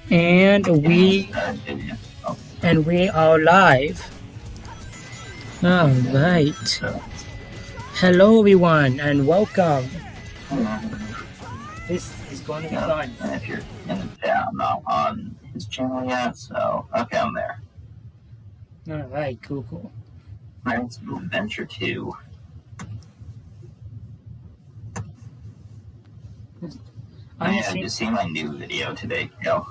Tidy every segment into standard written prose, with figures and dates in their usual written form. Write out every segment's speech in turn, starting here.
And we are live. All right. Hello, everyone, and welcome. This is going to be fun. And if you're I'm not on his channel yet, so okay, I'm there. All right, cool. Friends Adventure 2. Did you see my new video today, Joe?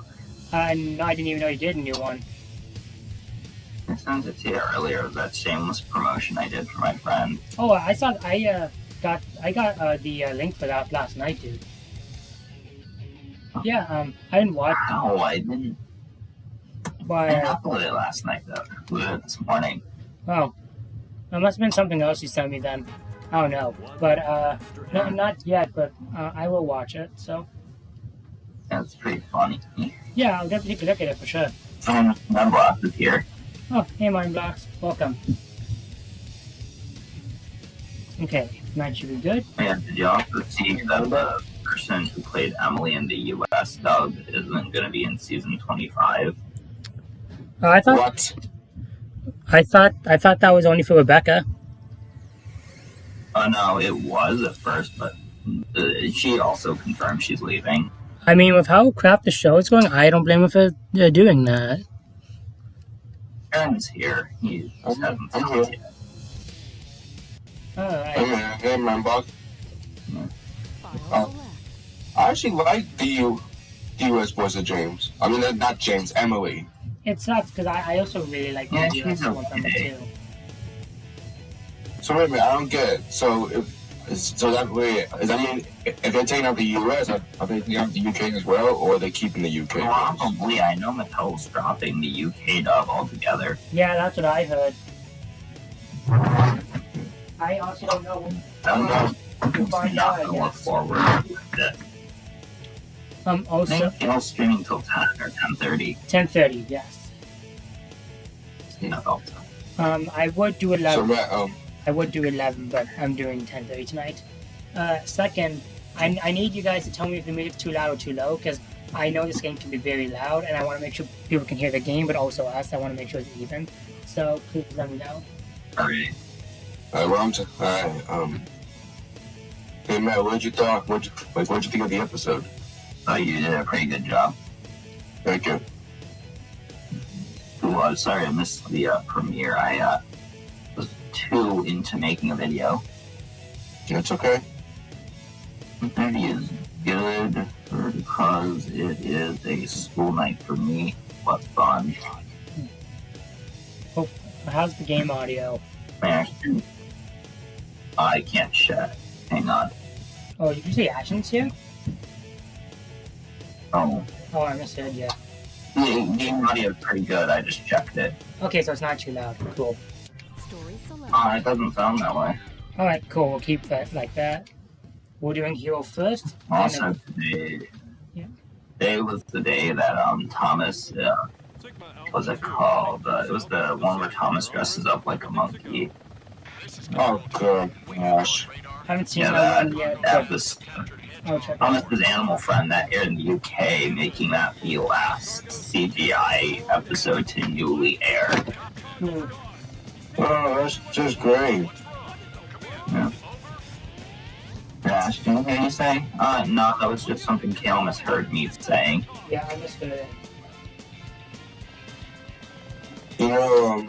No, I didn't even know you did a new one. I sent it to you earlier. It was that shameless promotion I did for my friend. Oh, I saw. I got the link for that last night, dude. Yeah. I didn't watch. Wow, I didn't. Why? I uploaded it last night though. I uploaded it this morning. Oh, it must have been something else you sent me then. I don't know, but no, not yet. But I will watch it. So. That's pretty funny. Yeah, I'll definitely take a look at it for sure. My boss is here. Oh, hey, Mind Blocks. Welcome. Okay, tonight should be good. Yeah, did you also see that the person who played Emily in the US dub isn't going to be in season 25? I thought. What? I thought that was only for Rebecca. Oh no, it was at first, but she also confirmed she's leaving. I mean, with how crap the show is going, I don't blame her for doing that. Aaron's here. He just hasn't I'm seen it here. yet. Alright. Hey, man, Buck. I actually like the US Boys of James. I mean, not James, Emily. It sucks because I also really like Yeah, the she's US one from it okay. too. So wait a minute, I don't get it. So that way, does that mean if they're taking out the US, are they taking out the UK as well, or are they keeping the UK? Probably. I know Mattel's dropping the UK dub altogether. Yeah, that's what I heard. I also don't know. I don't know. We'll find Not out, I gonna look guess. forward to this. I Also, think it's streaming till 10 or 10:30. 10:30. Yes. No. I would do So 11. Matt, I would do 11, but I'm doing 10:30 tonight. Second, I need you guys to tell me if the music's too loud or too low, because I know this game can be very loud, and I want to make sure people can hear the game, but also us. I want to make sure it's even. So please let me know. Alright. Hey Matt, what'd you think of the episode? So you did a pretty good job. Thank you. Ooh, sorry I missed the premiere. I was too into making a video. That's okay. 30 is good because it is a school night for me. What fun. Oh, how's the game audio? Actually, I can't check. Hang on. Oh, did you say actions here? Oh, Oh, I misheard you. the game audio is pretty good. I just checked it. Okay, so it's not too loud. Cool. It doesn't sound that way. All right, cool. We'll keep that like that. We're doing hero first. Also, today, Yeah. today was the day that Thomas, what was it called? It was the one where Thomas dresses up like a monkey. Oh gosh. Haven't seen Yeah, that one yet. that But was I'll check it out. Thomas's Animal Friend that aired in the UK, making that the last CGI episode to newly air. Hmm. Oh, that's just great. Yeah. Ash, did you hear you say? No, that was just something Kale misheard me saying. Yeah, I misheard it. You know,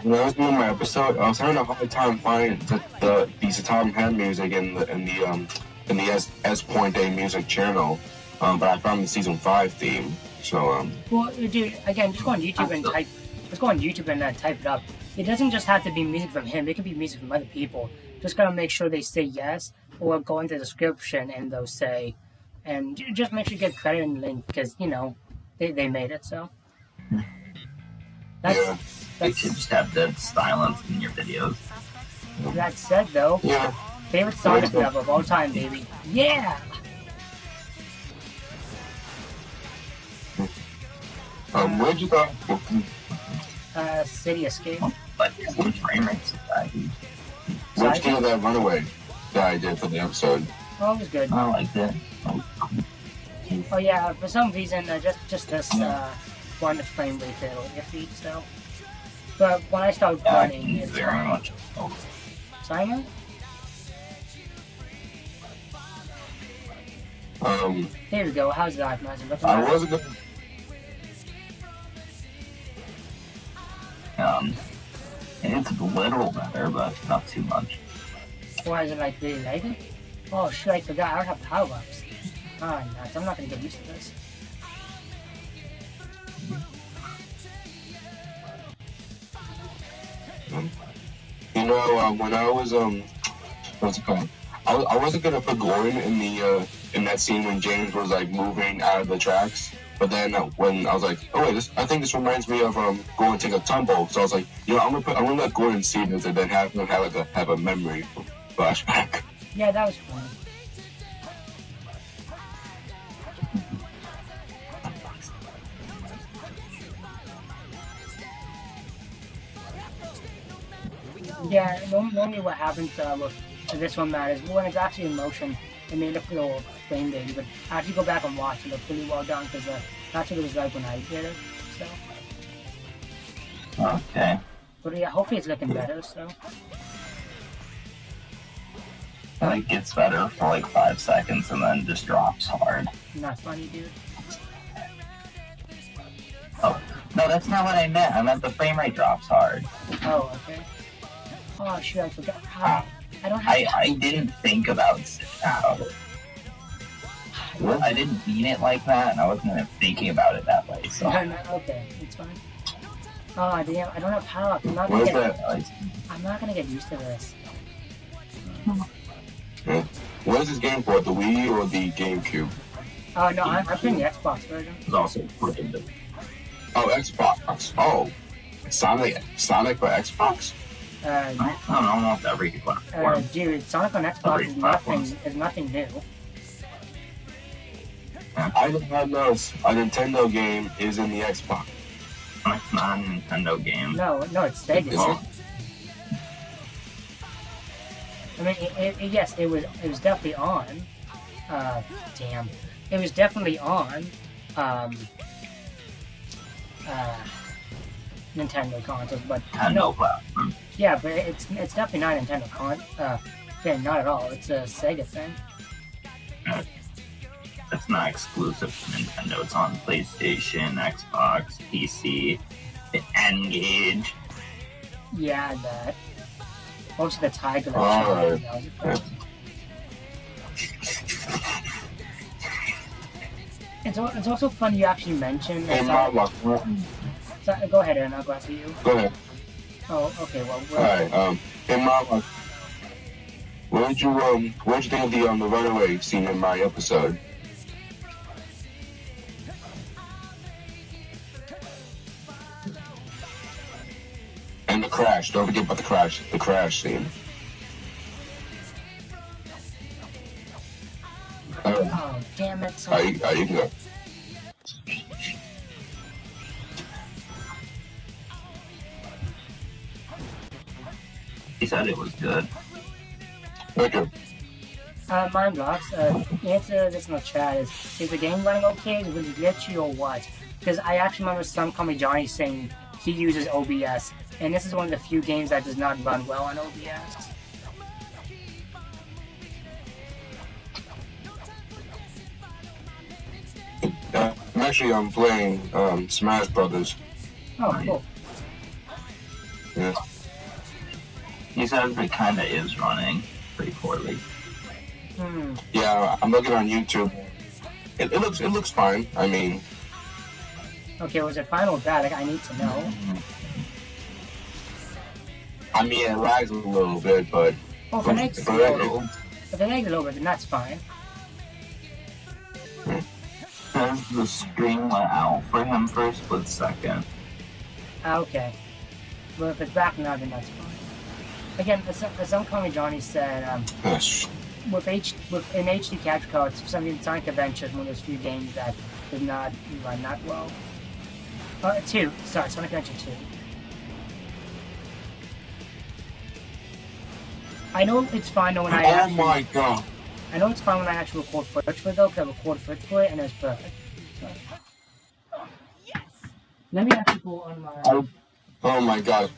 when I was doing my episode, I was having a hard time finding the Satam Head music in the S Point A music channel, but I found the season 5 theme. So Well, dude, again, just go on YouTube and type. Just go on YouTube and type it up. It doesn't just have to be music from him. It can be music from other people. Just gotta make sure they say yes, or go into the description and they'll say, and just make sure you get credit and link because you know they made it. So that's yeah, You should just have dead silence in your videos. that said though. yeah. Favorite Sonic level of all time, baby. Yeah. Where'd you go? City Escape. But some frame rates. Where'd you get that runaway that I did for the episode? Oh, it was good. I liked it. Hmm. Oh yeah, for some reason, just this one frame rate a little iffy. So, but when I start running, it's very fine. much. Oh, Simon? There we go. How's that, Master? Looking I better? wasn't gonna. it's a little better, but not too much. Why is it like really lagging? Oh shit! I forgot. I don't have power ups. Oh, nuts. I'm not gonna get used to this. You know, when I was what's it called? I wasn't gonna put Gordon in the in that scene when James was like moving out of the tracks. But then when I was like, oh wait, I think this reminds me of going to take a tumble. So I was like, you know, I'm gonna let Gordon see this and then have him have a memory flashback. Yeah, that was fun. Yeah, normally what happens with this one, Matt, is when it's actually in motion, it may look a little plain baby, but after you go back and watch, it looks really well done because that's what it was like when I did it. So, Okay. but yeah, hopefully it's looking better. So, It like gets better for like 5 seconds and then just drops hard. not funny, dude. Oh, no, that's not what I meant. I meant the frame rate drops hard. Oh, okay. Oh shoot, I forgot. I don't have. I didn't think about how. I didn't mean it like that, and I wasn't even thinking about it that way. So Okay, it's fine. Oh damn, I don't have power ups. I'm not What gonna is get. that? I'm not gonna get used to this. What is this game for? The Wii or the GameCube? Oh no, I'm playing the Xbox version. it's also put into. Oh, Xbox. Oh, Sonic for Xbox. It's on almost every platform. Dude, Sonic on Xbox is nothing new. I didn't know a Nintendo game is in the Xbox. It's not a Nintendo game. No, it's Sega. Oh. I mean, yes, it was definitely on. Damn, it was definitely on. Nintendo consoles, but Nintendo platform. yeah, but it's definitely not a Nintendo thing, not at all. It's a Sega thing. It's not exclusive to Nintendo. It's on PlayStation, Xbox, PC, N-Gage. Yeah, that. Most of the Tiger. Alright. It's also fun you actually mentioned. Hey, Mom, Go ahead, Aaron. I'll go after you. go ahead. Oh, okay. Well, Alright, hey Mom, what did you think of the runaway scene in my episode? And the crash. Don't forget about the crash scene. oh, damn it! So, You can go. He said it was good. Okay. Mind blocks. The answer to this in the chat is the game running okay? Will it glitch you or what? Because I actually remember some Call Me Johnny saying he uses OBS, and this is one of the few games that does not run well on OBS. I'm playing Smash Brothers. Oh, cool. Yeah. He says it kind of is running pretty poorly. Yeah, I'm looking on YouTube. It looks fine. I mean, Okay, was it fine or bad? Like, I need to know. it lags a little bit, but Oh, if it lags a little bit, then that's fine. Says the stream went out for him for a split second. Okay. But if it's back now, then that's fine. Again, as some Call Me Johnny said, with in HD capture cards, for some reason Sonic Adventure is one of those few games that does not run that well. Sonic Adventure 2. I know it's fine when oh my god! I know it's fine when I actually record footage for it though, because I record footage for it and it's perfect. So, let me actually go on my. Oh my god.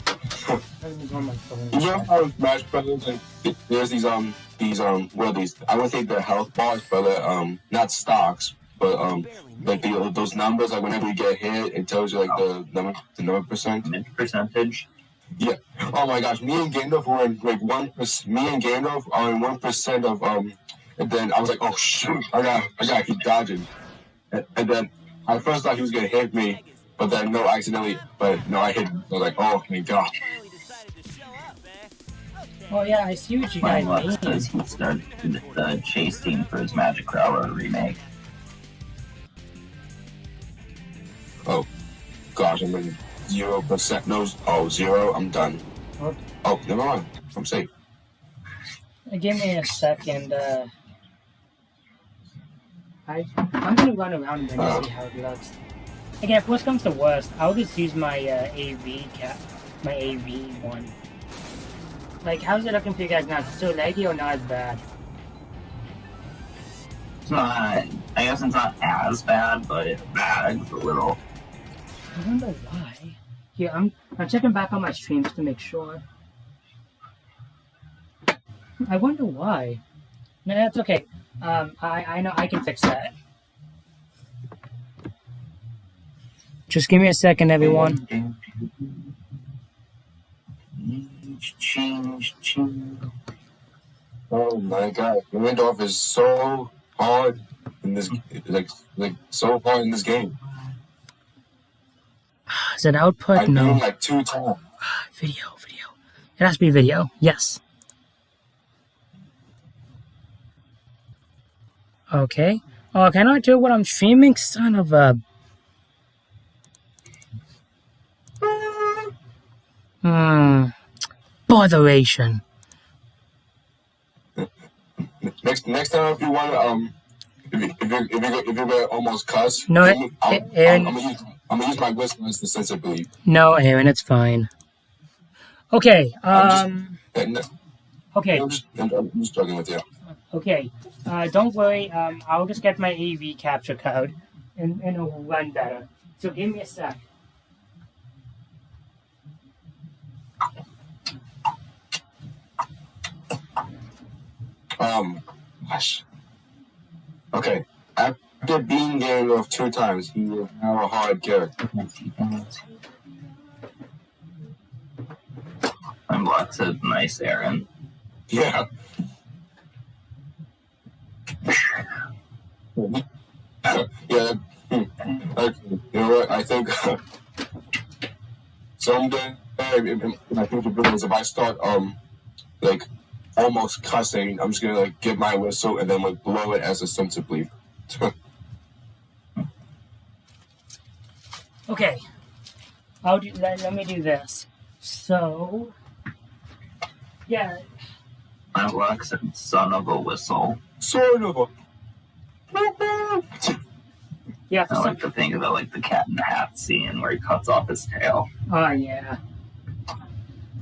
Let me go on my phone. You know how Smash Brothers, like, there's these well, these, I would say they're health bars, but not stocks, but like those numbers, like whenever you get hit, it tells you like the number percent. Percentage. Yeah. Oh my gosh, me and Gandalf were in like 1%. Me and Gandalf are in 1% of and then I was like, oh shoot, I gotta keep dodging, and then I first thought he was gonna hit me, but then no, I hit him. I was like, oh my god. Oh yeah, I see what you guys Lux mean. says he started the chase team for his Magic Crowler remake. Oh gosh, I'm in 0%. No, 0. I'm done. Okay. Oh, never mind. I'm safe. Give me a second. I'm gonna run around and see how it looks. Again, if worst comes to worst, I'll just use my my AV one. Like, how's it looking for you guys now? Is it still laggy or not as bad? It's not. I guess it's not as bad, but it lags a little. I wonder why. Here, I'm checking back on my stream just to make sure. I wonder why. No, that's okay. I know I can fix that. Just give me a second, everyone. Oh my god, Randolph is so hard in this, like so hard in this game. Is it output? I beat No. him like 2 times. Video. It has to be video. Yes. Okay. Oh, can I do what I'm streaming? Son of a. Botheration. Next time if you want if you're gonna almost cuss, No, I'm gonna use my whistle as the sense belief. No, Aaron, it's fine. Okay. Okay. I'm just joking with you. Okay. Don't worry. I'll just get my AV capture code, and it'll run better. So give me a sec. Gosh. Okay. After being Gandalf 2 times, he is now a hard character. I'm Lux said nice, Aaron. Yeah. Yeah. You know what? I think someday, my future videos, if I start like almost cussing, I'm just gonna like get my whistle and then like blow it as a sense of belief. Okay. Let me do this. So. Yeah. I'm Lux said son of a whistle. Son of a. Yeah. I like to think of it like the Cat in the Hat scene where he cuts off his tail. Oh yeah.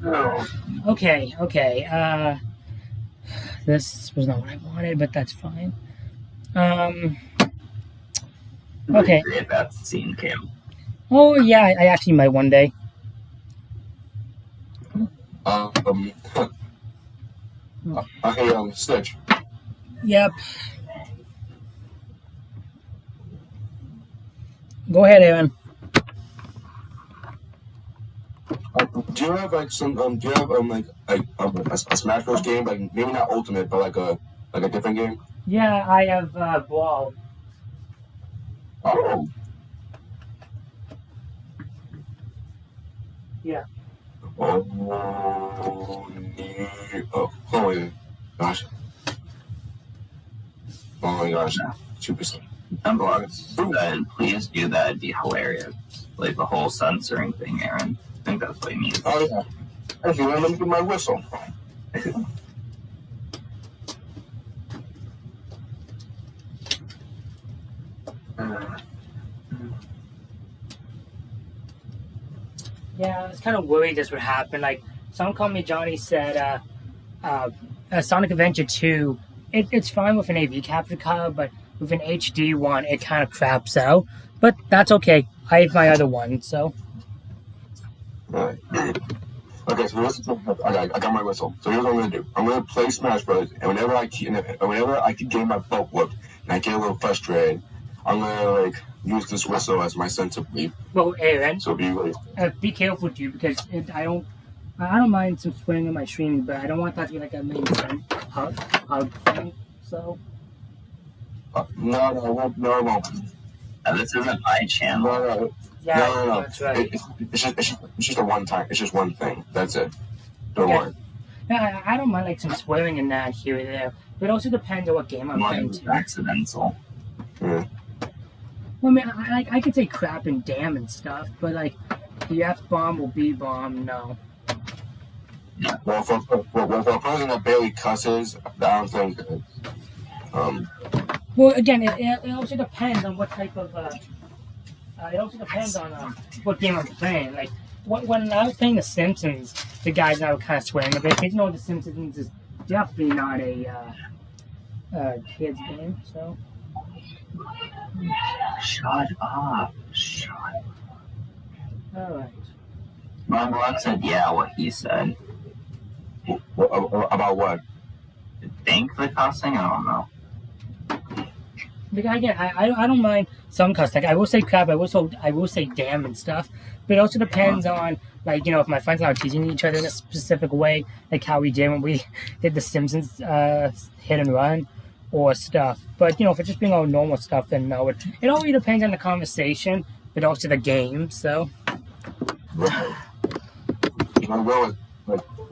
Oh. Okay. This was not what I wanted, but that's fine. Okay. Recreate that scene, Kim. Oh yeah, I actually might one day. Hey, Stitch. Yep. Go ahead, Aaron. Do you have like some? Do you have a Smash Bros game? Like maybe not Ultimate, but like a different game. Yeah, I have Brawl. Oh. Yeah. Oh my gosh. Oh my gosh. 2%. I'm Lux said please do that. It'd be hilarious. Like the whole censoring thing, Aaron. I think that's what he means. Oh yeah. Actually, let me get my whistle. Yeah, I was kind of worried this would happen. Like, someone called me Johnny said, Sonic Adventure 2 it's fine with an AV capture card, but with an HD one, it kind of craps out. But that's okay. I have my other one, so. Alright. Okay, so I got my whistle. So here's what I'm gonna do. I'm gonna play Smash Bros. And whenever I keep getting my butt whooped and I get a little frustrated, I'm gonna like use this whistle as my sense of relief. Well, Aaron, So be careful too, because I don't mind some swearing in my stream, but I don't want that to be like a main hug thing. So. No, it won't. This isn't my channel. No. Yeah, No. that's right. It's just a one time. It's just one thing. That's it. Don't worry. Yeah, I don't mind like some swearing and that here and there, but it also depends on what game I'm playing. It's accidental. Yeah. Well, I mean, I could say crap and damn and stuff, but like the F bomb or B bomb, no. Well, for a person that barely cusses, I don't think. Well, again, it also depends on what type of. It also depends on what game I'm playing. Like when I was playing The Simpsons, the guys and I were kind of swearing a bit. Because, The Simpsons is definitely not a kids game. So. Shut up. All right. Mom said, yeah, what he said. About what? I think the cussing? I don't know. Again, I don't mind some cuss. Like I will say crap, I will say damn and stuff. But it also depends on like if my friends are teasing each other in a specific way, like how we did when we did the Simpsons hit and run or stuff. But if it's just being all normal stuff, then no. It all really depends on the conversation, but also the game. So. Right. Well,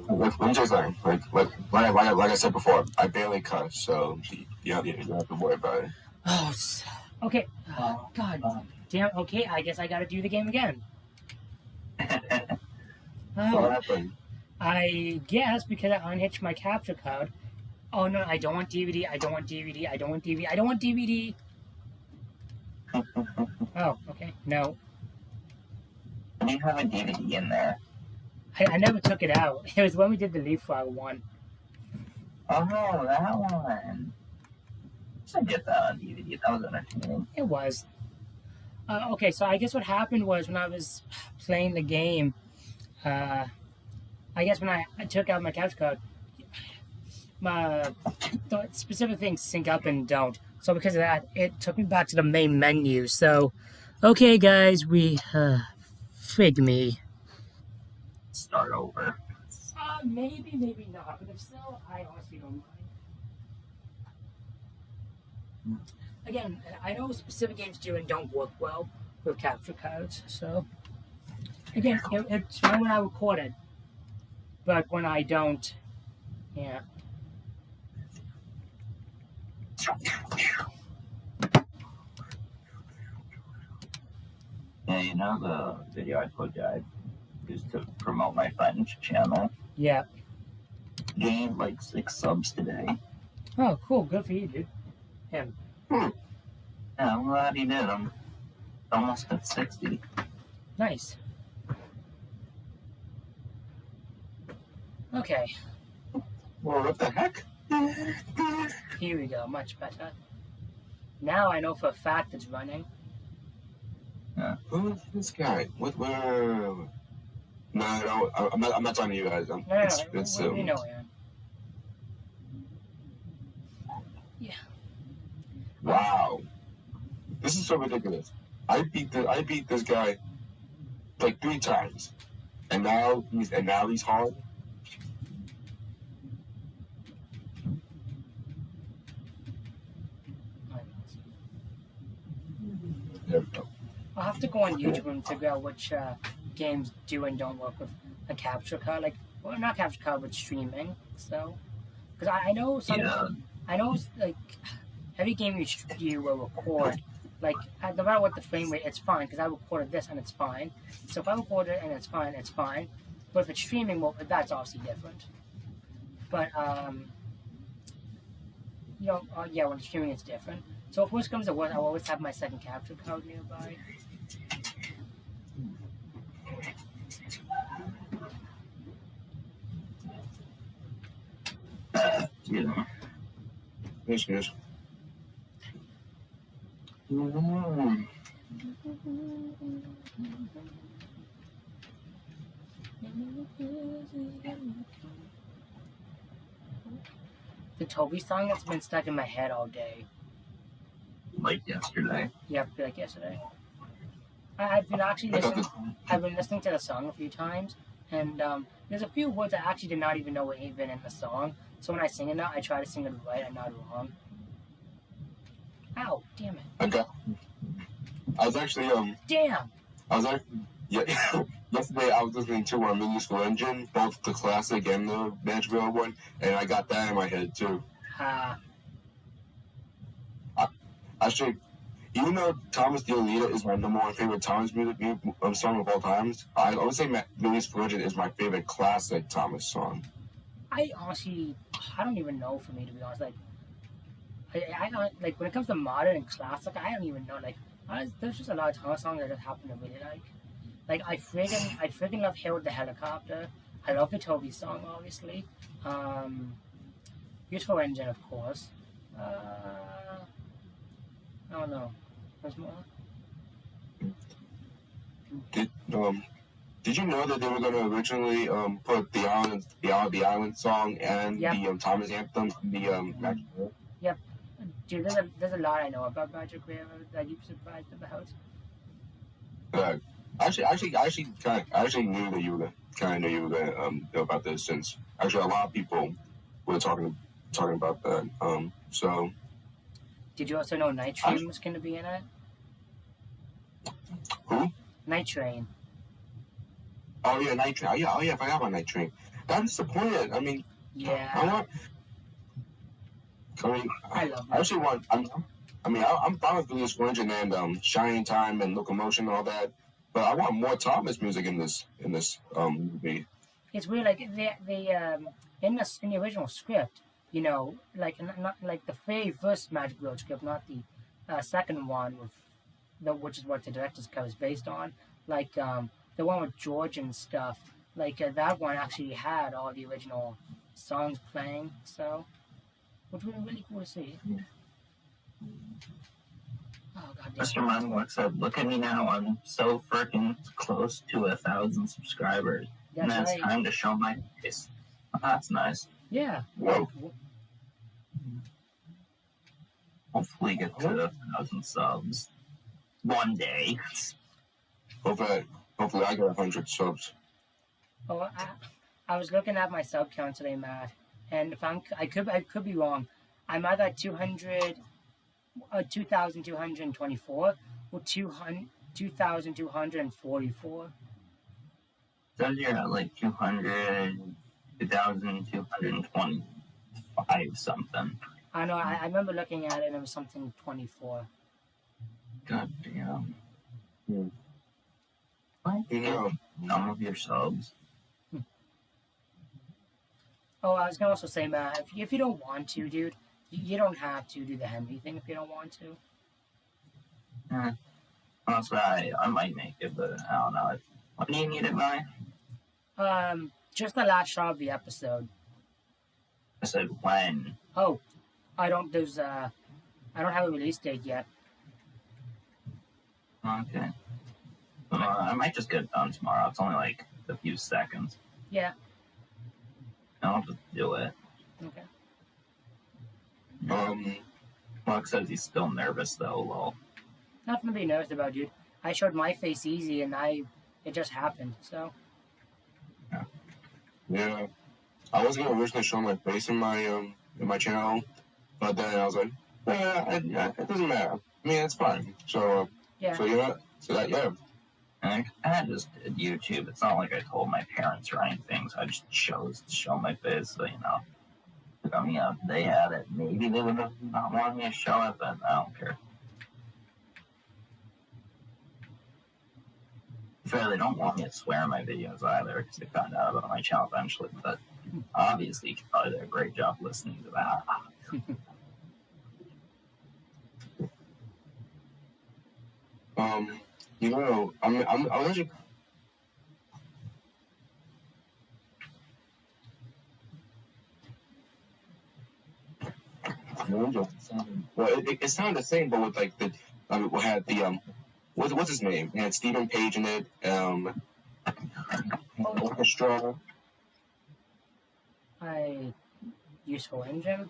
let me just say, like I said before, I barely cuss, so you don't have to worry about it. Oh, okay. Oh, God damn. Okay, I guess I gotta do the game again. What happened? I guess because I unhitched my capture card. Oh no, I don't want DVD. I don't want DVD. I don't want DVD. I don't want DVD. Oh, okay. No. You have a DVD in there. I never took it out. It was when we did the Leapfrog one. Oh, that one. I get that on DVD. That was entertaining. It was. Okay, so I guess what happened was when I was playing the game, I guess when I took out my capture card, the specific things sync up and don't. So because of that, it took me back to the main menu. So, okay, guys, frig me. Start over. Maybe not, but if so, I honestly don't mind. Again, I know specific games do and don't work well with capture cards, so again, it's fine when I record it, but when I don't, yeah. Yeah, the video I told you I used to promote my friend's channel. Yeah. Gained like 6 subs today. Oh, cool. Good for you, dude. Him. Yeah, I'm glad he did. I'm almost at 60. Nice. Okay. Well, what the heck? Here we go. Much better. Now I know for a fact it's running. Yeah. Who's this guy? What? No, I'm not talking to you guys. No, we know, Aaron. Yeah. Wow. This is so ridiculous. I beat this guy like 3 times, and now he's hard. There we go. I'll have to go on YouTube and figure out which games do and don't work with a capture card. Like, well, not capture card, but streaming. So, because I know some, I know like every game you will record, like no matter what the frame rate, it's fine because I recorded this and it's fine. So if I record it and it's fine, it's fine. But if it's streaming, well, that's obviously different. But yeah, when it's streaming, it's different. So if worst comes to worst, I'll always have my second capture card nearby. Yeah. Yes, yes. The Toby song that's been stuck in my head all day. Like yesterday. Yep, like yesterday. I've been actually listening. I've been listening to the song a few times, and there's a few words I actually did not even know were even in the song. So when I sing it now, I try to sing it right and not wrong. Ow! Damn it! Okay. I was actually Damn! I was actually yesterday I was listening to Musical Engine, both the classic and the Nashville one, and I got that in my head too. Actually, even though Thomas DeLita is my number one favorite Thomas music song of all times, I would say Musical Engine is my favorite classic Thomas song. I honestly, I don't even know. For me, to be honest, like I don't like when it comes to modern and classic. I don't even know. Like there's just a lot of Thomas songs I just happen to really like. Like I freaking love Harold the Helicopter. I love the Toby song, obviously. Beautiful Engine, of course. I don't know. There's more. Did you know that they were going to originally put the Island song and the Thomas anthem in the Magic River? Yep. Dude, there's a lot I know about Magic River that you'd be surprised about. I actually knew that you were kind of knew know about this, since actually a lot of people were talking about that. So. Did you also know Night Train was going to be in it? Who? Night Train. Oh yeah, Night Train. Oh yeah, I forgot about Night Train. I'm disappointed. I mean, yeah. I love. I actually want. I'm fine with Musical Engine and Shining Time and Locomotion and all that, but I want more Thomas music in this movie. It's weird, like they in the original script, you know, like not like the very first Magic World script, not the second one which is what the director's cut is based on. Like the one with George and stuff. Like that one actually had all the original songs playing, so which would be really cool to see. Oh god damn. Mr. Monwalk said, "Look at me now. I'm so freaking close to 1,000 subscribers, and it's time to show my face." Oh, that's nice. Yeah. Whoa. Hopefully get to 1,000 subs one day. Hopefully I get 100 subs. Oh, I was looking at my sub count today, Matt, and if I could be wrong. I'm either at 2,224 or 2,244. Says you're at like 2,225 something. I know. I remember looking at it, and it was something 24. God damn. Hmm. Why some of your subs? Oh, I was gonna also say, Matt, if you don't want to, dude, you don't have to do the Henry thing if you don't want to. Honestly, I might make it, but I don't know. When do you need it by? Just the last shot of the episode. I said when. Oh, I don't have a release date yet. Okay. I might just get it done tomorrow. It's only like a few seconds. Yeah. I'll just do it. Okay. Mark says he's still nervous though, lol. Nothing to be nervous about, dude. I showed my face easy and it just happened, so. Yeah. I was gonna originally show my face in my channel, but then I was like, it doesn't matter. I mean, it's fine. So yeah. So yeah. So that yeah. And I just did YouTube. It's not like I told my parents or anything, so I just chose to show my face. So you know, I mean, if they had it, maybe they would have not wanted me to show it, but I don't care. Fair, they don't want me to swear in my videos either because they found out about my channel eventually. But obviously, you probably did a great job listening to that. You know, I was actually. Angel. Well, it sounded the same, but with like we had the what's his name? It had Stephen Page in it. Orchestra. Useful Engine.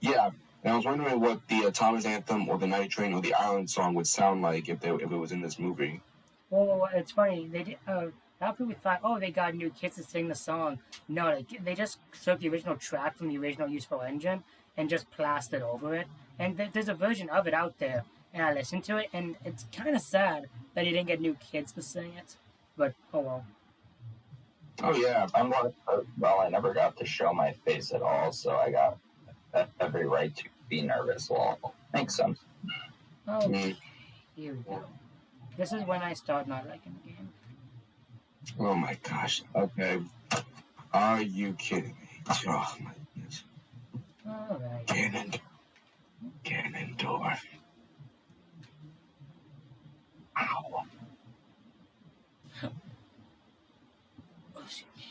Yeah, and I was wondering what the Thomas Anthem or the Night Train or the Island Song would sound like if it was in this movie. Well, it's funny. They did. A lot of people thought, oh, they got new kids to sing the song. No, they just took the original track from the original Useful Engine and just plastered over it. And there's a version of it out there, and I listened to it, and it's kind of sad that he didn't get new kids to sing it. But oh well. Oh yeah, Well, I never got to show my face at all, so I got every right to be nervous. Well, makes sense. Oh, here we go. This is when I start not liking the game. Oh my gosh. Okay. Are you kidding me? Oh my goodness. Alright. Ganondorf. Ow. Oh, excuse me.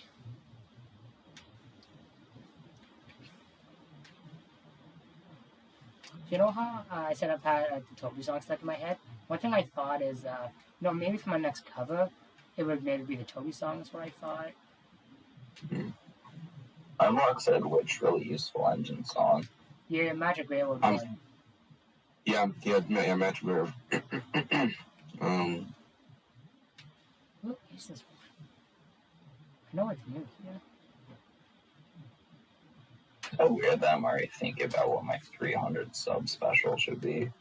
You know how I said I've had the Toby song stuck in my head? One thing I thought is, maybe for my next cover, it would maybe be the Toby song, is what I thought. Unlock said which really useful engine song. Yeah, Magic Railroad one. Yeah, Magic Railroad. What is this one? I know it's new here. So weird that I'm already thinking about what my 300 sub special should be.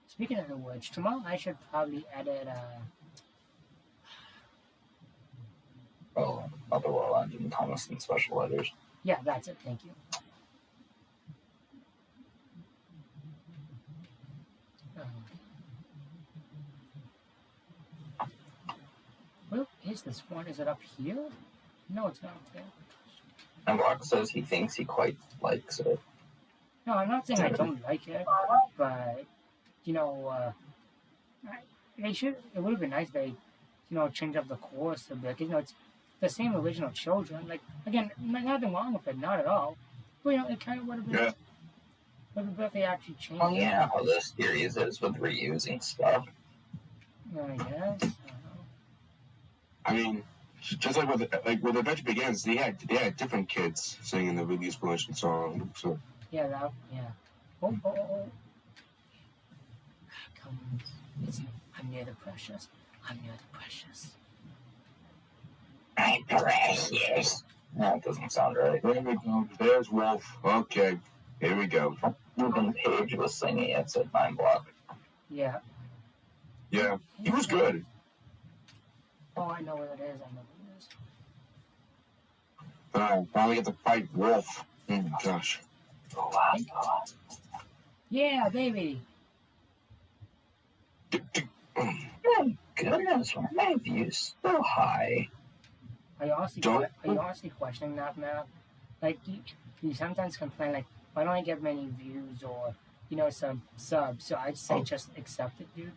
Speaking of which, tomorrow I should probably edit, Otherworld Engine Thomason special letters. Yeah, that's it, thank you. Where is this one? Is it up here? No, it's not up there. Unlock says he thinks he quite likes it. No, I'm not saying I don't like it, but they should. It would have been nice if they, change up the course a bit. It's the same original children. Like again, nothing wrong with it, not at all. But it kind of would have been. Yeah. Would have been if they actually changed. Well, yeah, how this series is with reusing stuff. I guess. I mean, just with Adventure Begins, they had different kids singing the release promotion song. So Yeah. Oh. Come on. I'm near the precious. I'm precious. That doesn't sound right. there we go. There's Wolf. Okay, here we go. Ruben Page was singing it at 9 Block. Yeah. Yeah, he was good. Oh, I know what it is. Finally get to fight Wolf. Oh my gosh. Yeah, baby. Oh, goodness, why are my views so high? Are you honestly questioning that, man? Like, you sometimes complain, like, why don't I get many views or, some subs? So I'd say just accept it, dude.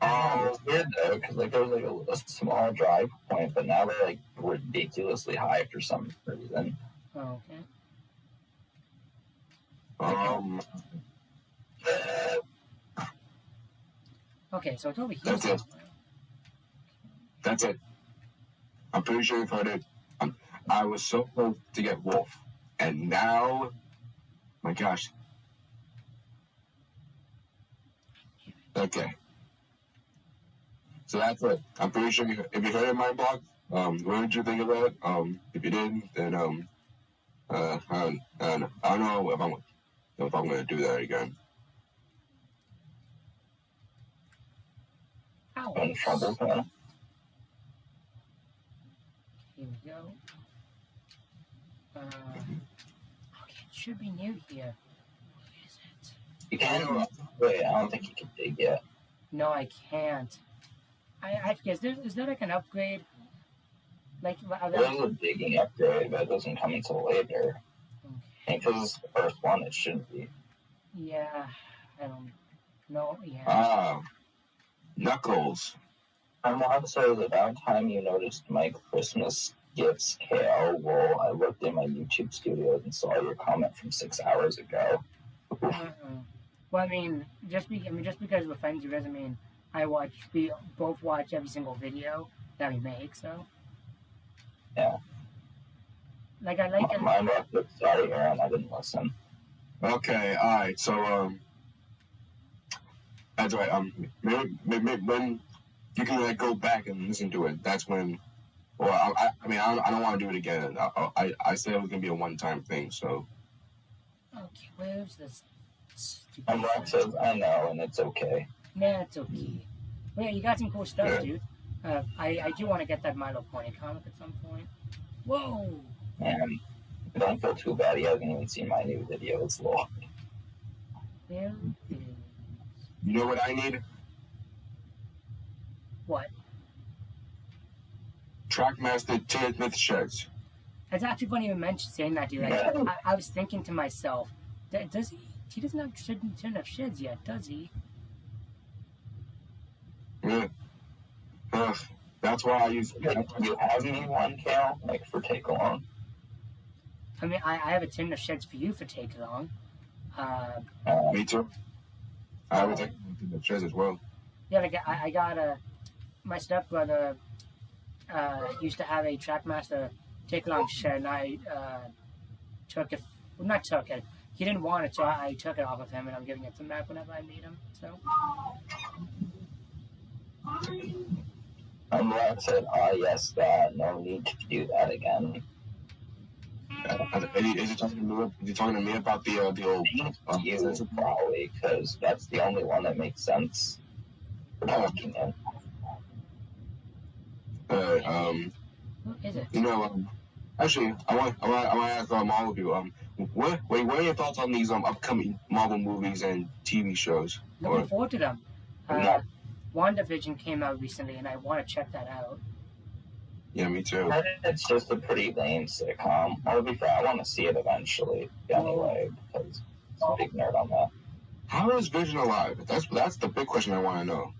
It's weird though, because there was a small drive point, but now they're ridiculously high for some reason. Oh, okay. Okay, so it's over here. That's it. That's it. I'm pretty sure you've heard it. I was so close to get Wolf, and now, my gosh. Okay. So that's it. I'm pretty sure if you heard it in my blog, what did you think of that? If you didn't, then I don't know if I'm gonna do that again. Ow. In trouble, huh? Here we go. Okay, it should be near here. Where is it? You can't. Wait, I don't think you can dig yet. No, I can't. I guess is there like an upgrade? Like There's a digging upgrade, but it doesn't come until later. Okay. Because it's the first one, it shouldn't be. Yeah, I don't know. Yeah. Knuckles. I'm also about time you noticed my Christmas gifts, Kale. Well, I looked in my YouTube studios and saw your comment from 6 hours ago. Well, I mean, just because we're friends, it doesn't mean we both watch every single video that we make. So Yeah. like I like it. Mine was sorry, Aaron. I didn't listen. Okay, all right. So that's right. Maybe when you can like go back and listen to it, that's when. Well, I mean, I don't want to do it again. I said it was gonna be a one-time thing. So. Okay, where's this? And Rock says, I know, and it's okay. Nah, it's okay. Well, yeah, you got some cool stuff, Yeah. dude. I do want to get that Milo Pony comic at some point. Whoa! And don't feel too bad. He hasn't even seen my new videos. Lol. There is. You know what I need? What? Trackmaster Ted Smith shirts. It's actually funny you mentioned saying that, dude. Like, I was thinking to myself, does he? He doesn't have enough sheds yet, does he? Yeah. That's why I use. You have me one, Cal, like for take along. I mean, I have a tin of sheds for you for take along. Me too. I would take the shirts as well. Yeah, like I got my stepbrother used to have a Trackmaster take along shed, and I took it. Well, not took it. He didn't want it, so I took it off of him, and I'm giving it to him back whenever I meet him. So. And Rock said, yes, that. No need to do that again. Is he talking to me about the old? You probably, because that's the only one that makes sense. Talking in. Who is it? You know, actually, I want to ask all of you. What are your thoughts on these upcoming Marvel movies and TV shows? Looking forward to them. No. WandaVision came out recently, and I want to check that out. Yeah, me too. It's just a pretty lame sitcom. I'll be fair, I want to see it eventually, anyway, because I'm a big nerd on that. How is Vision alive? That's the big question I want to know.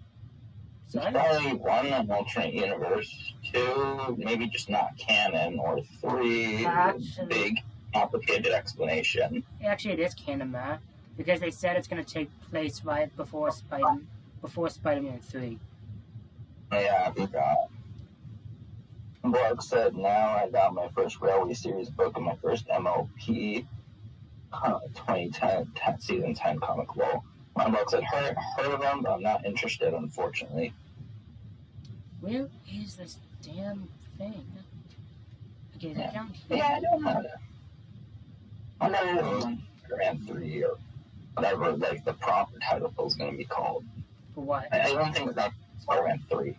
So It's probably one, an alternate universe, two, maybe just not canon, or three, Actually- big, complicated explanation. actually, it is canon, Matt, because they said it's going to take place right before Spider-Man 3. Yeah, I forgot. Block said, now I got my first Railway Series book and my first MLP 2010 season 10 comic lol. My block said, heard of them, but I'm not interested, unfortunately. Where is this damn thing? Okay, is it down here? Yeah, I don't know. I know Spider-Man 3 or whatever, like, the proper title is going to be called. For what? I don't think that's Spider-Man 3.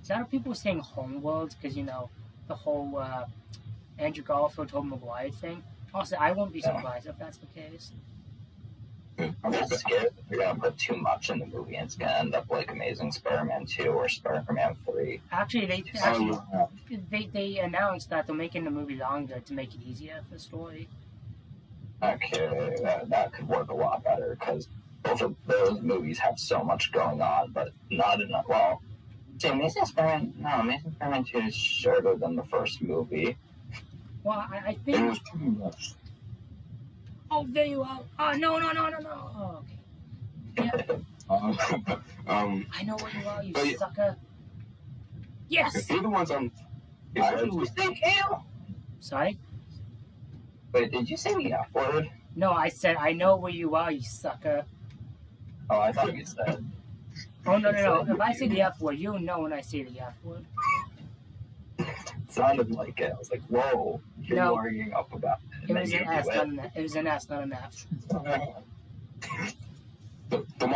Is that how people were saying Homeworld? Because, you know, the whole Andrew Garfield, Tobey Maguire thing. Also, I won't be surprised if that's the case. I'm just scared that they're going to put too much in the movie and it's going to end up like Amazing Spider-Man 2 or Spider-Man 3. Actually, they announced that they're making the movie longer to make it easier for the story. Okay, that could work a lot better because both of those movies have so much going on, but not enough. Well, see, Amazing Spider-Man 2 is shorter than the first movie. Well, I It think... was pretty much. Oh, there you are. Oh, no. Oh, okay. Yeah, I know where you are, you But yeah. sucker. Yes! They're the ones What did you say, Kale? Sorry? Wait, did you say the F word? No, I said, I know where you are, you sucker. Oh, I thought you said. Oh, no. If I say the F word, you'll know when I say the F word. It sounded like it. I was like, whoa, you're No. worrying up about it. It was an S, not an F. It was an S, not an F. the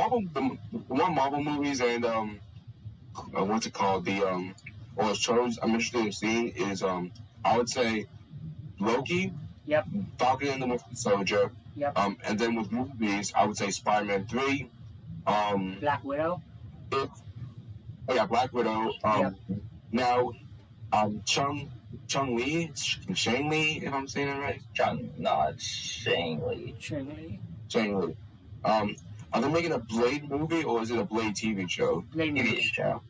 one Marvel movies and what's it called, or shows I'm interested in seeing is I would say Loki, Yep. Falcon and the Winter Soldier, Yep. And then with movies I would say Spider-Man 3, Black Widow. Black Widow, Yep. now Shang Li, if I'm saying it right. It's Shang Li. Trinity. Shang Li. Are they making a Blade movie or is it a Blade TV show? Blade TV movie. show.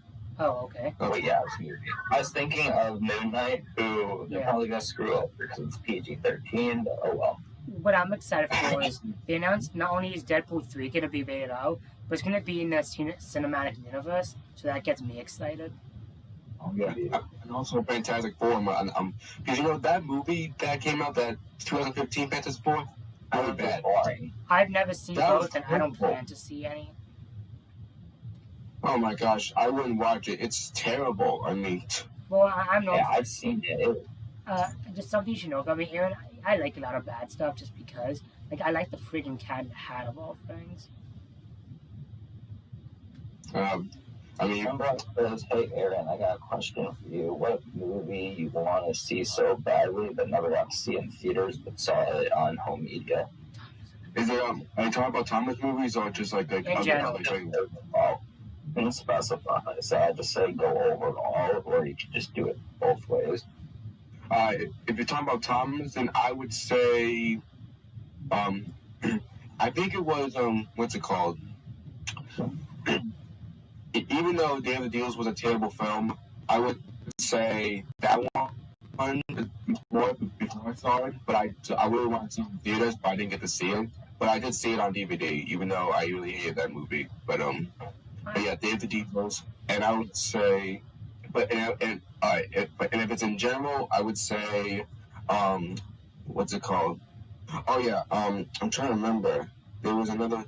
Oh, okay. But yeah, it's weird. I was thinking of Moon Knight, who they're Yeah. probably gonna screw up because it's PG-13. But oh well. What I'm excited for is they announced not only is Deadpool 3 going to be rated out, but it's going to be in the cinematic universe, so that gets me excited. Yeah. And also Fantastic Four. Because you know that movie that came out, that 2015 Fantastic Four, That really was bad. boring. I've never seen That was both, and I don't terrible. plan to see any. Oh my gosh, I wouldn't watch it. It's terrible. I mean, Well, I'm not. Yeah, I've seen it. Just something you should know about me, Aaron. I like a lot of bad stuff just because. Like, I like the freaking Cat in the Hat of all things. I mean, Remember I says, hey Aaron, I got a question for you. What movie you want to see so badly but never got to see in theaters but saw it on home media? is it are you talking about Thomas movies or just like In general. Overall. Didn't specify, so I had to say go overall, or you could just do it both ways. If you're talking about Thomas, then I would say, I think it was what's it called? Even though Day of the Deals was a terrible film, I would say that one before I saw it. But I really want to see it in theaters, but I didn't get to see it. But I did see it on DVD, even though I really hated that movie. But yeah, Day of the Deals, and I would say, but if it's in general, I would say, what's it called? Oh yeah, I'm trying to remember. There was another.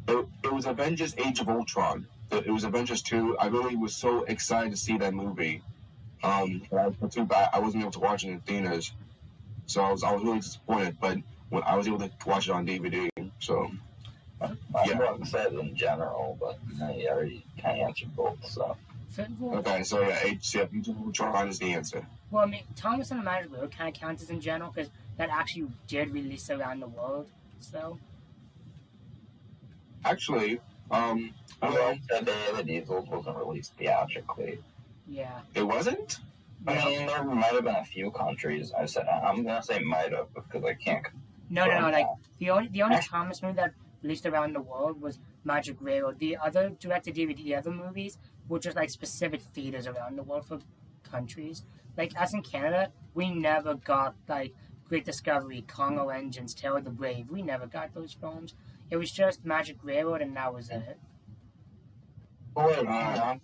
It was Avengers: Age of Ultron. It was Avengers 2. I really was so excited to see that movie. But too bad I wasn't able to watch it in theaters, so I was really disappointed. But when I was able to watch it on DVD, so I wouldn't say it in general, but you already kind of answered both. So okay, so yeah, Age of Ultron is the answer. Well, I mean, Thomas and the Magic Wheel kind of counts as in general because that actually did release around the world. So Actually, well, Day of the Deals wasn't released theatrically. yeah. it wasn't. I mean, there might have been a few countries. I'm gonna say might have because I can't. No. Like the only Thomas movie that released around the world was Magic Railroad. The other directed DVD, other movies were just like specific theaters around the world for countries. Like us in Canada, we never got like Great Discovery, Congo Engines, Tale of the Brave. We never got those films. It was just Magic Railroad, and that was it. Wait, a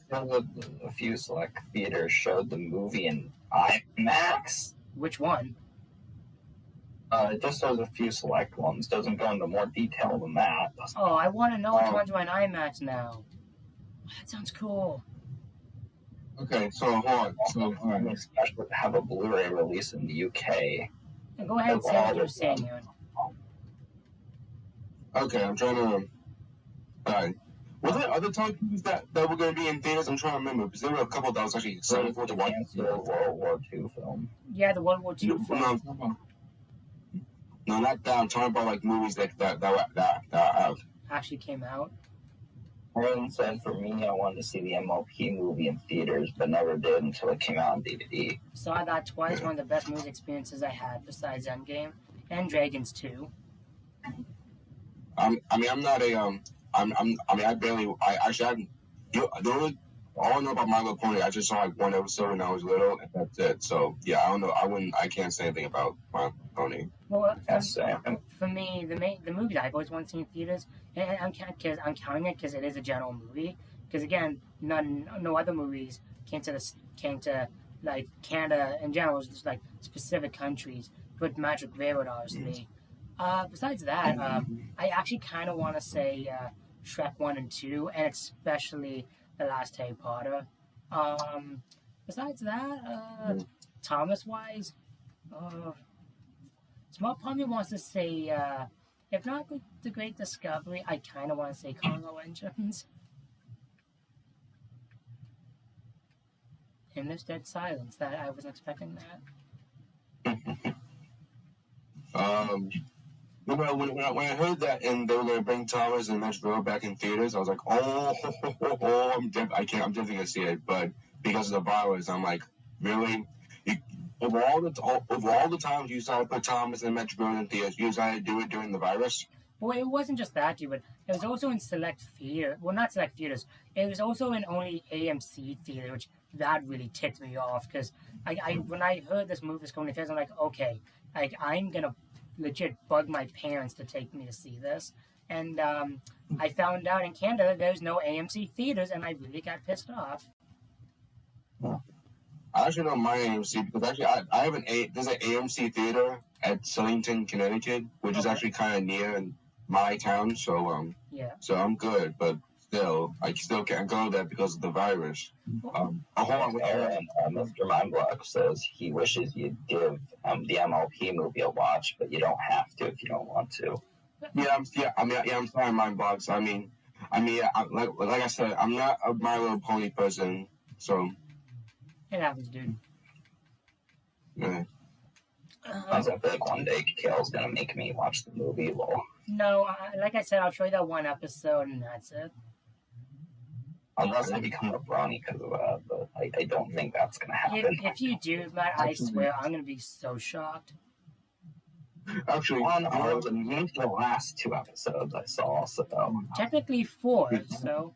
few select theaters showed the movie in IMAX. Which one? It just shows a few select ones. Doesn't go into more detail than that. Oh, I want to know which ones are in IMAX now. That sounds cool. Okay, so hold on. So Especially to have a Blu-ray release in the UK. And go ahead and say what you're saying, Aaron. okay, I'm trying to. Alright. Were there other Tom movies that were going to be in theaters? I'm trying to remember because there were a couple that I was actually excited for to watch. The World War II film. Yeah, the World War II film. No, not that. I'm talking about like movies that Actually came out. Aaron said, for me, I wanted to see the MLP movie in theaters, but never did until it came out on DVD. Saw that twice. One of the best movie experiences I had besides Endgame and Dragons 2. I mean, I'm not a I actually haven't. All I know about My Little Pony, I just saw like one episode when I was little, and that's it. So yeah, I don't know. I can't say anything about My Little Pony. Well, Yes, for me, the movie that I've always wanted to see in theaters, and I'm counting it because it is a general movie. Because again, no other movies came to like Canada in general. It was just like specific countries, but Magic Railroad, obviously. Besides that, I actually kind of want to say Shrek 1 and 2, and especially the last Harry Potter. Besides that, Thomas-wise, small part of me wants to say, if not The Great Discovery, I kind of want to say Congo Engines. And there's dead silence. That I wasn't expecting that. When I heard that and they were going to bring Thomas and Magic Railroad back in theaters, I was like, I'm definitely going to see it. But because of the virus, I'm like, really? Of all the times you decided to put Thomas and Magic Railroad in theaters, you decided to do it during the virus? Well, it wasn't just that, dude, but it was also in select theater. Well, not select theaters. It was also in only AMC theater, which that really ticked me off because when I heard this movie was coming to theaters, I'm like, okay, like I'm gonna legit bug my parents to take me to see this. And I found out in Canada there's no AMC theaters, and I really got pissed off. I actually don't mind AMC because actually I have there's an AMC theater at Sulington, Connecticut, which is actually kind of near my town. So Yeah. so I'm good, but still I still can't go there because of the virus. Hold on, wait, Aaron, Mr. Mindblock says he wishes you'd give the MLP movie a watch, but you don't have to if you don't want to. I'm sorry, Mindbox. Like I said, I'm not a My Little Pony person, so. It happens, dude. Yeah. I feel like one day Kale's gonna make me watch the movie. Lol. No, like I said, I'll show you that one episode, and that's it. Unless I become a brownie because of that, but I don't think that's gonna happen. If you do, Matt, I swear I'm gonna be so shocked. Actually, maybe the last 2 episodes I saw, so. Technically 4, so.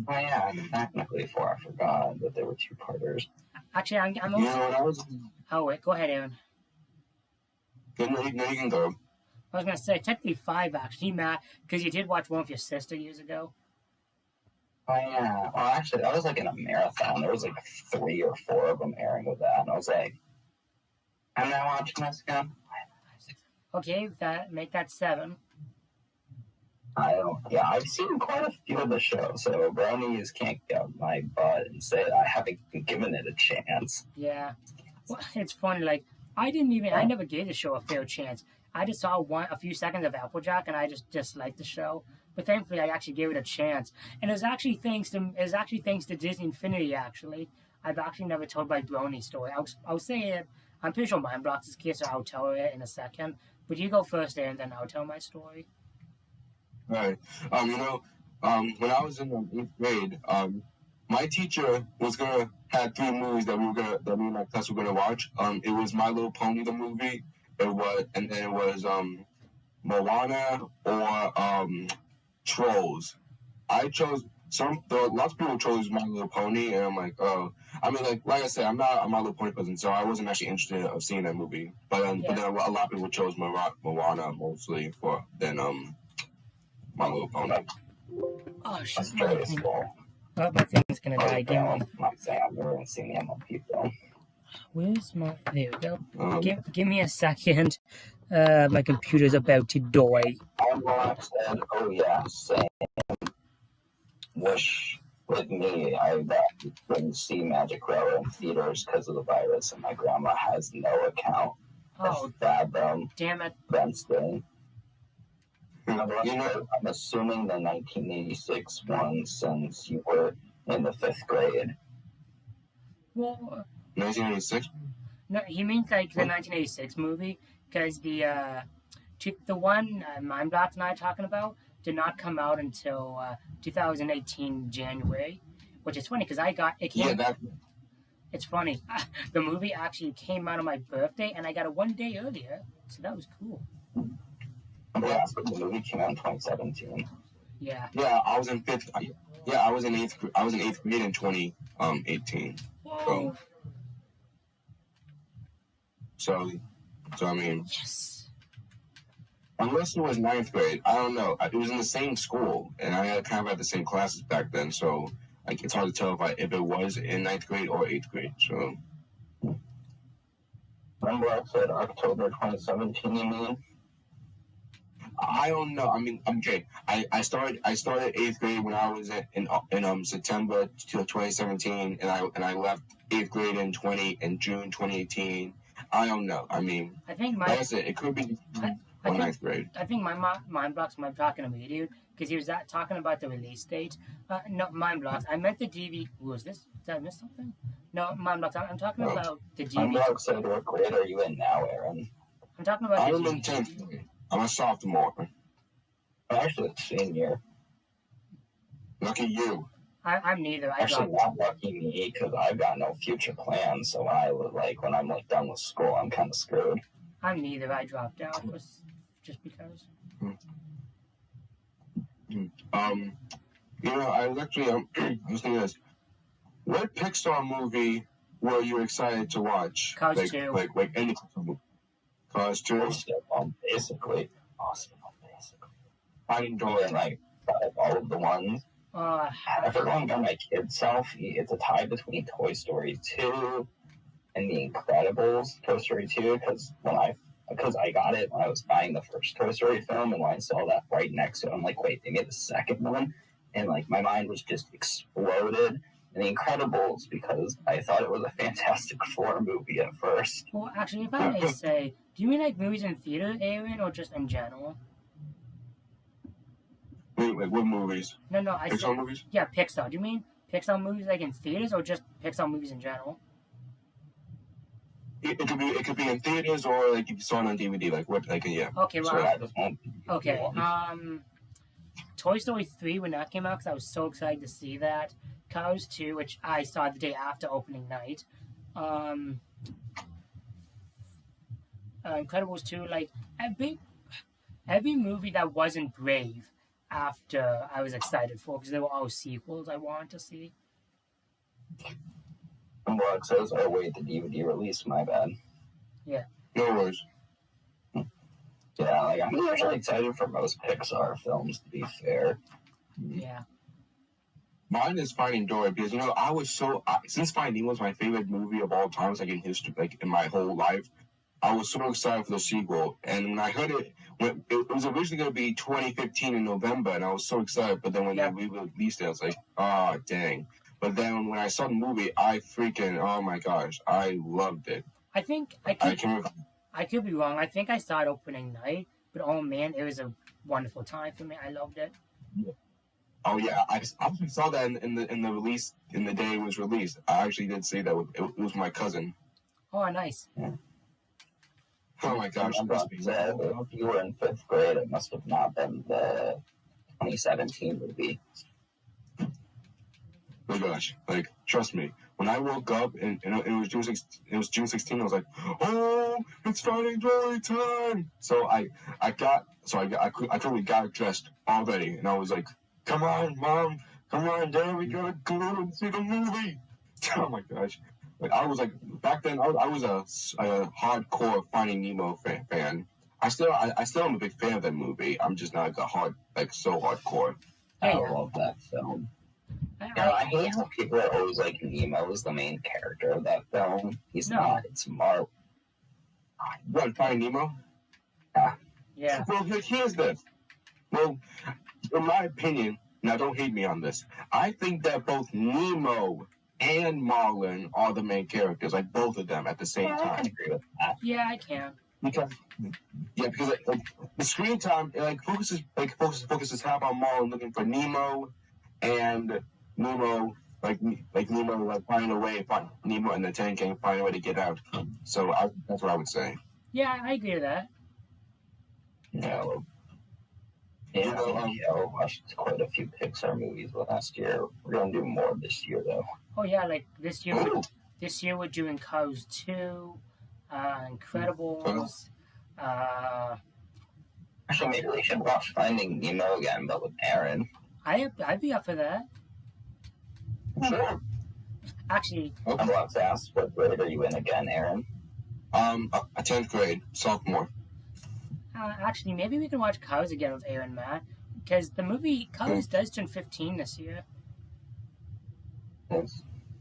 Oh yeah, technically 4. I forgot that there were 2-parters. Actually, I'm you also. know what I was. Oh wait, go ahead, Aaron. No, you can go. I was gonna say technically 5 actually, Matt, because you did watch one with your sister years ago. Oh yeah. Well, actually, that was like in a marathon. There was like 3 or 4 of them airing with that, and I was like, "I'm not watching this again." Okay, make that 7. I've seen quite a few of the shows, so brownies can't get out my butt and say I haven't given it a chance. Yeah. Well, it's funny, like, I never gave the show a fair chance. I just saw a few seconds of Applejack, and I just disliked the show. But thankfully, I actually gave it a chance. And it was actually thanks to Disney Infinity, actually. I've actually never told my brownie story. I'll say it. I'm pretty sure Mindblock's is case, so I'll tell it in a second. But you go first, and then I'll tell my story. Right. When I was in the 8th grade, my teacher had 3 movies that me and my class were gonna watch. It was My Little Pony the movie. It was Moana or Trolls. I chose lots of people chose My Little Pony, and I'm like, oh. I mean, like I said, I'm not a My Little Pony person, so I wasn't actually interested in seeing that movie. But then a lot of people chose Moana mostly than My Little Pony. Oh shit! That's very small. Oh, my thing's gonna die. I'm not saying I've never even seen the MLP film. Where's my? There we go. Give me a second. My computer's about to die. I said, oh yeah, same. Wish with me, I couldn't see Magic Row in theaters because of the virus, and my grandma has no account. Oh, damn it. Benston. I'm assuming the 1986 one since you were in the 5th grade. Well, 1986? No, he means like the 1986 movie, because the one Mindblock and I are talking about did not come out until 2018 January, which is funny because it's funny. The movie actually came out on my birthday, and I got it 1 day earlier, so that was cool. Yeah, the movie came out in 2017. Yeah. Yeah, I was in 5th. Yeah, I was in 8th grade in 2018. Whoa. So I mean. Yes. Unless it was 9th grade, I don't know. It was in the same school, and I kind of had the same classes back then, so like it's hard to tell if it was in 9th grade or 8th grade. So. Remember I said October 2017, you mean? I don't know. I mean, okay. I started 8th grade when I was in September 2017, and I left 8th grade in June 2018. I don't know. I mean, I think like I said, it could be 9th grade. I think my Mindblocks might be talking to me, dude, because he was talking about the release date. No, Mindblocks. I meant the DVD. Was this? Did I miss something? No, Mindblocks. I'm talking about the DVD. Mindblocks said, what grade are you in now, Aaron? I'm talking about I'm the in DVD. 10th grade. I'm a sophomore. I'm actually a senior. Lucky you. I'm neither. Actually, not lucky me because I've got no future plans. So when I'm done with school, I'm kind of screwed. I'm neither. I dropped out just because. I was actually I was thinking this. What Pixar movie were you excited to watch? Cars 2. Like any Pixar movie. Cars 2. Basically. Awesome, basically. Finding Dory. And like all of the ones. If we're going by my kid self, it's a tie between Toy Story 2 and The Incredibles. Toy Story 2, because I got it when I was buying the first Toy Story film, and when I saw that right next to it, I'm like, wait, they made the second one? And like my mind was just exploded. And The Incredibles, because I thought it was a Fantastic Four movie at first. Well, actually, if I may say, do you mean like movies in theater, Aaron, or just in general? Wait, what movies? No, I Pixar said, movies? yeah, Pixar. Do you mean Pixar movies like in theaters, or just Pixar movies in general? It could be in theaters or like if you saw it on DVD. Like what? Like yeah. Okay, well, So I just won't. okay. Toy Story 3 when that came out, because I was so excited to see that. Cars 2, which I saw the day after opening night. Incredibles 2, like every movie that wasn't Brave after I was excited for, because they were all sequels I wanted to see. Well, it says, oh wait, the DVD release, my bad. No worries. Yeah, like I'm usually excited for most Pixar films, to be fair. Yeah. Mine is Finding Dory because I was since Finding Nemo was my favorite movie of all times, like in history, like in my whole life. I was so excited for the sequel, and when I heard it, when it was originally going to be 2015 in November, and I was so excited. But then when they released it, I was like, oh dang! But then when I saw the movie, oh my gosh, I loved it. I think I could be wrong. I think I saw it opening night, but oh man, it was a wonderful time for me. I loved it. Yeah. Oh yeah, I actually saw that in the release in the day it was released. I actually did see that it was my cousin. Oh, nice. Yeah. Oh my gosh, if you were in 5th grade, it must have not been the 2017 movie. Oh my gosh, like trust me. When I woke up and it was June 16, I was like, oh, it's Finding Dory time. So I totally got dressed already, and I was like, come on, Mom, come on, Dad, we gotta go and see the movie. Oh my gosh. Like I was like back then, I was a hardcore Finding Nemo fan. I still am a big fan of that movie. I'm just not so hardcore. I love that film. I hate how people are always like Nemo is the main character of that film. He's not. It's Marv. What, Finding Nemo? Yeah. Well, here's this. Well, in my opinion, now don't hate me on this. I think that both Nemo and Marlin are the main characters, like both of them at the same time. I can agree with that. Yeah, I can. Because like, the screen time focuses half on Marlin looking for Nemo, and Nemo Nemo finding a way, find Nemo in the tank and find a way to get out. So that's what I would say. Yeah, I agree with that. No. Yeah, I watched quite a few Pixar movies last year. We're gonna do more this year, though. Oh yeah, like this year. This year we're doing Cars 2, Incredibles. Actually, maybe we should watch Finding Nemo again, but with Aaron. I'd be up for that. Sure. Actually, I'm about to ask, what grade are you in again, Aaron? A 10th grade, sophomore. actually, maybe we can watch Cars again with Aaron, Matt, because the movie Cars does turn 15 this year. If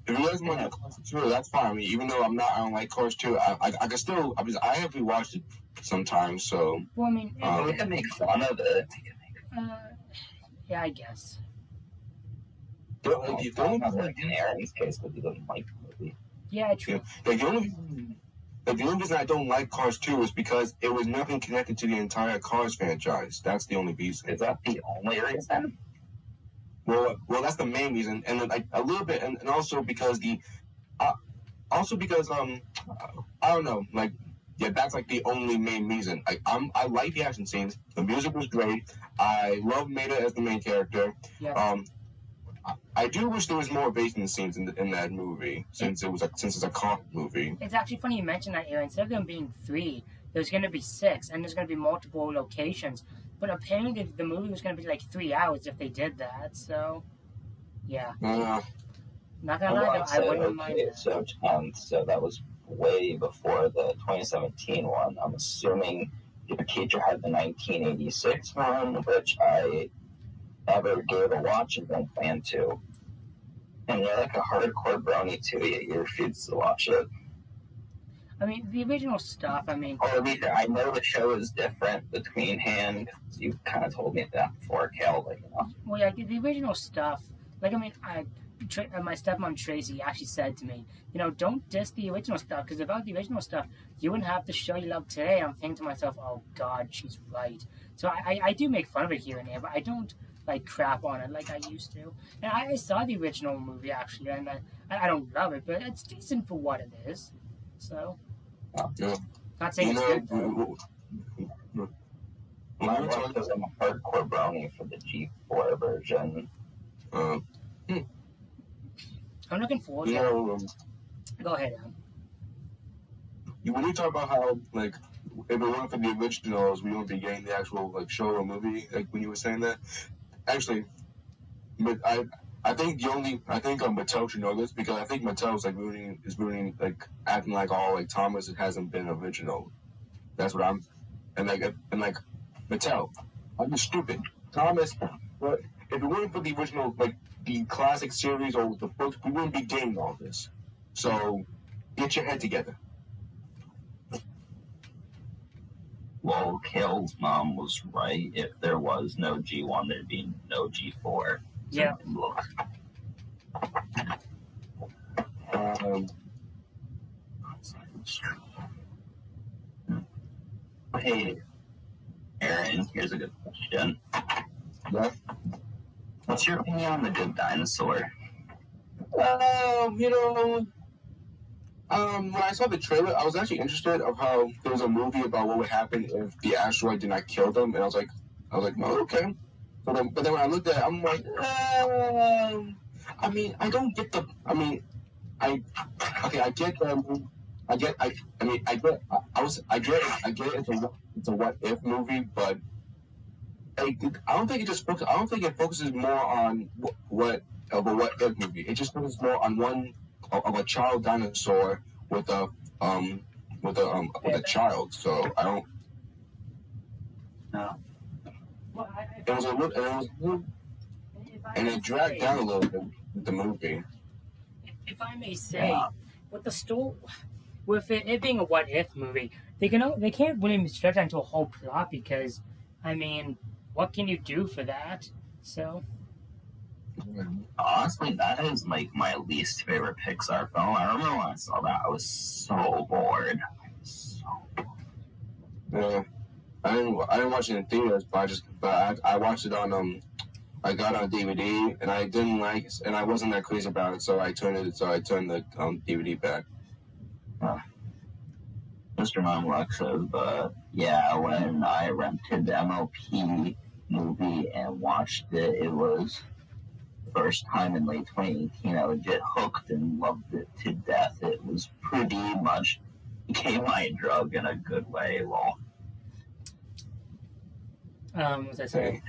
you guys want to Cars 2, that's fine. I mean, even though I don't like Cars 2, I can still, I have rewatched it sometimes, so. Well, I mean, we can make fun of it. yeah, I guess. Like in Aaron's case, because he doesn't like the movie. Yeah, true. Yeah. The only reason I don't like Cars 2 is because it was nothing connected to the entire Cars franchise. That's the only reason. Is that the only reason? Well, that's the main reason, and then a little bit, and also because I don't know, that's like the only main reason. I like the action scenes. The music was great. I love Maida as the main character. Yeah. I do wish there was more basement scenes in that movie, since it's a cop movie. It's actually funny you mentioned that, Aaron. Instead of them being 3, there's going to be 6, and there's going to be multiple locations. But apparently the movie was going to be like 3 hours if they did that. So, yeah. Not gonna lie, though, I wouldn't mind okay, that. so that was way before the 2017 one. I'm assuming your teacher had the 1986 one, which I never gave a watch and don't plan to. And you're like a hardcore brony too, yet you refuse to watch it. I mean, the original stuff, I mean... Or I know the show is different between hand, because you kind of told me that before, Cal, but you know. Well, yeah, the original stuff, like, I mean, my stepmom Tracy actually said to me, you know, don't diss the original stuff, because without the original stuff, you wouldn't have the show you love today. I'm thinking to myself, oh, God, she's right. So I do make fun of it here and there, but I don't, like, crap on it like I used to. And I saw the original movie, actually, and I don't love it, but it's decent for what it is. So, not saying it's good, though. My wife was a hardcore brownie for the G4 version. I'm looking forward to it. Go ahead, Adam. When you talk about how, like, if it weren't for the originals, we wouldn't be getting the actual, like, show or movie, like, when you were saying that. Actually, but I think Mattel should know this, because I think Mattel's, like, ruining, like, acting like all, like, Thomas, it hasn't been original. That's what I'm, and Mattel, I'm just stupid. Thomas, but if it weren't for the original, like, the classic series or the books, we wouldn't be getting all this. So, get your head together. Well, Kale's mom was right. If there was no G1, thered be no G4. Yeah. Look. Hey, Aaron, here's a good question. Yeah. What's your opinion on The Good Dinosaur? When I saw the trailer, I was actually interested of how there was a movie about what would happen if the asteroid did not kill them, and I was like, oh, okay. But then when I looked at it, I'm like, I mean, I don't get the. I mean, I get I get. I get it's a what if movie, but I don't think it just. I don't think it focuses more on what if movie. It just focuses more on one of a child dinosaur with a child. So I don't. No. Well, It was a little, and it dragged down a little bit with the movie. If I may say, with the story, with it being a what if movie, they can't really stretch that into a whole plot because, I mean, what can you do for that? So. Honestly, that is like my least favorite Pixar film. I remember when I saw that, I was so bored. Yeah, I didn't watch it in theaters, but I watched it on I got it on DVD, and I didn't like it, and I wasn't that crazy about it, so I turned the DVD back. Mr. Monlock says, but yeah, when I rented the MLP movie and watched it, it was the first time in late 2018 I legit hooked and loved it to death. It was pretty much became my drug in a good way. Well, Was I saying?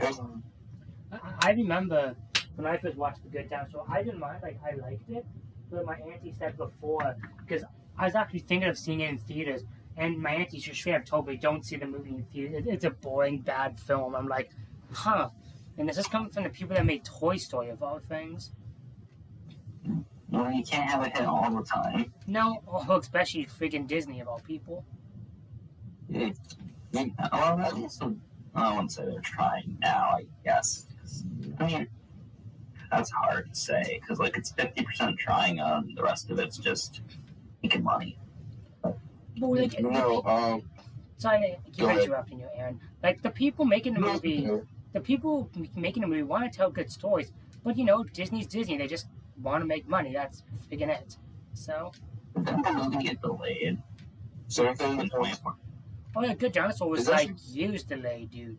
I remember when I first watched The Good Dinosaur, I didn't mind, like, I liked it, but my auntie said before, because I was actually thinking of seeing it in theaters, and my auntie just straight up told me, don't see the movie in theaters, it's a boring, bad film. I'm like, huh. And this is coming from the people that made Toy Story, of all things. well, you can't have a hit all the time. No, especially freaking Disney, of all people. Well, at least I wouldn't say they're trying now, I guess. I mean, that's hard to say, because, like, it's 50% trying on, the rest of it's just making money. But, like, sorry, I keep interrupting you, Aaron. Like, the people making the movie, want to tell good stories, but, you know, Disney's Disney. They just want to make money. That's freaking it. So. Didn't the movie get delayed? So Oh yeah, Good Dinosaur was like years delayed, dude.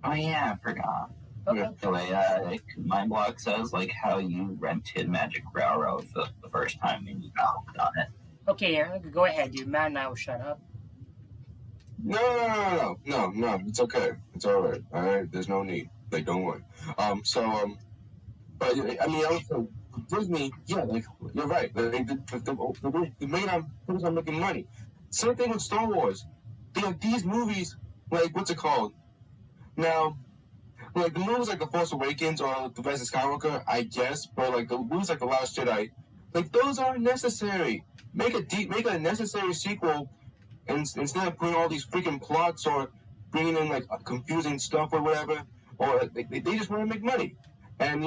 Oh yeah, I forgot. Okay. Like, my blog says like how you rented Magic Railroad for the first time and you got hooked on it. Okay, Aaron, go ahead, dude. Matt and I will shut up. No. It's okay. It's all right. All right. There's no need. Like, don't worry. But I mean, also Disney. Yeah, like you're right. The main focus on making money. Same thing with Star Wars. They have these movies. Like, what's it called? Now, like the movies like The Force Awakens or The Rise of Skywalker, I guess, but like the movies like The Last Jedi, like those aren't necessary. Make a necessary sequel, and instead of putting all these freaking plots or bringing in like confusing stuff or whatever, or they just want to make money. And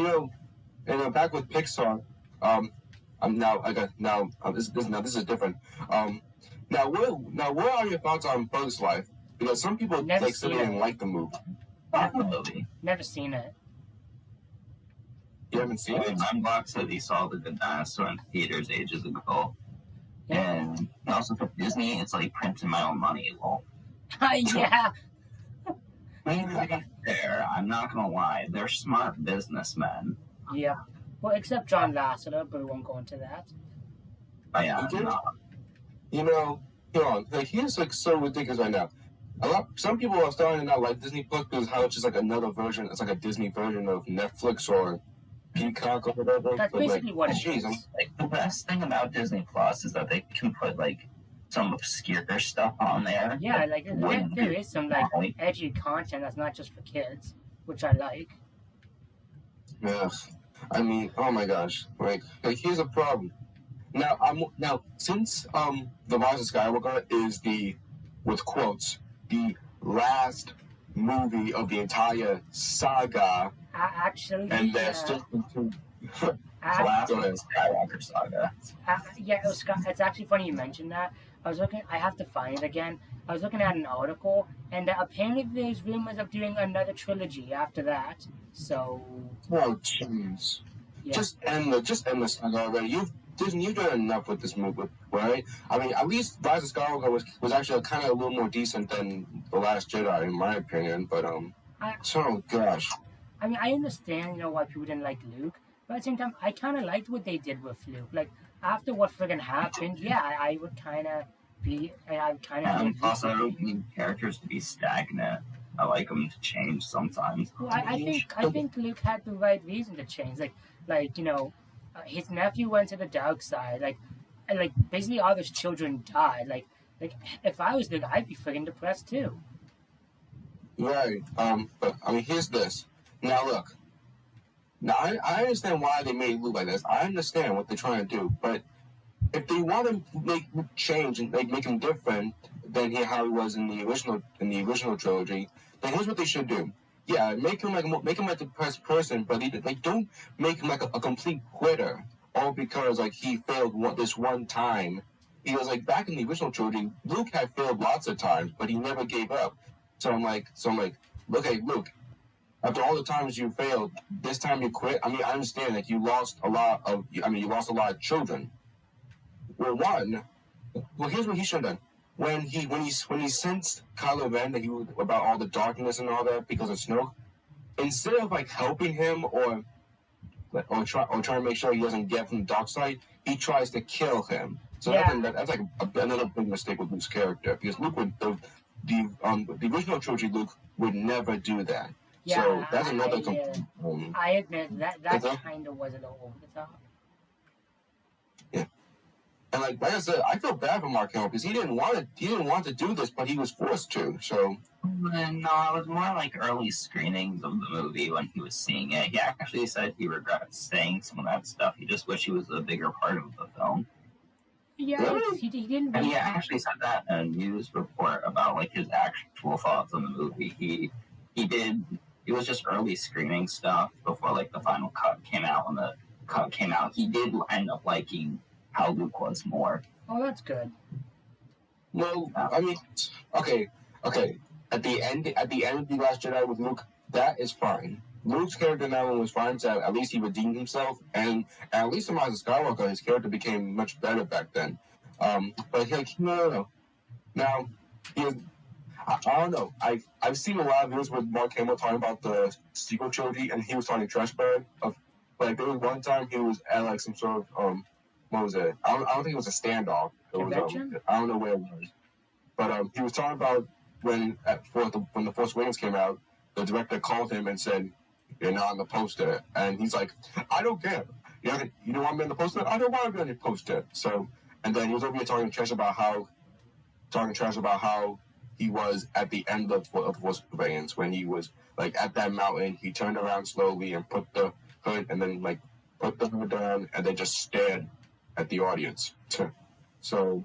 back with Pixar, now I got this is different. What are your thoughts on Bugs Life? Because some people Never like said they seen didn't it. like the movie. Not the movie. Never seen it. You haven't seen I it? mean, Unbox said he saw The Good Dinosaur in theaters ages ago. And also for Disney, it's like printing my own money. Well, Yeah. I mean, to be fair, I'm not gonna lie, they're smart businessmen. Yeah. Well, except John Lasseter, but we won't go into that. But yeah, Okay. no. Like he's like so ridiculous right now. Some people are starting to not like Disney Plus because how it's just like another version. It's like a Disney version of Netflix or Peacock or whatever. That's But, like, basically what it jeez, is. Like the best thing about Disney Plus is that they can put like some obscure stuff on there. Yeah, like wouldn't there be is some like Molly. edgy content that's not just for kids, which I like. yeah. I mean, oh my gosh. Like here's a problem. Now since The Rise of Skywalker is with quotes the last movie of the entire saga, Actually, and they're still Last Go one ahead. is Skywalker Saga. yeah, it's actually funny you mentioned that. I have to find it again. I was looking at an article, and apparently there's rumors of doing another trilogy after that. So, oh jeez. yeah. Just end the saga already. You've done enough with this movie, right? I mean, at least Rise of Skywalker was actually kind of a little more decent than The Last Jedi, in my opinion. But oh gosh, I mean, I understand, why people didn't like Luke, but at the same time, I kind of liked what they did with Luke. Like, after what friggin' happened, yeah, I would kind of be, I kind of. And also, I don't need characters to be stagnant. I like them to change sometimes. Well, I think Luke had the right reason to change. His nephew went to the dark side. Like basically all his children died. Like if I was Luke, I'd be friggin' depressed too. right? But I mean, here's this. Now look. Now I understand why they made Luke like this. I understand what they're trying to do, but if they want to make Luke change and make him different than how he was in the original trilogy, then here's what they should do. Yeah, make him like a depressed person, but don't make him like a complete quitter, all because like he failed this one time. He was like back in the original trilogy, Luke had failed lots of times, but he never gave up. So I'm like, okay, Luke, after all the times you failed, this time you quit. I mean, I understand that you lost a lot of children. Well, here's what he should have done. When he sensed Kylo Ren that he was about all the darkness and all that because of Snoke, instead of like helping him or trying to make sure he doesn't get from the dark side, he tries to kill him. So Yeah. that's like another big mistake with Luke's character, because Luke would the original trilogy Luke would never do that. Yeah, So that's another I admit that Okay. kind of was a little over the top. And like I said, I feel bad for Mark Hamill because he didn't want to do this, but he was forced to. So No, it was more like early screenings of the movie when he was seeing it. He actually said he regrets saying some of that stuff. He just wished he was a bigger part of the film. Yeah, Really? he didn't. And he actually said that in a news report about like his actual thoughts on the movie. It was just early screening stuff before like the final cut came out. When the cut came out, he did end up liking how Luke was more. Oh, that's good. well, I mean, okay. At the end of The Last Jedi with Luke, that is fine. Luke's character now was fine, so at least he redeemed himself, and at least in Rise of Skywalker, his character became much better back then. But like, no. Now, I don't know. I've seen a lot of videos with Mark Hamill talking about the sequel trilogy, and he was talking trash bag of like there was one time he was at like some sort of what was it? I don't think it was a standoff. It was Convention? I don't know where it was, but he was talking about when the Force Awakens came out, the director called him and said, "You're not on the poster," and he's like, "I don't care. You don't want me on the poster? I don't want to be on your poster." So, and then he was over here talking trash about how he was at the end of Force Awakens when he was like at that mountain. He turned around slowly and put the hood and then like put the hood down and then just stared at the audience. So,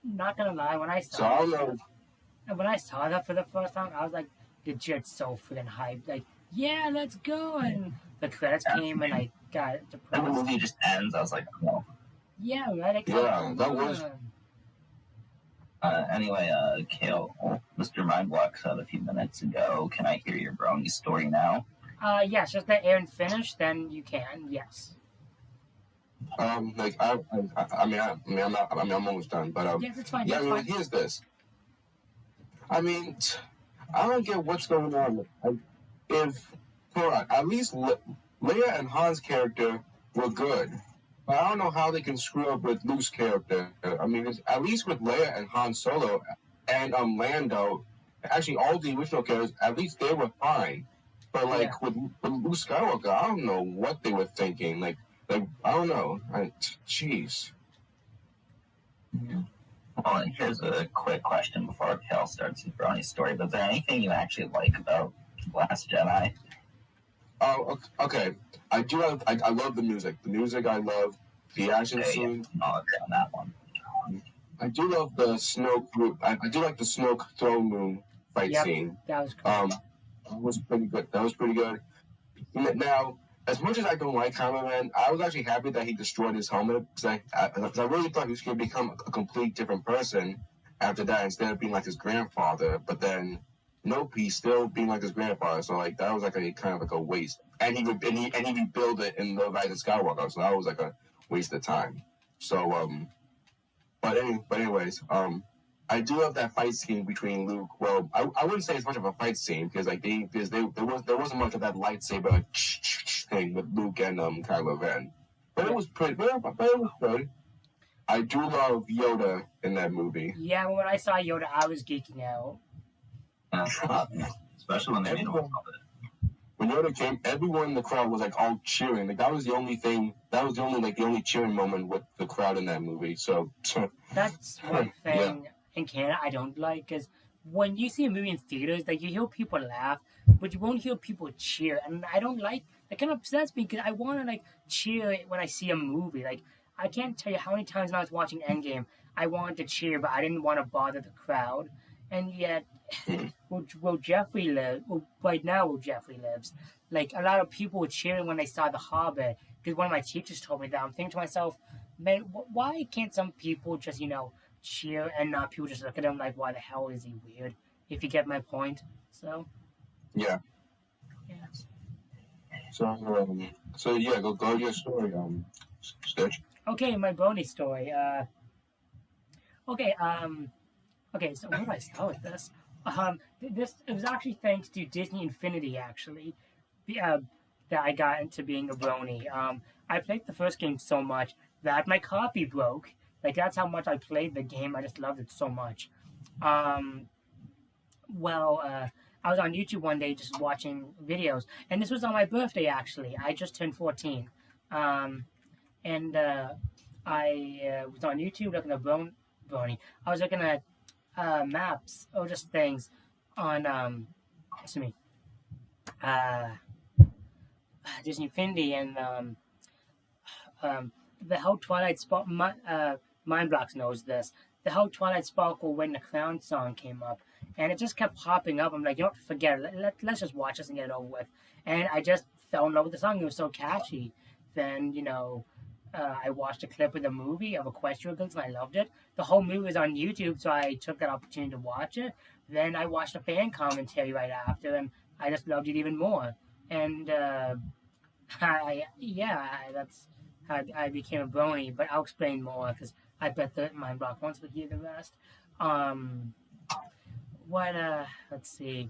Not gonna lie, when I so I saw don't know. when I saw that for the first time, I was like legit so freaking hyped. Like, yeah, let's go! And the credits came, and I got And the depressed. movie just ends. I was like, oh. Yeah, right. Like, Yeah, that was. Anyway, Kale, Mr. Mindblock said a few minutes ago, can I hear your brony story now? Yes, just let Aaron finish, then you can. Yes. Like I'm almost done, but Yes, it's fine. yeah, I That's mean, fine. here's this. I mean, I don't get what's going on. If at least Leia and Han's character were good, but I don't know how they can screw up with Luke's character. I mean, at least with Leia and Han Solo and Lando, actually all the original characters, at least they were fine. But like with Luke Skywalker, I don't know what they were thinking. Like I don't know. Jeez. Well, here's a quick question before Kale starts his brony story. Was there anything you actually like about Last Jedi? Oh, okay. I do have. I love the music. The music I love. The action scene. I'll agree on that one. I do love the Snoke group. I do like the Snoke throne room fight scene. That was cool. That was pretty good. Now, as much as I don't like Kylo Ren, I was actually happy that he destroyed his helmet because I really thought he was going to become a complete different person after that instead of being like his grandfather. But then, nope, he's still being like his grandfather. So like that was like a kind of like a waste. And he rebuilt it in the Rise of Skywalker. So that was like a waste of time. So but anyways, I do love that fight scene between Luke. Well, I wouldn't say it's much of a fight scene because like there wasn't much of that lightsaber thing with Luke and Kylo Ren, but it was pretty. But it was good. I do love Yoda in that movie. Yeah, when I saw Yoda, I was geeking out. Especially when they made him a puppet. When Yoda came, everyone in the crowd was like all cheering. Like that was the only thing. That was the only cheering moment with the crowd in that movie. So That's one thing in Canada I don't like, because when you see a movie in theaters, like you hear people laugh, but you won't hear people cheer, and I don't like. It kind of upsets me because I want to like cheer when I see a movie. Like I can't tell you how many times when I was watching Endgame, I wanted to cheer, but I didn't want to bother the crowd, and yet. Where Jeffrey lives, right now where Jeffrey lives, like a lot of people were cheering when they saw The Hobbit because one of my teachers told me that. I'm thinking to myself, man, why can't some people just, cheer and not people just look at him like, why the hell is he weird? If you get my point. So. Yeah. So yeah, go to your story, Stitch. Okay, my brony story. Okay, so where do I start with this? This it was actually thanks to Disney Infinity actually, that I got into being a brony. I played the first game so much that my copy broke. Like that's how much I played the game. I just loved it so much. I was on YouTube one day just watching videos, and this was on my birthday actually. I just turned 14, and I was on YouTube looking at brony. I was looking at maps or just things on Disney Infinity and the whole Twilight Sparkle. Mindblocks knows this. The whole Twilight Sparkle when the clown song came up, and it just kept popping up. I'm like, forget it. Let's just watch this and get it over with. And I just fell in love with the song. It was so catchy. Then I watched a clip of the movie of Equestria Girls and I loved it. The whole movie was on YouTube, so I took that opportunity to watch it. Then I watched a fan commentary right after, and I just loved it even more. And that's how I became a brony. But I'll explain more because I bet that Mindblock wants to hear the rest. Let's see.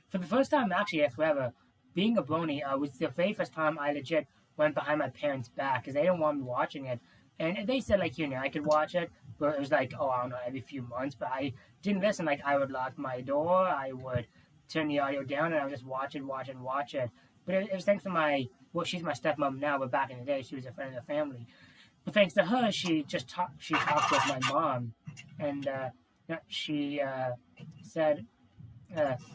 For the first time, actually, forever, being a brony was the very first time I legit went behind my parents' back because they didn't want me watching it. And they said, I could watch it, but it was like, oh, I don't know, every few months. But I didn't listen. Like, I would lock my door, I would turn the audio down, and I would just watch it. But it was thanks to she's my stepmom now, but back in the day, she was a friend of the family. But thanks to her, she talked with my mom, and she said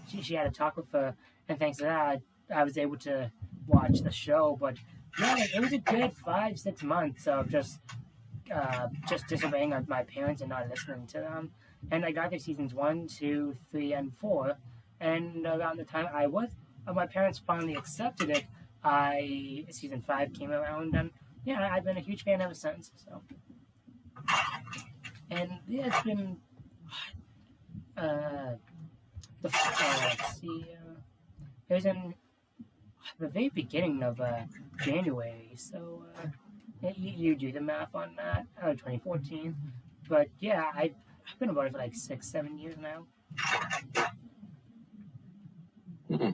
she had a talk with her, and thanks to that, I was able to watch the show. But yeah, it was a good 5-6 months of just disobeying my parents and not listening to them. And I got to seasons 1, 2, 3, and 4, and around the time my parents finally accepted it, season 5 came around, and yeah, I've been a huge fan ever since. So, and yeah, it's been let's see, it was in the very beginning of January. So you do the math on that, 2014. But yeah, I've been about it for like 6-7 years now. Mm-hmm.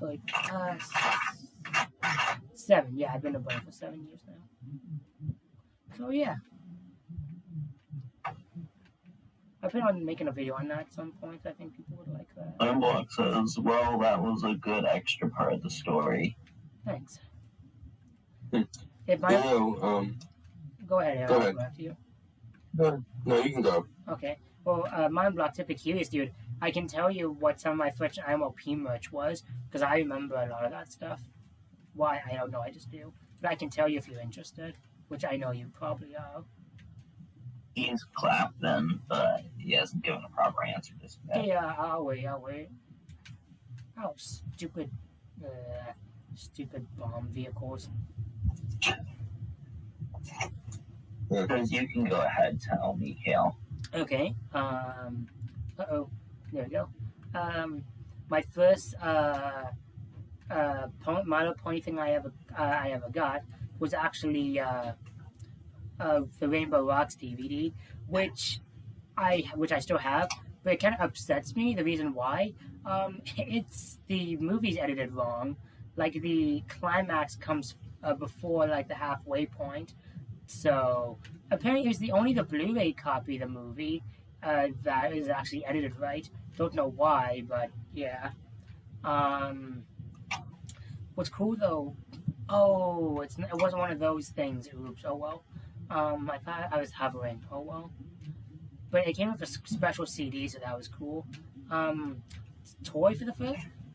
Like 7. Yeah, I've been about it for 7 years now. So yeah, I plan on making a video on that at some point. I think people would like that. Unbox says, well, that was a good extra part of the story. Thanks. Hmm. If my go ahead, Aaron. Go I'll ahead. go after you. No, you can go. Okay. Well, Mind Block, if you're curious, dude, I can tell you what some of my first MLP merch was, because I remember a lot of that stuff. Why, I don't know, I just do. But I can tell you if you're interested, which I know you probably are. He's Clapton, but he hasn't given a proper answer to this yet. Yeah, I'll wait. Oh, stupid bomb vehicles. Because you can go ahead, tell me, Kale. Okay. There we go. My first model pony thing I ever got was actually the Rainbow Rocks DVD, which I still have, but it kind of upsets me. The reason why, it's the movie's edited wrong. Like the climax comes before like the halfway point. So apparently, it's only the Blu-ray copy of the movie that is actually edited right. Don't know why, but yeah. What's cool though? Oh, it wasn't one of those things. Oops. Oh well. I thought I was hovering. Oh well. But it came with a special CD, so that was cool. Toy for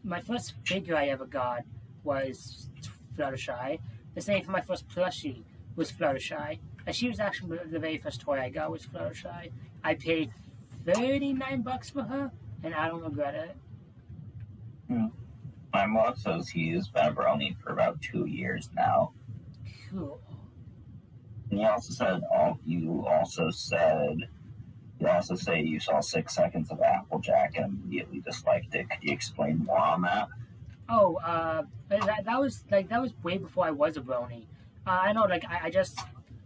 my first figure I ever got was Fluttershy. The same for my first plushie was Fluttershy. And she was actually the very first toy I got was Fluttershy. I paid $39 for her, and I don't regret it. My mom says he's been a brony for about 2 years now. Cool. And you also say you saw 6 seconds of Applejack and immediately disliked it. Could you explain more on that? Oh, that was way before I was a brony. I know, like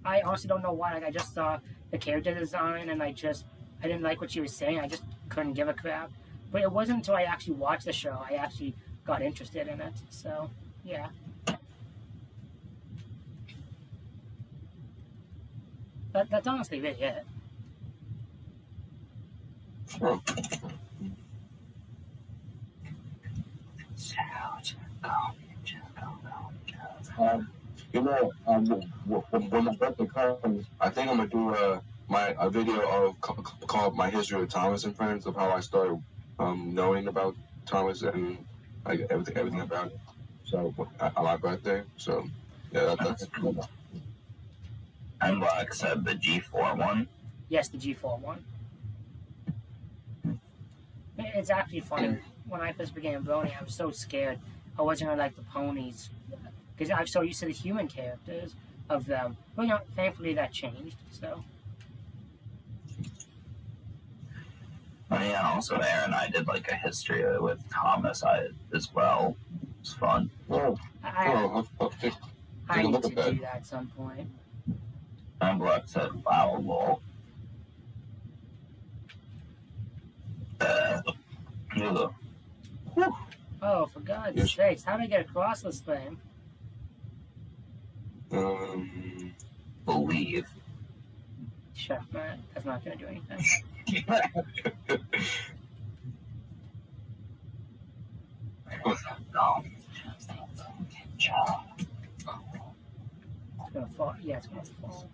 I honestly don't know why. Like I just saw the character design and I didn't like what she was saying. I just couldn't give a crap. But it wasn't until I actually watched the show I actually got interested in it. So yeah. That's honestly really it. Sure. When my birthday comes, I think I'm gonna do a video called "My History with Thomas and Friends" of how I started knowing about Thomas and like everything about it. So on my birthday, so yeah, that's cool. And Black said the G4 one. Yes, the G4 one. It's actually funny. When I first began brony, I was so scared I wasn't gonna like the ponies because I'm so used to the human characters of them. But you know, thankfully that changed. So. Yeah, also Aaron and I did like a history with Thomas as well. It was fun. Oh, I take I a need look to at that. do that at some point. And Black said, wow, lol. Ugh. Oh, for God's Yes. sakes, how did I get across this thing? believe. Shut up, man. That's not gonna do anything. No. It's gonna fall. Yeah, it's gonna fall.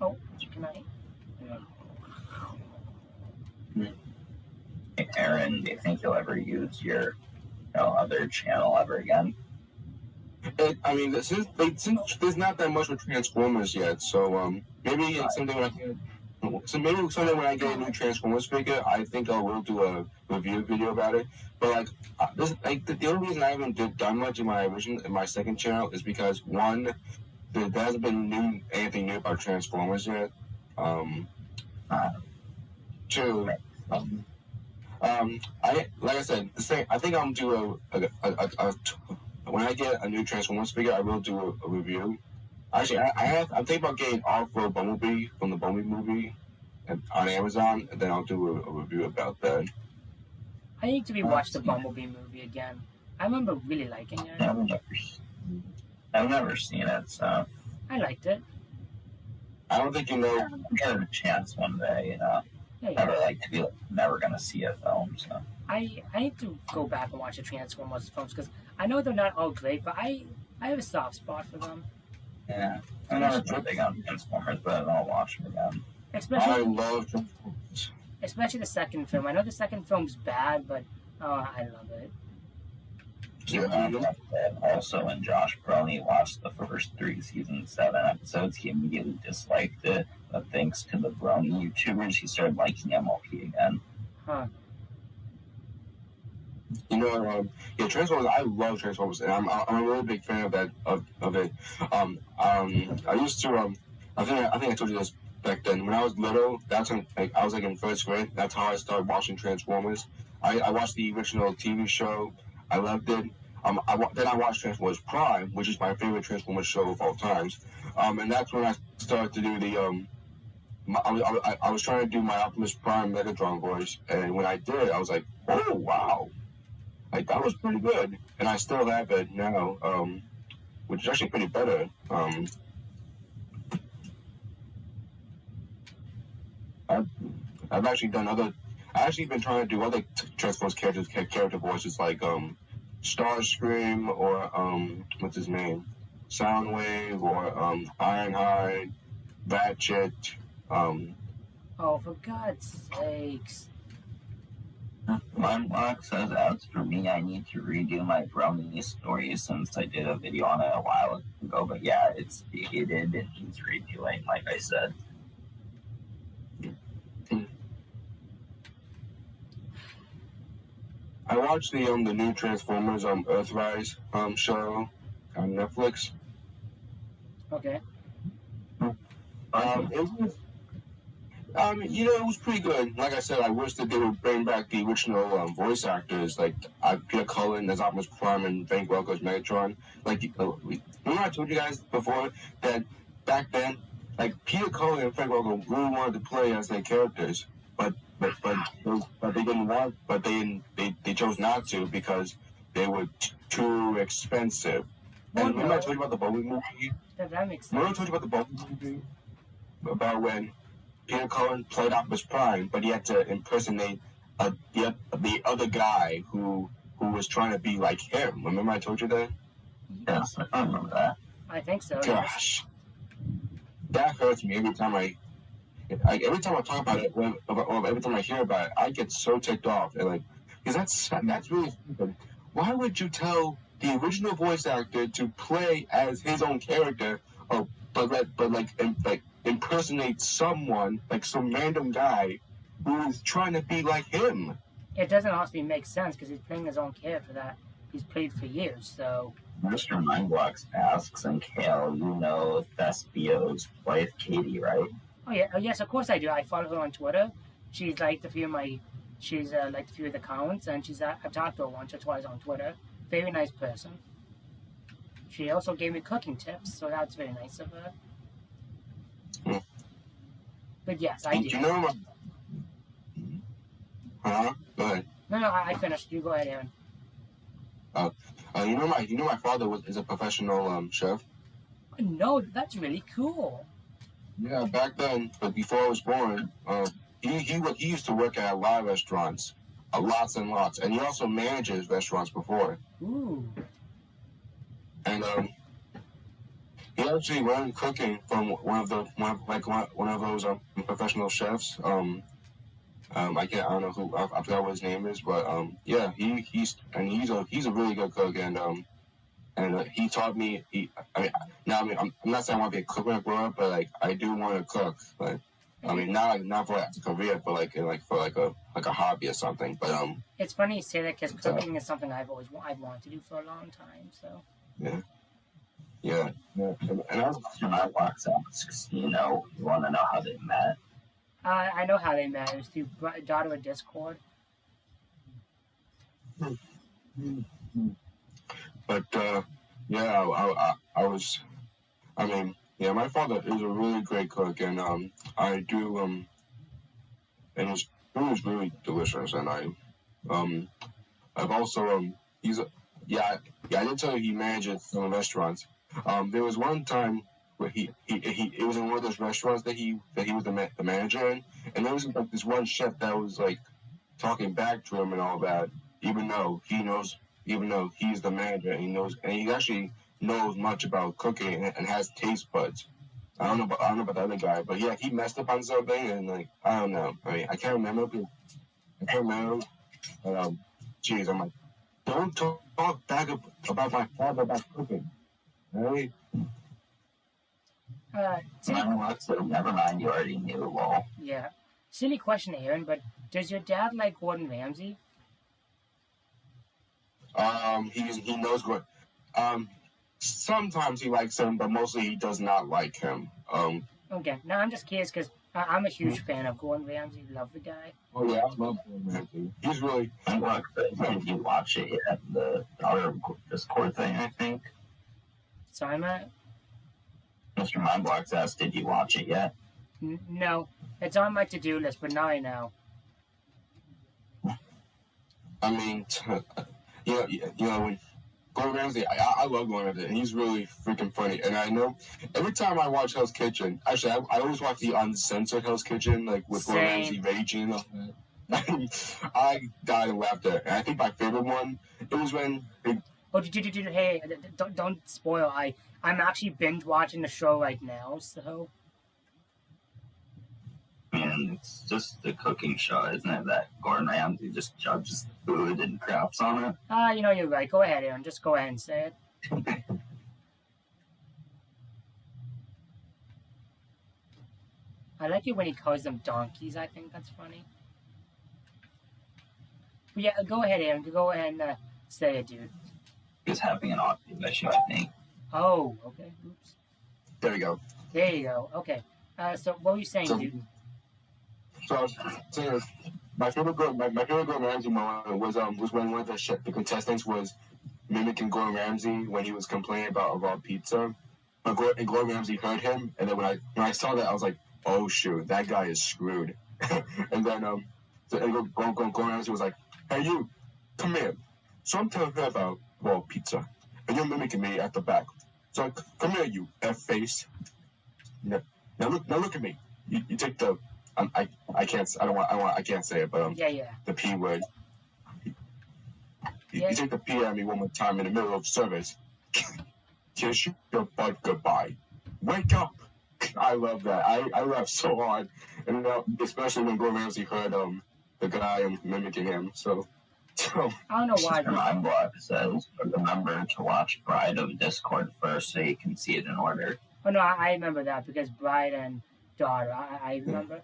Oh, can I? Hey, Aaron, do you think you'll ever use your other channel ever again? I mean, since there's not that much with Transformers yet, so maybe it's something when I get. So maybe someday when I get a new Transformers figure, I think I will do a review video about it. But the only reason I haven't done much in my second channel is because one, there hasn't been anything new about Transformers yet. Two, like I said, I think I'm do when I get a new Transformers figure, I will do a review. Actually, I'm thinking about getting Off-Road Bumblebee from the Bumblebee movie on Amazon, and then I'll do a review about that. I need to rewatch the Bumblebee movie again. I remember really liking it. I've never seen it, so I liked it. I don't think you know. I'll get a chance one day, Yeah, I would like to be never gonna see a film, so. I need to go back and watch the Transformers films because I know they're not all great, but I have a soft spot for them. Yeah, I'm not really big on Transformers, but I'll watch them again. I Especially love Transformers. the second film. I know the second film's bad, but I love it. Also, when Josh Brolin watched the first 3 season 7 episodes, he immediately disliked it. But thanks to the Brony YouTubers, he started liking MLP again. Huh. Yeah, Transformers. I love Transformers, and I'm a really big fan of that of it. I used to I think I told you this back then. When I was little, that's when I was in first grade. That's how I started watching Transformers. I watched the original TV show. I loved it. Then I watched Transformers Prime, which is my favorite Transformers show of all times. And that's when I started to do the I was trying to do my Optimus Prime Megatron voice, and when I did, I was like, oh wow. Like, that was pretty good, and I still have it now, which is actually pretty better. I've actually been trying to do other Transformers character voices, like Starscream, or what's his name, Soundwave, or Ironhide, Ratchet. Oh, for God's sakes! Mindlock says, as for me, I need to redo my Brony story since I did a video on it a while ago. But yeah, it needs redoing, like I said. I watched the new Transformers Earthrise show on Netflix. Okay. It was pretty good. Like I said, I wish that they would bring back the original voice actors, like Peter Cullen as Optimus Prime and Frank Welker as Megatron. Remember I told you guys before that back then, like, Peter Cullen and Frank Welker really wanted to play as their characters, but they didn't want, but they chose not to because they were too expensive. And remember I told you about the Bumblebee movie? That makes sense. Remember I told you about the Bumblebee movie? About when Peter Cullen played Optimus Prime, but he had to impersonate the other guy who was trying to be like him. Remember I told you that? Yes, I remember that. I think so. Gosh, that hurts me every time I talk about it, or every time I hear about it, I get so ticked off. And because that's really stupid. Why would you tell the original voice actor to play as his own character, but impersonate someone, like some random guy who is trying to be like him? It doesn't honestly make sense because he's playing his own character that he's played for years. So Mr. Mindblocks asks, and Kale, you know Thespios wife Katie, right? Oh yeah, yes, of course I do. I follow her on Twitter. She's liked a few of the accounts, and I've talked to her once or twice on Twitter. Very nice person. She also gave me cooking tips, so that's very nice of her. But yes, I do. You know Huh? Go ahead. No, I finished. You go ahead, Aaron. You know my father is a professional chef. No, that's really cool. Yeah, back then, but before I was born, he used to work at a lot of restaurants, lots and lots, and he also manages restaurants before. Ooh. And he actually learned cooking from one of those professional chefs. I don't know who, I forgot what his name is, but yeah, he's a really good cook, and he taught me. I'm not saying I want to be a cook when I grow up, but like I do want to cook. But I mean, not for like a career, but like a hobby or something. But It's funny you say that because cooking is something I've wanted to do for a long time. So. Yeah. And I was Mr. Mindbox asks, you want to know how they met? I know how they met. It was through daughter of Discord. But yeah, I was. I mean, yeah, my father is a really great cook, and I do and his food is really delicious, and I've also I did tell you he manages some restaurants. There was one time where it was in one of those restaurants that he was the manager in, and there was like this one chef that was like talking back to him and all that, even though he's the manager and he actually knows much about cooking and has taste buds. I don't know about the other guy, but yeah, he messed up on something and like I don't know. I mean, I can't remember. But geez, I'm like, don't talk back about my father about cooking. Right? Never mind, you already knew, lol. Yeah. Silly question, Aaron, but does your dad like Gordon Ramsay? He knows what. Sometimes he likes him, but mostly he does not like him. Okay. No, I'm just curious because I'm a huge fan of Gordon Ramsay. Love the guy. Oh yeah, I love Gordon Ramsay. He's really. Did you watch it yet? The other Discord thing, I think. Sorry, Matt. Mr. Mindblocks asked, "Did you watch it yet?" No, it's on my to-do list, but now I know. I mean, when Gordon Ramsay, I love Gordon Ramsay, and he's really freaking funny. And I know every time I watch Hell's Kitchen, actually, I always watch the uncensored Hell's Kitchen, like with Gordon Ramsay raging and all that. I died of laughter. And I think my favorite one, it was when. Hey, don't spoil. I'm actually binge watching the show right now, so. Man, it's just a cooking show, isn't it? That Gordon Ramsay just judges food and craps on it. You're right. Go ahead, Aaron. Just go ahead and say it. I like it when he calls them donkeys. I think that's funny. But yeah, go ahead, Aaron. Go ahead and say it, dude. He's having an audio issue, I think. Oh, okay. Oops. There you go. There you go. Okay. So what were you saying, dude? So I was saying, my favorite Gordon Ramsay moment was when one of the contestants was mimicking Gordon Ramsay when he was complaining about pizza. But Gordon Ramsay heard him, and then when I saw that, I was like, oh shoot, that guy is screwed. And then Gordon Ramsay was like, hey you, come here. So I'm telling her about pizza, and you're mimicking me at the back. So come here, you F-face. Now look at me. You take the I can't say it, but the P word. You take the P at me one more time in the middle of service. Kiss your butt goodbye. Wake up. I love that. I laugh so hard, and especially when Gordon Ramsay heard the guy mimicking him. So I don't know why. Mr. Mindblock says, remember to watch Bride of Discord first so you can see it in order. Oh no, I remember that because Bride and Daughter. I remember.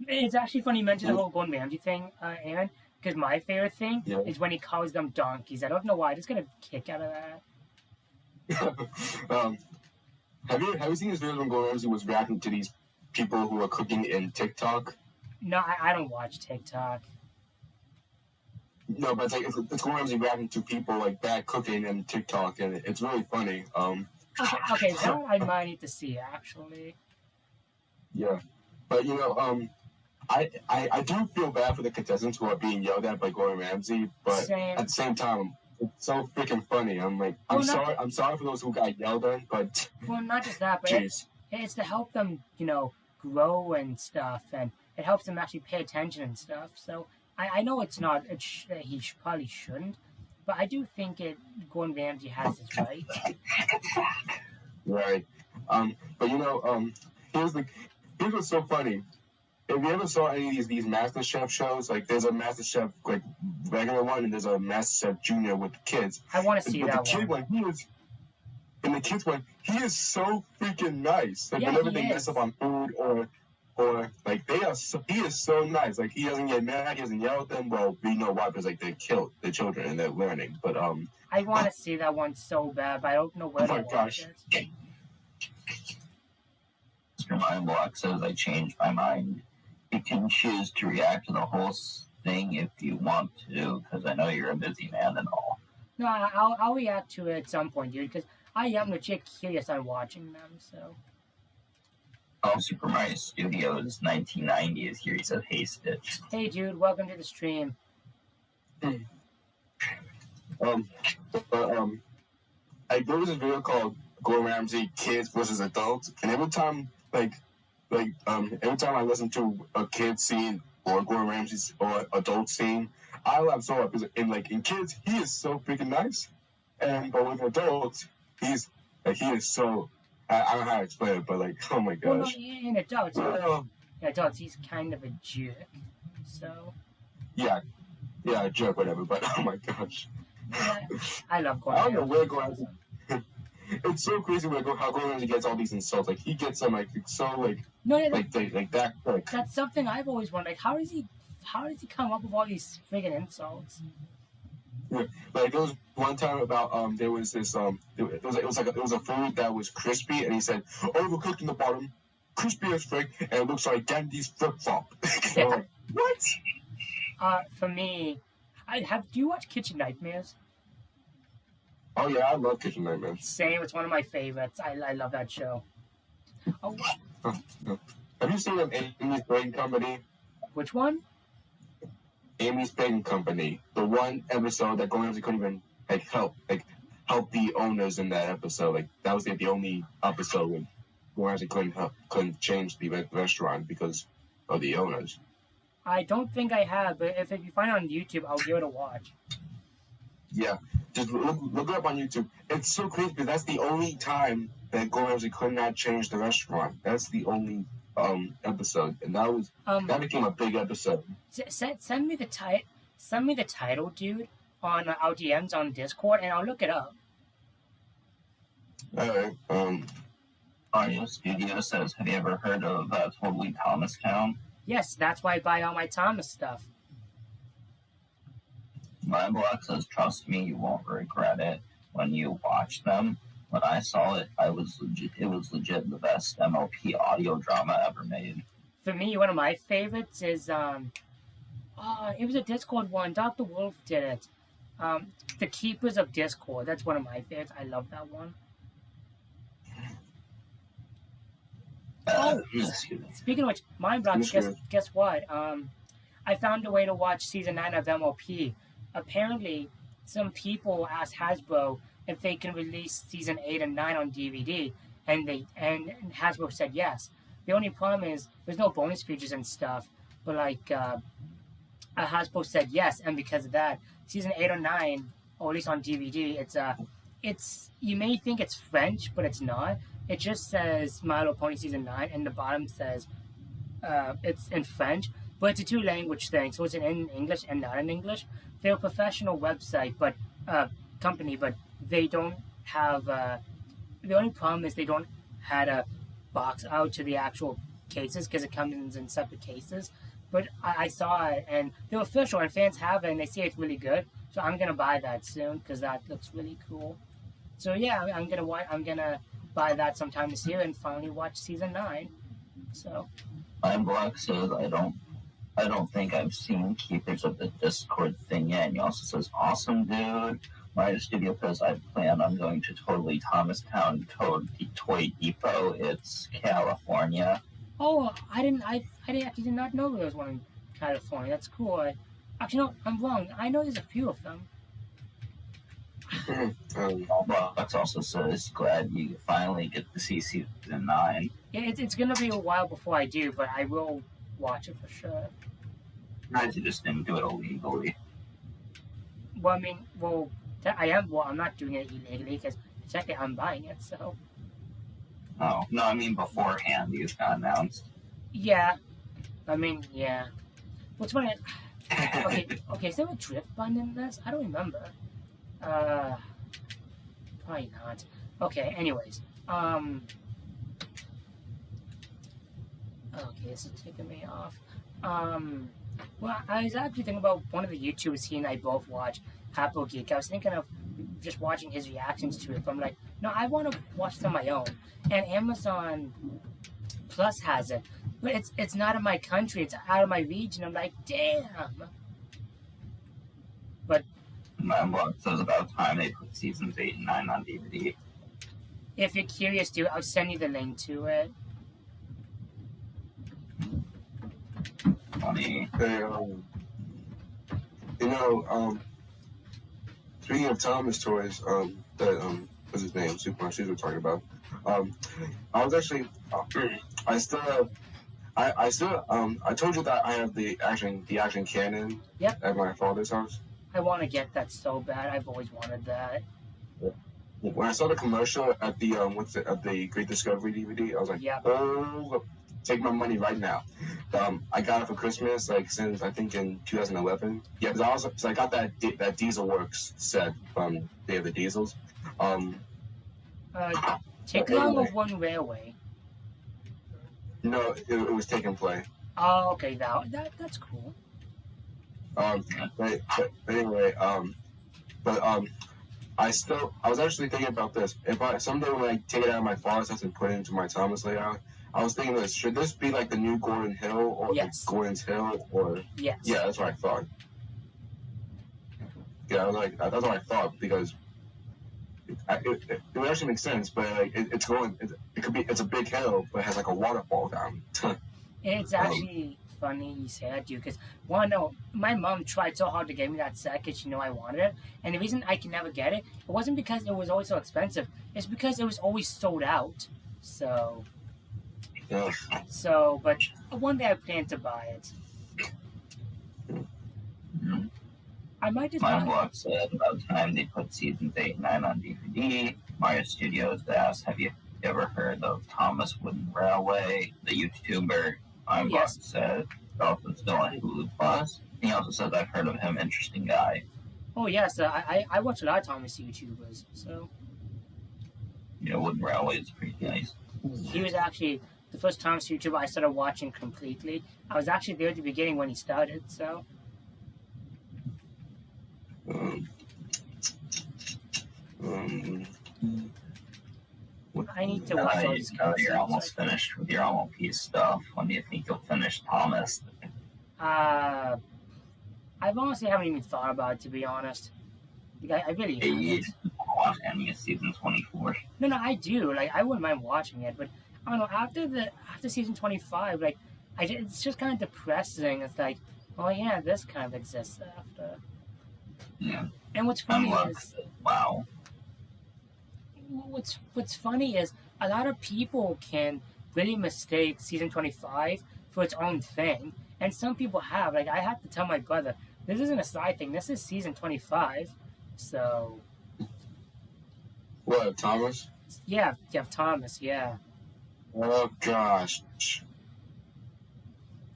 It's actually funny you mentioned the whole Gordon Ramsay thing, Aaron, because my favorite thing is when he calls them donkeys. I don't know why. I just get a kick out of that. Have you seen this video when Gordon Ramsay was reacting to these people who are cooking in TikTok? No, I don't watch TikTok. No, but it's Gordon Ramsay reacting to people like bad cooking in TikTok, and it's really funny. Okay, that I might need to see actually. Yeah, but I do feel bad for the contestants who are being yelled at by Gordon Ramsay, but at the same time, it's so freaking funny. I'm like, I'm sorry for those who got yelled at, but well, not just that, but It's to help them, grow and stuff, and it helps them actually pay attention and stuff. So I know it's not, probably shouldn't, but I do think Gordon Ramsay has his right. Right. But here's what's so funny. If you ever saw any of these MasterChef shows, like there's a MasterChef like regular one, and there's a MasterChef Junior with kids. I want to see but that the kid one. In the kids one, he is so freaking nice. Like Yeah, whenever he they mess is. up on food or like he is so nice. Like he doesn't get mad, he doesn't yell at them. Well, we know why, because like they killed the children and they're learning. But I want to see that one so bad, but I don't know where Oh to my watch gosh. it. Mr. Mindblock says I changed my mind. You can choose to react to the whole thing if you want to, because I know you're a busy man and all. No, I'll react to it at some point, dude, because I am legit curious on watching them, so. Oh, Super Mario Studios 1990 is here. He says, hey, Stitch. Hey, dude, welcome to the stream. there was a video called Gordon Ramsay Kids versus Adults, and every time every time I listen to a kid scene or Gordon Ramsay's or adult scene, I laugh so hard because in kids he is so freaking nice, but with adults he is so I don't know how to explain it, but like oh my Well, no, gosh. in adults, he's kind of a jerk, so. Yeah, joke, whatever. But oh my gosh, Yeah, I love I don't know Gordon where Ramsay. Gordon. It's so crazy how Gordon Ramsay gets all these insults. Like he gets them like so No, yeah, like that quick. that's something I've always wondered. Like, how does he come up with all these friggin' insults? Like there was one time about there was this it was a food that was crispy, and he said overcooked in the bottom, crispy as frick, and it looks like Gandhi's flip flop. What? For me, do you watch Kitchen Nightmares? Oh yeah, I love Kitchen Nightmares. Same, it's one of my favorites. I love that show. Oh, Have you seen Amy's Baking Company? which one? Amy's Baking Company, the one episode that Gordon Ramsay couldn't even help the owners in that episode. Like that was the only episode when Gordon Ramsay couldn't change the restaurant because of the owners. I don't think I have, but if you find it on YouTube, I'll give it a watch. Yeah, just look it up on YouTube. It's so crazy because that's the only time that Gordon Ramsay could not change the restaurant. That's the only episode, and that became a big episode. Send me the title, dude, on our DMs on Discord, and I'll look it up. All right. Mario Studio says, have you ever heard of Totally Thomastown? Yes, that's why I buy all my Thomas stuff. Mindblock says, trust me, you won't regret it when you watch them. When I saw it, it was legit the best MLP audio drama ever made. For me, one of my favorites is it was a Discord one. Dr. Wolf did it. The Keepers of Discord. That's one of my favorites. I love that one. Speaking of which, Mindblock, guess what? I found a way to watch season 9 of MLP. Apparently, some people asked Hasbro if they can release season 8 and 9 on DVD, and Hasbro said yes. The only problem is there's no bonus features and stuff, but Hasbro said yes, and because of that, season 8 or 9, or at least on DVD, it's you may think it's French, but it's not. It just says My Little Pony season 9, and the bottom says it's in French, but it's a two-language thing, so it's in English and not in English. They're a professional website, but company, but they don't have. The only problem is they don't have a box out to the actual cases because it comes in separate cases. But I saw it, and they're official, and fans have it, and they say it's really good. So I'm gonna buy that soon because that looks really cool. So yeah, I'm gonna buy that sometime this year and finally watch season 9. So. Mindblock says, I don't think I've seen Keepers of the Discord thing yet. And he also says, awesome, dude. Mario Studio says, I plan on going to Totally Thomastown Toy Depot. It's California. Oh, I actually did not know there was one in California. That's cool. Actually, no, I'm wrong. I know there's a few of them. Bucks also says glad you finally get to see season 9. Yeah, it's gonna be a while before I do, but I will watch it for sure. Guys, you just didn't do it illegally. Well, I mean, I am. Well, I'm not doing it illegally because technically I'm buying it. So Oh no, I mean beforehand these got announced. yeah, I mean yeah. What's funny? Okay. Is there a drift button in this? I don't remember. Probably not. Okay. Anyways, okay, this is taking me off. Well, I was actually thinking about one of the YouTubers he and I both watch, Apple Geek. I was thinking of just watching his reactions to it, but I'm like, no, I want to watch it on my own. And Amazon Plus has it, but it's not in my country. It's out of my region. I'm like, damn. But My blog says about time they put seasons 8 and 9 on DVD. if you're curious, dude, I'll send you the link to it. Funny. Hey, speaking of Thomas toys, that what's his name? Super Shoes we're talking about. I was actually, I told you that I have the action cannon. Yep. At my father's house. I want to get that so bad. I've always wanted that. When I saw the commercial at the at the Great Discovery DVD, I was like, Yep. oh, take my money right now. I got it for Christmas, like since I think in 2011. Yeah, because I got that Diesel Works set from Day of the Diesels. Take along with One Railway. No, it was Take and Play. Oh, okay, that's cool. But anyway, I was actually thinking about this. If someday when I take it out of my father's house and put it into my Thomas layout, I was thinking this: should this be like the new Gordon Hill or Yes. the Gordon's Hill or? Yes. Yeah, that's what I thought. Yeah, that's what I thought because it would actually make sense, but like it's a big hill, but it has like a waterfall down. It's actually funny you say that, dude, because my mom tried so hard to get me that set because she knew I wanted it, and the reason I could never get it wasn't because it was always so expensive. It's because it was always sold out. So, Yeah. but one day I plan to buy it. Mhm. I might just My buy it. blog said about time they put seasons 8 and 9 on DVD. Mario Studios asked, have you ever heard of Thomas Wooden Railway, the YouTuber? My blog Yes. said, also still on Hulu Plus. He also says, I've heard of him, interesting guy. Oh yes, I watch a lot of Thomas YouTubers, so You know, Wooden Railway is pretty nice. he was actually the first Thomas YouTuber I started watching completely. I was actually there at the beginning when he started, so Um, I need to watch all these You're almost finished with your Almo Piece stuff. When do you think you'll finish Thomas? I honestly haven't even thought about it, to be honest. Like, I really You haven't. watch any of season 24. No, I do. Like, I wouldn't mind watching it, but I don't know. After season 25, like, it's just kind of depressing. It's like, oh yeah, this kind of exists after. Yeah. And what's funny I'm is, wow. what's funny is a lot of people can really mistake season 25 for its own thing, and some people have. Like, I have to tell my brother, this isn't a side thing. This is season 25. So what, Thomas? yeah, Jeff Thomas. Yeah. Oh gosh.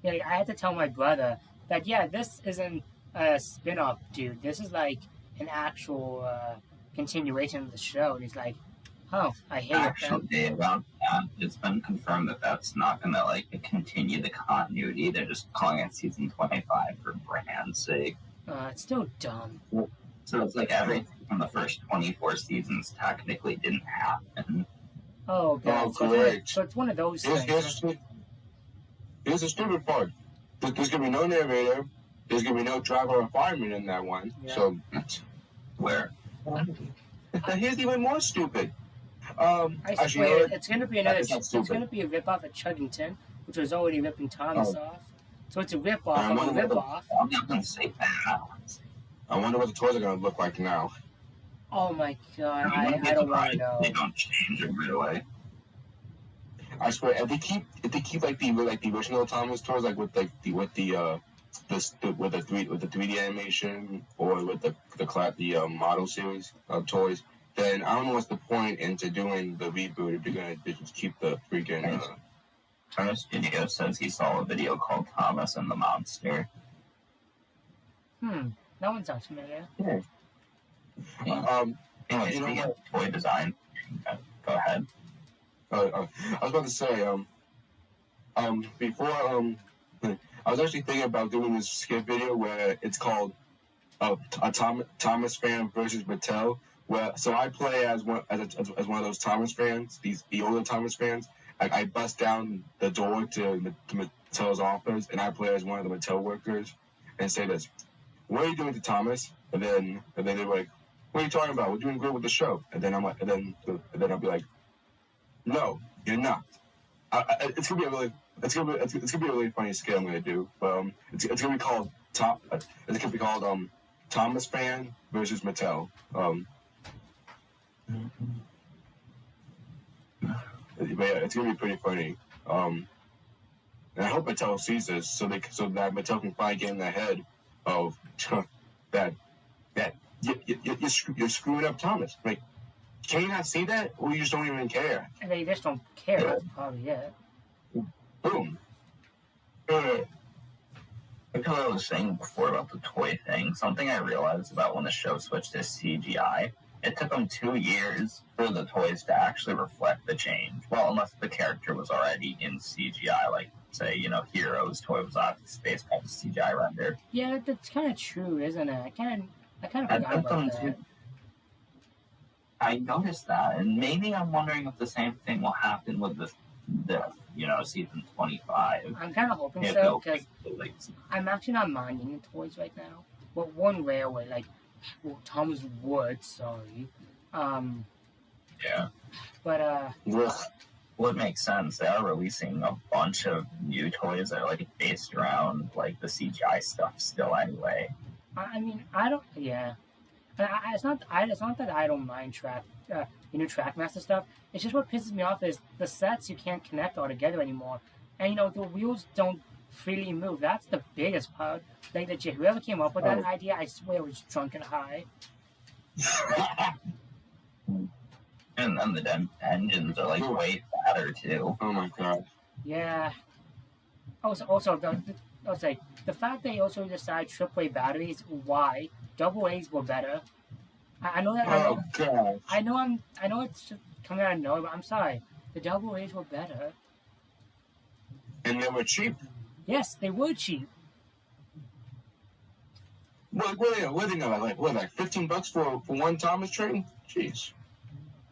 Yeah, like, I had to tell my brother that, yeah, this isn't a spin-off, dude. This is like an actual continuation of the show. And he's like, oh, I hate Actually, about that, it's been confirmed that that's not going to like continue the continuity. They're just calling it season 25 for brand's sake. it. It's still dumb. So it's like everything from the first 24 seasons technically didn't happen. Oh, God. correct. So it's one of those Here's things. here's the stupid part. There's gonna be no narrator. There's gonna be no driver or fireman in that one. Yeah. So Where here's even more stupid. I Actually, swear, you know what? it's going to be another. It's not It's stupid. going to be a rip-off of Chuggington, which was already ripping Thomas off. So it's a rip-off I'm of a wondering what the- rip-off. I'm not going to say that. I wonder what the toys are gonna look like now. Oh my god, I mean, I don't want to they know. don't change it right away. I swear, if they keep like the original Thomas toys, like with the 3D animation or with the model series of toys, then I don't know what's the point into doing the reboot if you're gonna just keep the freaking. Turner Studio says he saw a video called Thomas and the Monster. That one sounds familiar. Yeah. Anyway, You know speaking what? of toy design, go ahead. I was about to say, before, I was actually thinking about doing this skit video where it's called Thomas fan versus Mattel. So I play as one of those Thomas fans, the older Thomas fans. I bust down the door to Mattel's office, and I play as one of the Mattel workers, and say this: "What are you doing to Thomas?" And then they're like, "What are you talking about? We're doing good with the show." And then I'm like, and then I'll be like, "No, you're not." It's gonna be a really funny skit I'm gonna do. It's gonna be called Thomas fan versus Mattel. But yeah, it's gonna be pretty funny. And I hope Mattel sees this so that Mattel can finally get in the head of that you're screwing up Thomas. Like, can you not see that, or you just don't even care? And they just don't care. That's probably it. Boom. Like how I was saying before about the toy thing, something I realized about when the show switched to CGI, it took them 2 years for the toys to actually reflect the change. Well, unless the character was already in CGI, like, say, Hero's toy was off space called CGI render. Yeah, that's kind of true, isn't it? I kind of forgot about that. I noticed that, and maybe I'm wondering if the same thing will happen with the season 25. I'm kind of hoping so, because I'm actually not minding the toys right now. Well, one rare way, like, Thomas Wood, sorry. Yeah. But, Well, it makes sense. They are releasing a bunch of new toys that are, like, based around, like, the CGI stuff still anyway. I mean, I don't, yeah. It's not that I don't mind Trackmaster stuff. It's just what pisses me off is the sets you can't connect all together anymore, and the wheels don't freely move. That's the biggest part. Like whoever came up with that idea, I swear was drunk and high. And then the engines are like way fatter too. Oh my god. Yeah. Also, I'll say the fact they also decided AAA batteries. Why? Double A's were better. I know that. Oh god. I know it's just coming out of nowhere, but I'm sorry. The double A's were better. And they were cheap. Yes, they were cheap. What are they gonna like $15 for one Thomas train? Jeez.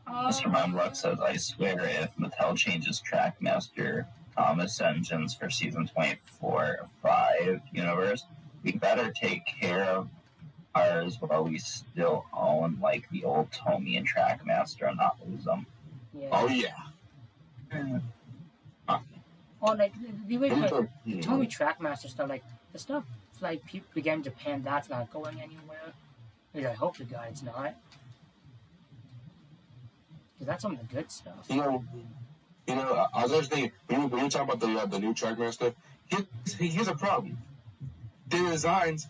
Mr. Mumluck says, I swear if Mattel changes Trackmaster Thomas engines for season 24-5 universe, we better take care of ours while we still own like the old Tomy and Trackmaster and not lose them. Yeah. Oh yeah. Or like the way Tomy Trackmaster stuff, like the stuff like people began in Japan, that's not going anywhere. At least I hope to God it's not. Because that's some of the good stuff. I was just thinking when you talk about the new Trackmaster, here's a problem. The designs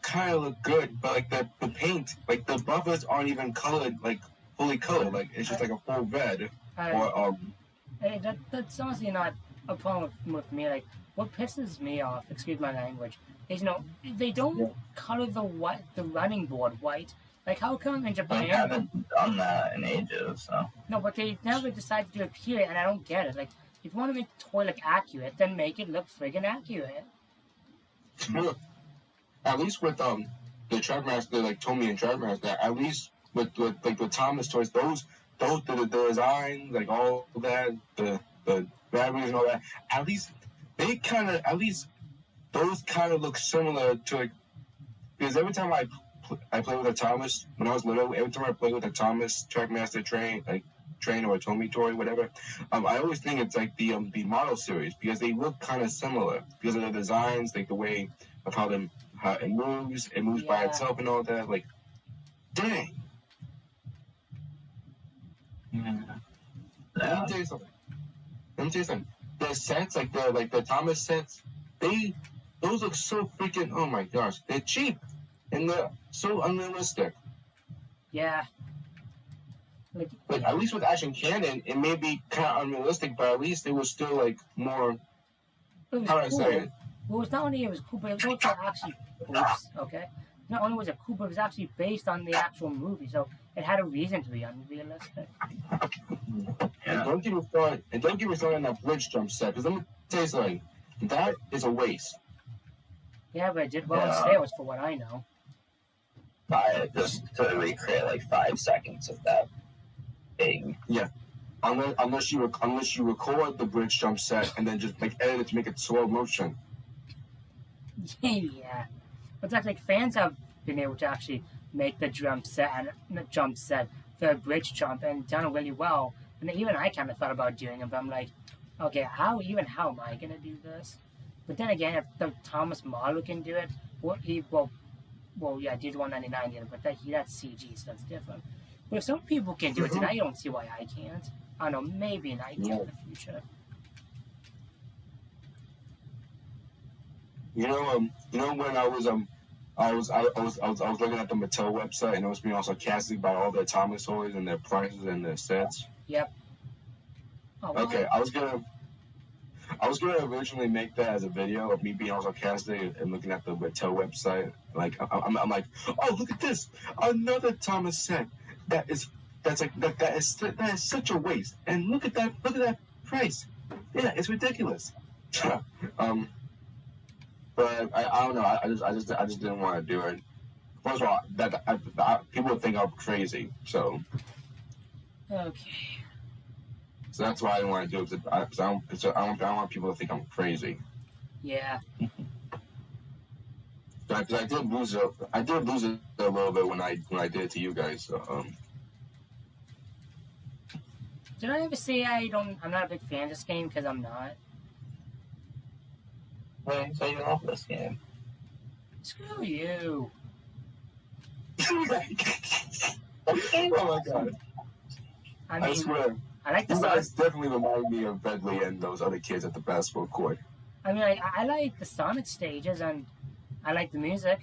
kind of look good, but like the paint, like the buffers aren't even colored, like fully colored. Like it's just like a full red. That's honestly not a problem with me. Like what pisses me off, excuse my language, is they don't color the running board white. Like how come in Japan? They haven't done that in ages. So. No, but they never decide to do it here, and I don't get it. Like if you want to make the toy look accurate, then make it look friggin' accurate. At least with the Trackmaster, like Tomy and Trackmaster, at least with like the Thomas toys, those the design, like all that, the batteries and all that, at least those kind of look similar to like, because every time I played with a Thomas when I was little, every time I played with a Thomas Trackmaster train or a Tomy toy, whatever, I always think it's like the model series because they look kind of similar because of the designs, like the way of how it moves by itself and all that. Like, dang, you something. The sets, like the Thomas sets, those look so freaking. Oh my gosh, they're cheap and they're so unrealistic. Yeah. Like at least with Action Cannon, it may be kind of unrealistic, but at least it was still like more. It was How do I cool. say it? Well, it was not only it was cool, but it was also actually oops, okay. Not only was it cool, but it was actually based on the actual movie, so it had a reason to be unrealistic. And don't get me started. And don't get me started on that bridge jump set, because let me tell you something. That is a waste. Yeah, but it did well in Yeah. sales for what I know. Just to recreate like 5 seconds of that thing. Unless you record the bridge jump set and then just like edit it to make it slow motion. Yeah, but that's like fans have been able to actually make the jump set the bridge jump and done it really well. And even I kind of thought about doing it, but I'm like, okay, how am I gonna do this? But then again, if the Thomas Marlowe can do it, yeah, did 199 did it, but that's CG, so that's different. But if some people can do it, then I don't see why I can't. I don't know, maybe I can in the future. You know when I was looking at the Mattel website and it was being also sarcastic about all their Thomas toys and their prices and their sets. Yep. Oh, well, Okay, I was gonna originally make that as a video of me being all sarcastic and looking at the Mattel website. Like I'm like, oh look at this, another Thomas set that is such a waste. And look at that price. Yeah, it's ridiculous. But I don't know. I just didn't want to do it. First of all, people would think I'm crazy. So okay. that's why I didn't want to do it. Because I don't want people to think I'm crazy. Yeah. Because I did lose it. I did lose it a little bit when I did it to you guys. So, Did I ever say I'm not a big fan of this game? Because I'm not. Wait, so you love this game? Screw you. oh my god! I I mean, swear, I like the you Sonic. guys definitely remind me of Bedley and those other kids at the basketball court. I mean, I like the Sonic stages, and I like the music,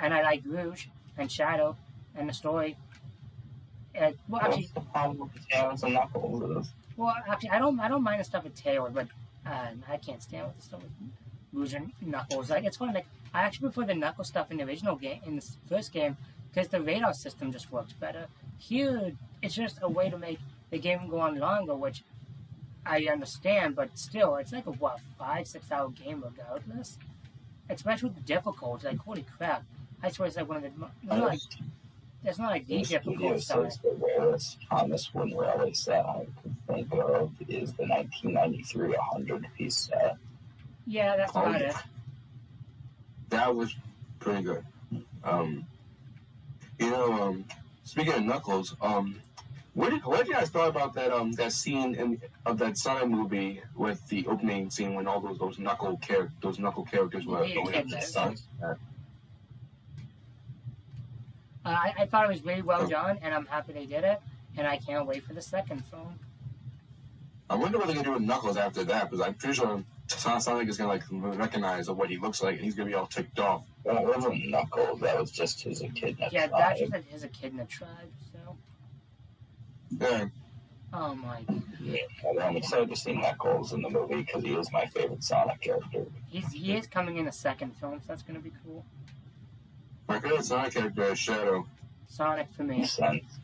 and I like Rouge and Shadow and the story. And, well, actually, What's the problem with the Tails and Knuckles? I don't mind the stuff with Tails, but I can't stand with the stuff with Rouge and Knuckles. Like, it's fun. Like, I actually prefer the Knuckles stuff in the original game, in the first game, because the radar system just works better. Here, it's just a way to make the game go on longer, which I understand, but still, it's like a 5-6 hour game regardless. Especially with the difficulty. Like, holy crap! I swear it's like one of the. It's not like the This difficult video stuff. says the rarest Thomas Win Rally set I can think of is the 1993 100-piece set. Yeah, that's about it. That was pretty good. Speaking of Knuckles, what did you guys thought about that scene of that Sonic movie with the opening scene when all those knuckle characters were Yeah, going up to the yeah. sun? I thought it was really well done, and I'm happy they did it, and I can't wait for the second film. I wonder what they're gonna do with Knuckles after that, because I'm pretty sure Sonic is gonna recognize what he looks like, and he's gonna be all ticked off. That wasn't Knuckles, that was just his echidna Yeah, tribe. that's just as a kid in the tribe, so. Yeah. Oh my god. Yeah, I'm excited to see Knuckles in the movie because he is my favorite Sonic character. He is coming in the second film, so that's gonna be cool. My favorite Sonic character is Shadow. Sonic for me. Makes sense.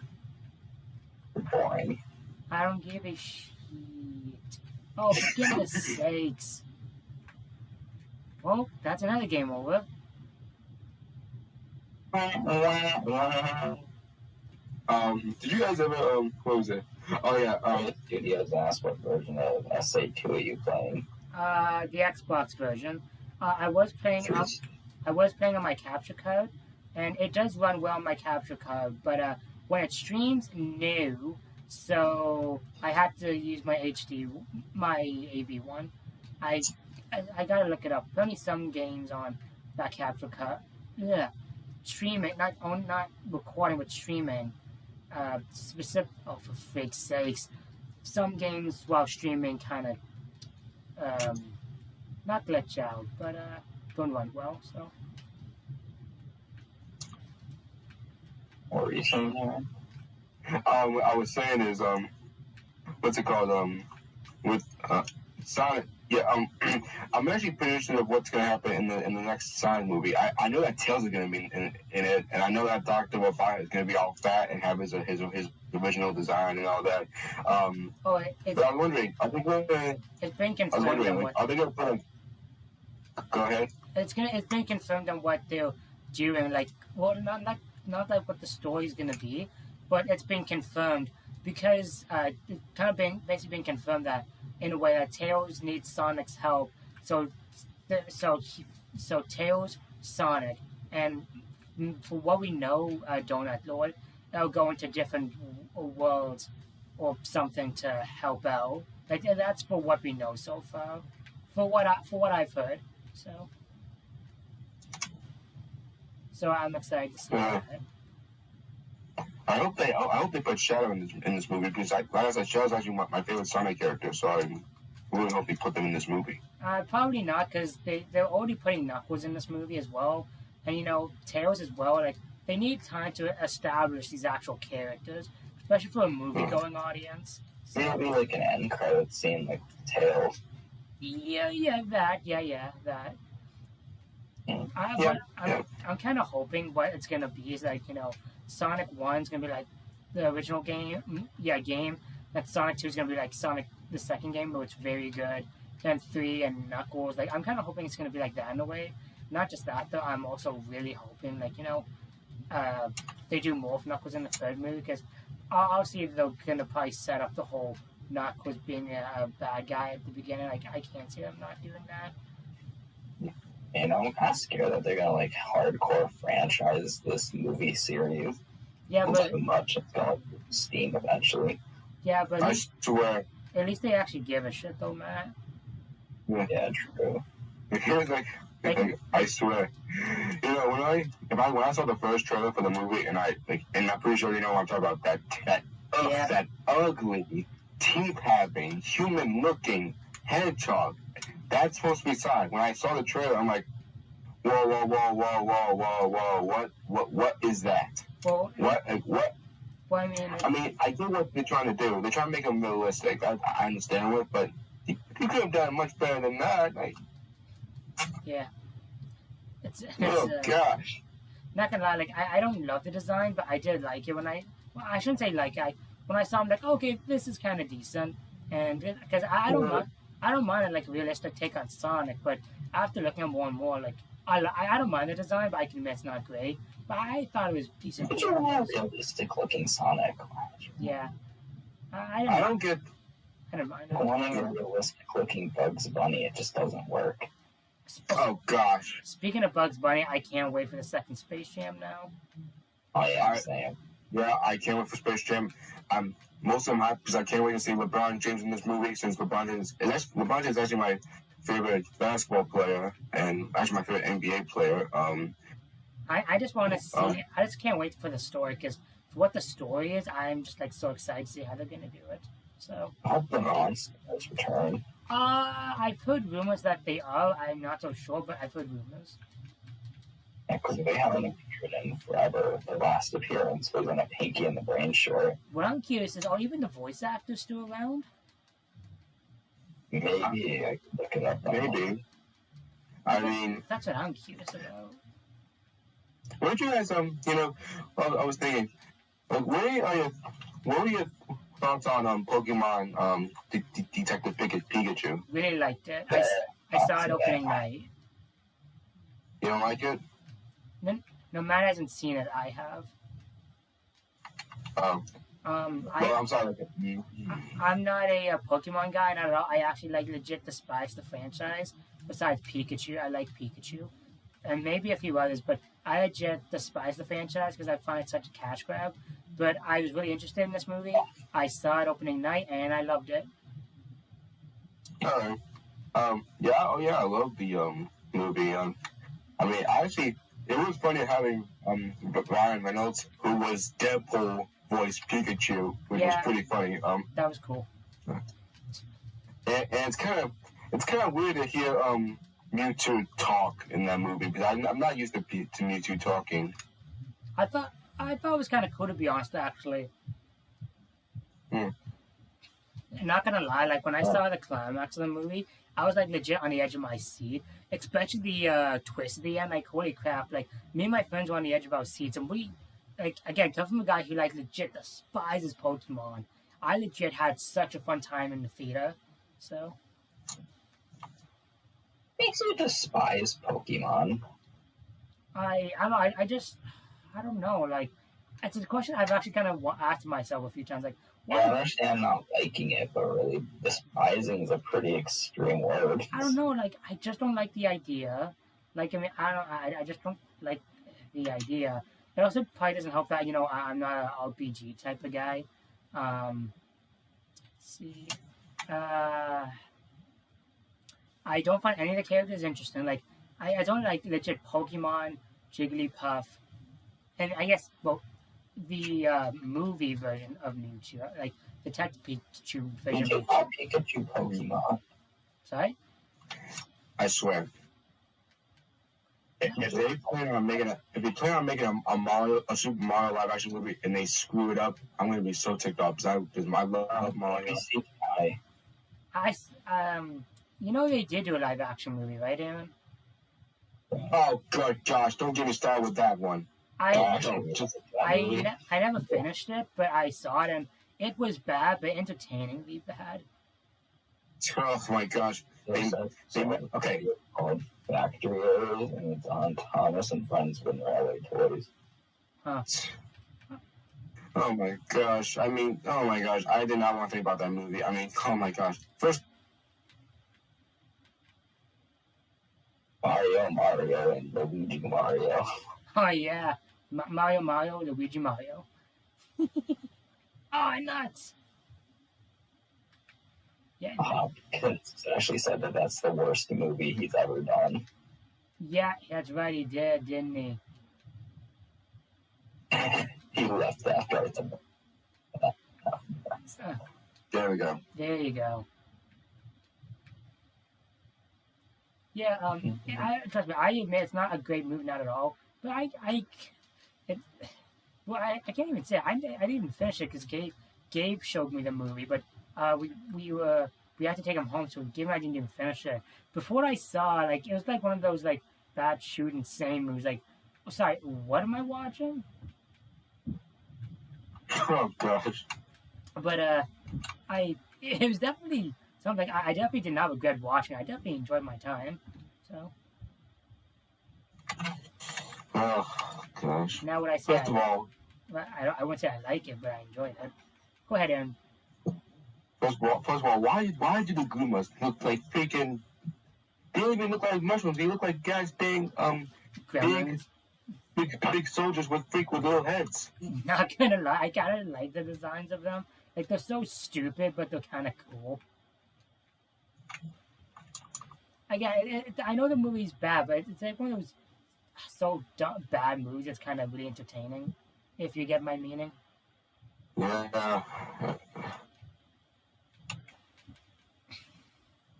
Boring. I don't give a shit. Oh, for goodness sakes. Well, that's another game over. Did you guys ever what was it? Oh yeah, Studios asked what version of SA2 are you playing? The Xbox version. I was playing on my capture card, and it does run well on my capture card, but when it streams, no. So I have to use my AV1. I gotta look it up. There's only some games on that capture card. Yeah, streaming, not recording, but streaming. Specific. Oh, for freak's sakes! some games while streaming kind of not glitch out, but don't run well. So What were you saying there? What I was saying is what's it called with Sonic. Yeah, I'm actually pretty interested of what's gonna happen in the next Sonic movie. I know that Tails is gonna be in it, and I know that Dr. Robotnik is gonna be all fat and have his original design and all that. oh, But I was wondering, are they gonna? it's been I was confirmed on wondering, what are they gonna put a? Go ahead. it's been confirmed on what they're doing. Like, well, not like what the story's gonna be, but it's been confirmed because it's kind of basically been confirmed that in a way that Tails needs Sonic's help. So Tails, Sonic, and for what we know, Donut Lord, they'll go into different worlds or something to help out. Like that's for what we know so far, for what I've heard. So I'm excited to see that. I hope they put Shadow in this movie because like I said, Shadow's actually my favorite Sonic character. So I really hope they put them in this movie. Probably not because they're already putting Knuckles in this movie as well, and Tails as well. Like they need time to establish these actual characters, especially for a movie-going audience. So, Maybe like an end credit scene, like Tails. that. I'm kind of hoping what it's gonna be is like Sonic 1's gonna be like the original game, game. That Sonic 2 is gonna be like Sonic the second game, but it's very good. Then 3 and Knuckles, like I'm kind of hoping it's gonna be like that in a way. Not just that though, I'm also really hoping like they do more of Knuckles in the third movie because obviously they're gonna probably set up the whole Knuckles being a bad guy at the beginning. Like I can't see them not doing that. I'm kind of scared that they're gonna like hardcore franchise this movie series. Yeah, but too much. It's gonna Steam eventually. Yeah, but I swear. At least they actually give a shit though, Matt. Yeah, true. I swear. When I saw the first trailer for the movie and I'm pretty sure what I'm talking about, that ugly, teeth having, human looking hedgehog. That's supposed to be Sonic. When I saw the trailer, I'm like, whoa, what is that? Well, what? Well, I mean, I get what they're trying to do. They're trying to make them realistic. I understand it, but you could have done much better than that. Yeah. Gosh. Not gonna lie, like I don't love the design, but I did like it when I shouldn't say like when I saw him, like okay, this is kind of decent, and because I don't mind a like realistic take on Sonic, but after looking at more and more, like I don't mind the design, but I can admit it's not great. But I thought it was decent. It's a realistic looking Sonic. Yeah. I don't get. I don't mind. Wanting a realistic looking Bugs Bunny, it just doesn't work. Oh gosh. Speaking of Bugs Bunny, I can't wait for the second Space Jam now. Oh yeah, same. Yeah, I can't wait for Space Jam. I'm most of them hyped because I can't wait to see LeBron James in this movie since LeBron James is actually my favorite basketball player and actually my favorite NBA player. I just want to see. I just can't wait for the story because for what the story is, I'm just like so excited to see how they're gonna do it. So. I hope the monsters return. I've heard rumors that they are. I'm not so sure, but I've heard rumors. Yeah, because they haven't appeared in forever. Their last appearance was in a Pinky and the Brain short. What I'm curious is, are even the voice actors still around? Maybe I could look it up. Maybe. I mean, that's what I'm curious about. Weren't you guys I was thinking, what were your thoughts on Pokemon Detective Pikachu? Really liked it. I saw it opening night. You don't like it? No, Matt hasn't seen it. I have. I'm sorry. I'm not a Pokemon guy, not at all. I actually legit despise the franchise. Besides Pikachu, I like Pikachu, and maybe a few others, but I legit despise the franchise because I find it such a cash grab. But I was really interested in this movie. I saw it opening night, and I loved it. All right. I love the movie. It was funny having Ryan Reynolds, who was Deadpool, voice Pikachu, which was pretty funny. That was cool. And it's kind of weird to hear Mewtwo talk in that movie because I'm not used to Mewtwo talking. I thought it was kind of cool, to be honest, actually. Not gonna lie, like when I saw the climax of the movie, I was like legit on the edge of my seat, especially the twist at the end. Like, holy crap! Like, me and my friends were on the edge of our seats, and we, like, again, come from a guy who like legit despises Pokemon. I legit had such a fun time in the theater. So Makes you despise Pokemon. I don't know. Like, it's a question I've actually kind of asked myself a few times. Like, I understand not liking it, but really despising is a pretty extreme word. I don't know. Like, I just don't like the idea. Like, I mean, I just don't like the idea. It also probably doesn't help that I'm not an RPG type of guy. Let's see. I don't find any of the characters interesting. Like, I don't like legit Pokemon, Jigglypuff, and I guess, well, the movie version of Mewtwo, like the Detective Pikachu version. Pikachu Pokemon. Sorry? I swear. If they plan on making a Super Mario live action movie and they screw it up, I'm gonna be so ticked off because I love Mario. They did do a live action movie, right, Aaron? Oh good gosh, don't get me started with that one. I never finished it, but I saw it and it was bad, but entertainingly bad. Oh my gosh. Okay. Called Factory Errors, and it's on Thomas and Friends with Railway Toys. Huh. Oh my gosh. I mean, oh my gosh. I did not want to think about that movie. I mean, oh my gosh. First, Mario, and Luigi Mario. Oh, yeah. Mario, Luigi Mario. Oh, nuts. Yeah. It's actually said that that's the worst movie he's ever done. Yeah, that's right, he did, didn't he? He left after there we go. There you go. Yeah, trust me, I admit it's not a great movie, not at all. But I can't even say it. I didn't even finish it because Gabe showed me the movie, but we had to take him home, so Gabe and I didn't even finish it. Before I saw, like, it was like one of those like bad shoot insane movies. Like, oh, sorry, what am I watching? Oh gosh. But it was definitely something. I definitely did not regret watching. I definitely enjoyed my time. So. Oh gosh. Now what I say? First of all, I wouldn't say I like it, but I enjoyed it. Go ahead, Aaron. First of all, why do the Goombas look like freaking? They don't even look like mushrooms. They look like guys being big soldiers with little heads. Not gonna lie, I kinda like the designs of them. Like, they're so stupid, but they're kind of cool. Again, I know the movie's bad, but it's like one of those so bad movies. It's kind of really entertaining, if you get my meaning. Yeah.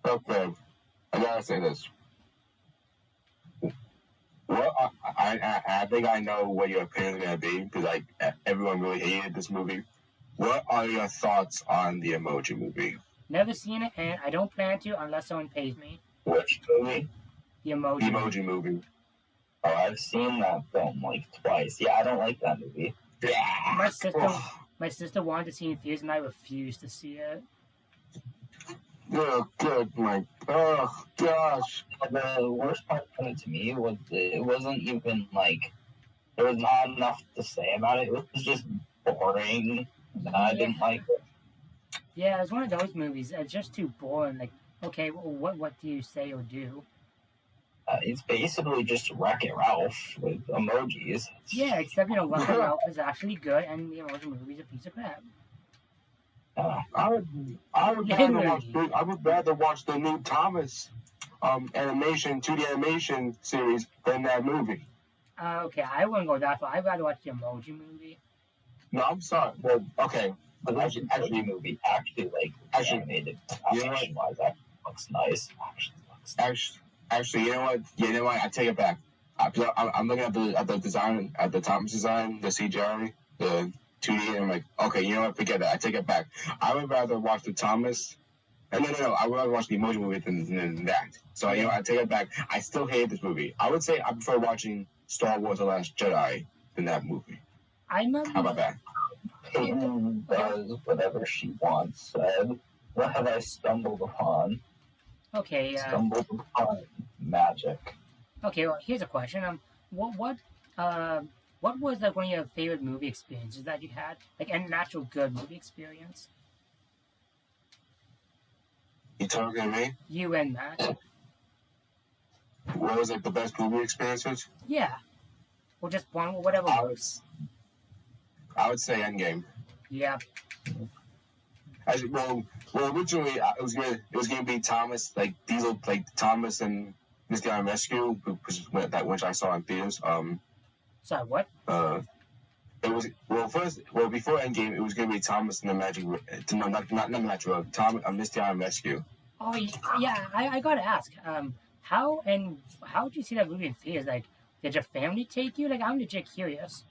Okay, I gotta say this. Well, I think I know what your opinion is gonna be because like everyone really hated this movie. What are your thoughts on the Emoji Movie? Never seen it, and I don't plan to unless someone pays me. Which movie? The Emoji Movie. Oh, I've seen that film like twice. Yeah, I don't like that movie. My sister wanted to see it in theaters, and I refused to see it. Oh, good, my. Oh, gosh. The worst part to me was it wasn't even like there was not enough to say about it. It was just boring. I didn't like it. Yeah, it's one of those movies. It's just too boring. Like, okay, well, what do you say or do? It's basically just Wreck-It Ralph with emojis. Yeah, except Wreck-It Ralph is actually good, and the Emoji Movie's a piece of crap. I would rather watch the new Thomas animation 2D animation series than that movie. Okay, I wouldn't go that far. I'd rather watch the Emoji Movie. No, I'm sorry. Well, okay. But actually, movie actually like Actually, animated you know what? animation-wise, that looks nice. Actually, you know what? Yeah, you know what? I take it back. I'm looking at the design, at the Thomas design, the CGI, the 2D, and I'm like, okay, you know what? Forget that. I take it back. I would rather watch the Thomas. No. I would rather watch the emoji movie than that. So you know, I take it back. I still hate this movie. I would say I prefer watching Star Wars: The Last Jedi than that movie. I remember. How about that? Peyton does whatever she wants. Said, "What have I stumbled upon? Okay. Stumbled upon magic." Okay. Well, here's a question. What was like one of your favorite movie experiences that you had? Like an actual good movie experience? You talking to me? You and Matt? What was like the best movie experiences? Yeah. Or just one, whatever works. I would say Endgame. Yeah. Well, originally it was gonna be Thomas, like Diesel, like Thomas and Misty on Rescue, which I saw in theaters. Sorry, what? It was before Endgame, it was gonna be Thomas and the Magic. No, not Magic. Tom, Misty on Rescue. Oh yeah. I gotta ask. How did you see that movie in theaters? Like, did your family take you? Like, I'm legit curious.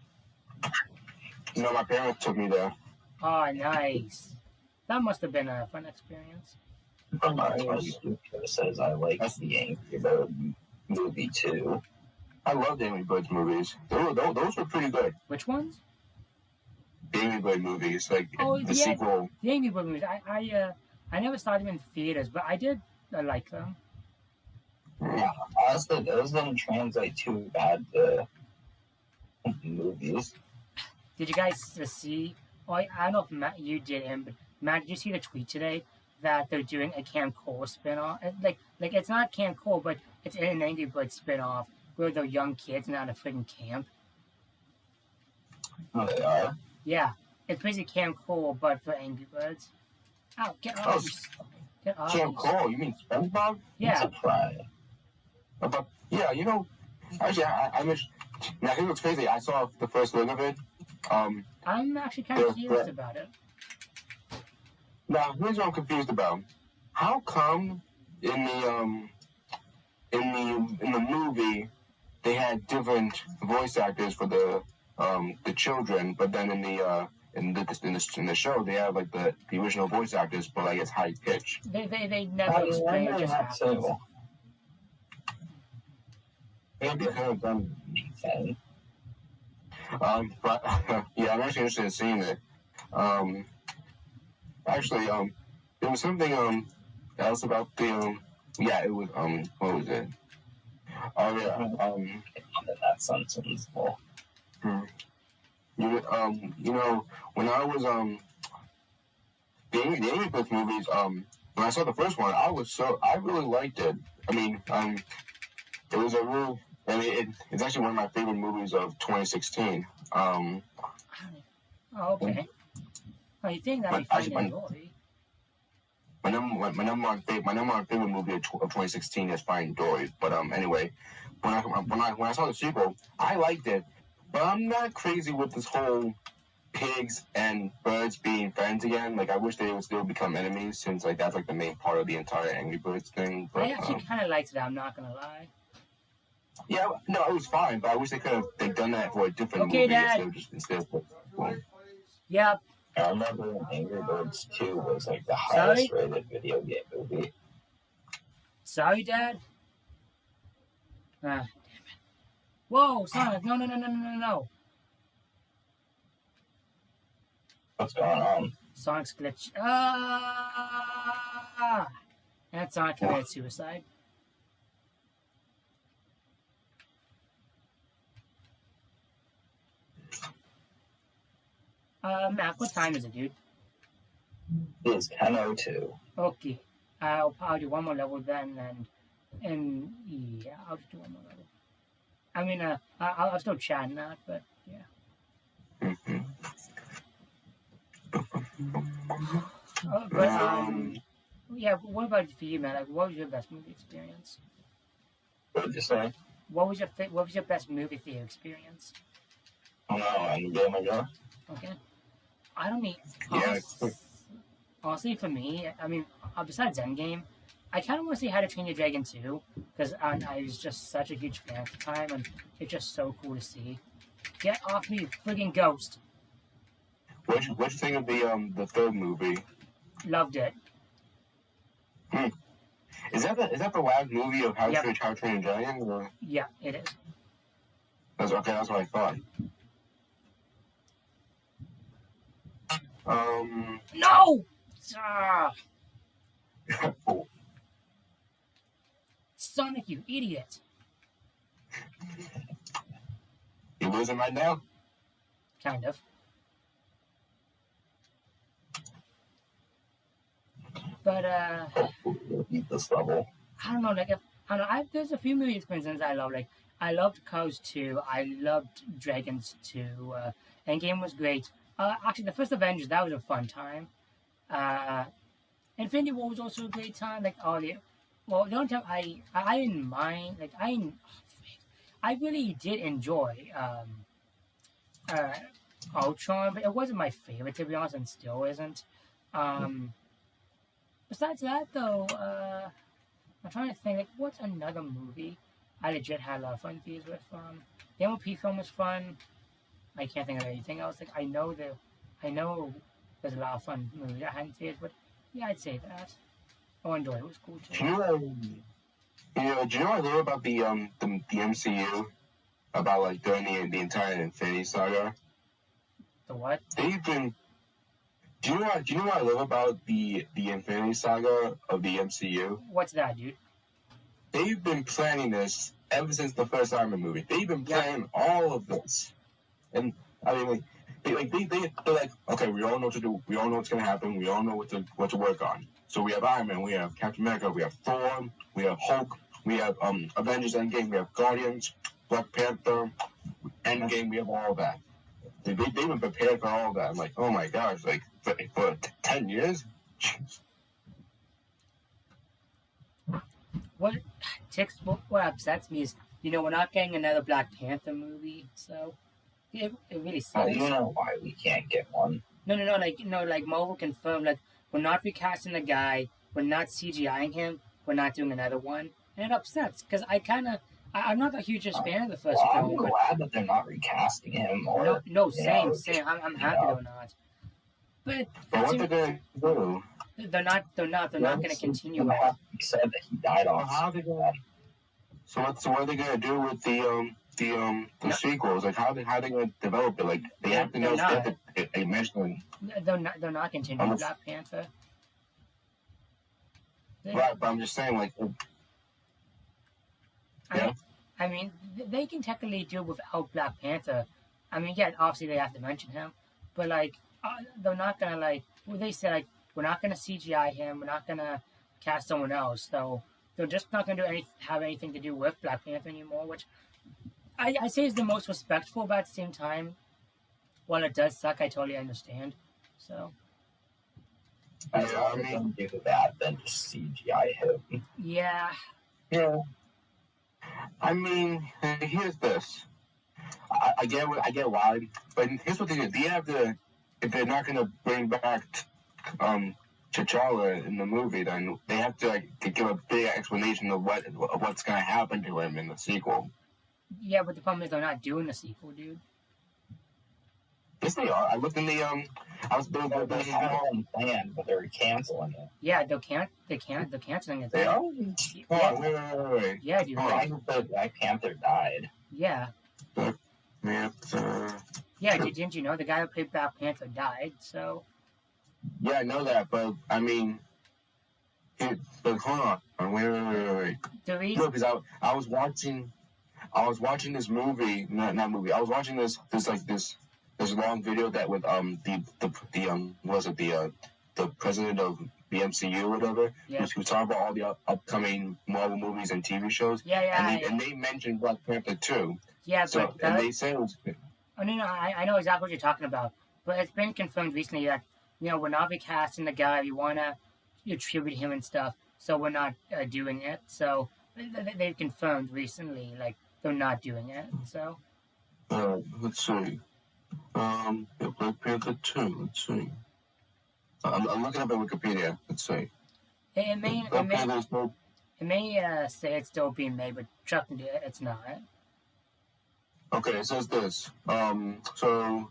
No, my parents took me there. Oh, nice. That must have been a fun experience. My studio says I like the Angry Bird movie too. I love the Angry Birds movies. Those were pretty good. Which ones? The Angry Bird movies, like the yeah, sequel. The Angry Bird movies. I never saw them in theaters, but I did like them. Yeah, honestly, those didn't translate too bad to movies. Did you guys see? Oh, I don't know if Matt, you did him, but Matt, did you see the tweet today that they're doing a Camp Cole spinoff? Like it's not Camp Cole, but it's an Angry Bird spinoff where they're young kids and at a freaking camp. Oh, they are? Yeah, it's basically Camp Cole, but for Angry Birds. Oh, get off! Get off! Camp Cole? You mean SpongeBob? Yeah. It's a fry. But yeah, you know, actually, I wish. Now, here's what's crazy. I saw the first look of it. I'm actually kind of curious about it. Now, here's what I'm confused about. How come in the movie they had different voice actors for the children, but then in the show they have like the original voice actors, but I guess high pitch. They never explain it. Just happens. Maybe kind of done anything. But yeah, I'm actually interested in seeing it. Actually, there was something else about the it was what was it? Oh yeah, that's unsensible. You know, when I was the Angry Birds movies, when I saw the first one, I really liked it. I mean, it was a real. I mean, it's actually one of my favorite movies of 2016. Oh, okay. Oh, you think that'd be Finding Dory? My number one favorite movie of 2016 is Finding Dory. But anyway, when I saw the sequel, I liked it, but I'm not crazy with this whole pigs and birds being friends again. Like, I wish they would still become enemies, since like that's like the main part of the entire Angry Birds thing. But, I actually kind of liked it. I'm not gonna lie. Yeah, no, it was fine, but I wish they'd done that for a different movie Dad. instead of well. Yep. I remember Angry Birds 2 was like the highest rated video game movie. Sorry, Dad? Ah, damn it. Whoa, Sonic, no. What's going on? Sonic's glitch. Ah! And Sonic committed suicide. Matt, what time is it, dude? It's 10:02. Okay. I'll do one more level then, and yeah, I'll just do one more level. I mean, I'll still chat that, but yeah. Yeah. What about for you, man? Like, what was your best movie experience? What did you say? What was your best movie theater experience? Oh no, Endgame again. Okay. I don't mean Yeah, honestly for me. I mean, besides Endgame, I kind of want to see How to Train Your Dragon 2 because I was just such a huge fan at the time, and it's just so cool to see. Get off me, friggin' ghost! what you think of the third movie? Loved it. Is that the last movie of How Yep. to Train Your Dragon? Or? Yeah, it is. That's okay. That's what I thought. No! Ah, Sonic, you idiot! You losing right now? Kind of. But Hopefully we'll beat this level. I don't know. Like, I don't know. There's a few movies, for instance, I love. Like, I loved Cars 2. I loved Dragons 2. Endgame was great. Actually, the first Avengers, that was a fun time. Infinity War was also a great time. Like, well, the only time I didn't mind. Like, I really did enjoy Ultron, but it wasn't my favorite, to be honest, and still isn't. Besides that, though, I'm trying to think, like, what's another movie I legit had a lot of fun theaters with? The MLP film was fun. I can't think of anything else. Like, I know there's a lot of fun movies I had in theaters, but yeah, I'd say that. Oh, Enjoy it was cool too. Do you know what I love about the MCU? About like during the entire Infinity Saga? The what? They've been. Do you know what I love about the Infinity Saga of the MCU? What's that, dude? They've been planning this ever since the first Iron Man movie. They've been planning all of this, and I mean, they're like, okay, we all know what to do. We all know what's gonna happen. We all know what to work on. So we have Iron Man, we have Captain America, we have Thor, we have Hulk, we have Avengers Endgame, we have Guardians, Black Panther, Endgame. We have all that. They've been prepared for all that. I'm like, oh my gosh, like for 10 years. What upsets me is, we're not getting another Black Panther movie, so it really Oh, sucks. you know why we can't get one? No, like Marvel confirmed, like, we're not recasting the guy, we're not CGIing him, we're not doing another one, and it upsets because I'm not the hugest fan of the first Well, I'm film. But glad that they're not recasting him. Or same. just, I'm happy they're not. But But what they're gonna do? they're not going to continue it. He said that he died Well, off. how are they gonna? So what are they gonna do with the sequels? Like how are they gonna develop it? Like they have to know. They have to eventually. They're not continuing Black Panther. Right, but I'm just saying, like, yeah. I mean, they can technically do without Black Panther. I mean, yeah, obviously they have to mention him, but like, they're not gonna they said like, we're not gonna CGI him, we're not gonna cast someone else, so they're just not gonna have anything to do with Black Panther anymore, which I say is the most respectful, but at the same time, while it does suck, I totally understand. So. I'd rather them do that than just CGI him. Yeah. Yeah. I mean, here's this. I get why, but here's what they do. They have to. If they're not going to bring back T'Challa in the movie, then they have to give a big explanation of what's going to happen to him in the sequel. Yeah, but the problem is they're not doing the sequel, dude. Yes, they are. I looked in the I was They had one planned, but they're canceling it. Yeah, they're canceling it. They are. Yeah. Wait. Yeah, dude. I heard that Black Panther died. Yeah. Yeah, Yeah, dude, didn't you know the guy who played Black Panther died? So. yeah, I know that, but I mean, but hold on, wait. The reason. No, because I was watching this movie, not movie. I was watching this long video that with the president of the MCU or whatever. Yeah. He was talking about all the upcoming Marvel movies and TV shows. Yeah. And they mentioned Black Panther too. Yeah, So but and they said it was. Oh, no, I know exactly what you're talking about. But it's been confirmed recently that, we're not recasting the guy. We want to attribute him and stuff. So we're not doing it. So they've confirmed recently, like, they're not doing it. So. Let's see. Yeah, Black Panther 2. Let's see. I'm looking up at Wikipedia. Let's see. It may it Black may Panther is no. it may say it's still being made, but trust me, it's not. Okay, it says this. So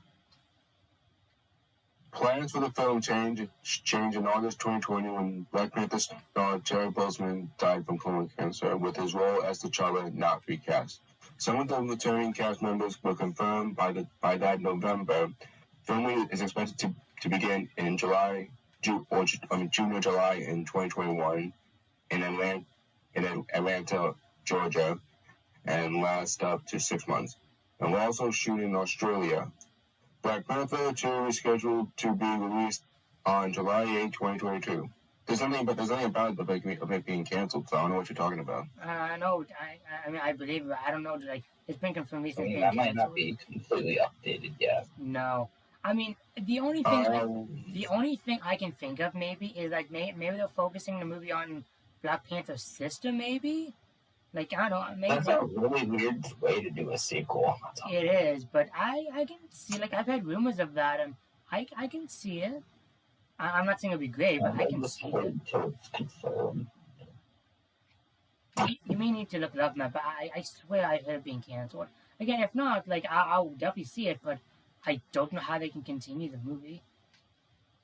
plans for the film change in August 2020 when Black Panther star Chadwick Boseman died from colon cancer, with his role as T'Challa not recast. Some of the returning cast members were confirmed by that November. Filming is expected to begin in June or July in 2021 in Atlanta, Georgia, and last up to 6 months. And we're also shooting in Australia. Black Panther 2 is scheduled to be released on July 8, 2022. There's nothing about it being canceled, so I don't know what you're talking about. I know. I mean, I believe it. I don't know. Like, it's been confirmed I recently. mean, that might not be completely updated yet. No. I mean, the only thing I can think of maybe is like maybe they're focusing the movie on Black Panther's sister. Maybe. Like, I don't know. Maybe That's a really weird way to do a sequel. it is, but I can see, like, I've heard rumors of that, and I can see it. I'm not saying it'll be great, but I can see it. Until it's confirmed. You may need to look it up, man, but I swear I heard it being canceled. Again, if not, like, I'll definitely see it, but I don't know how they can continue the movie.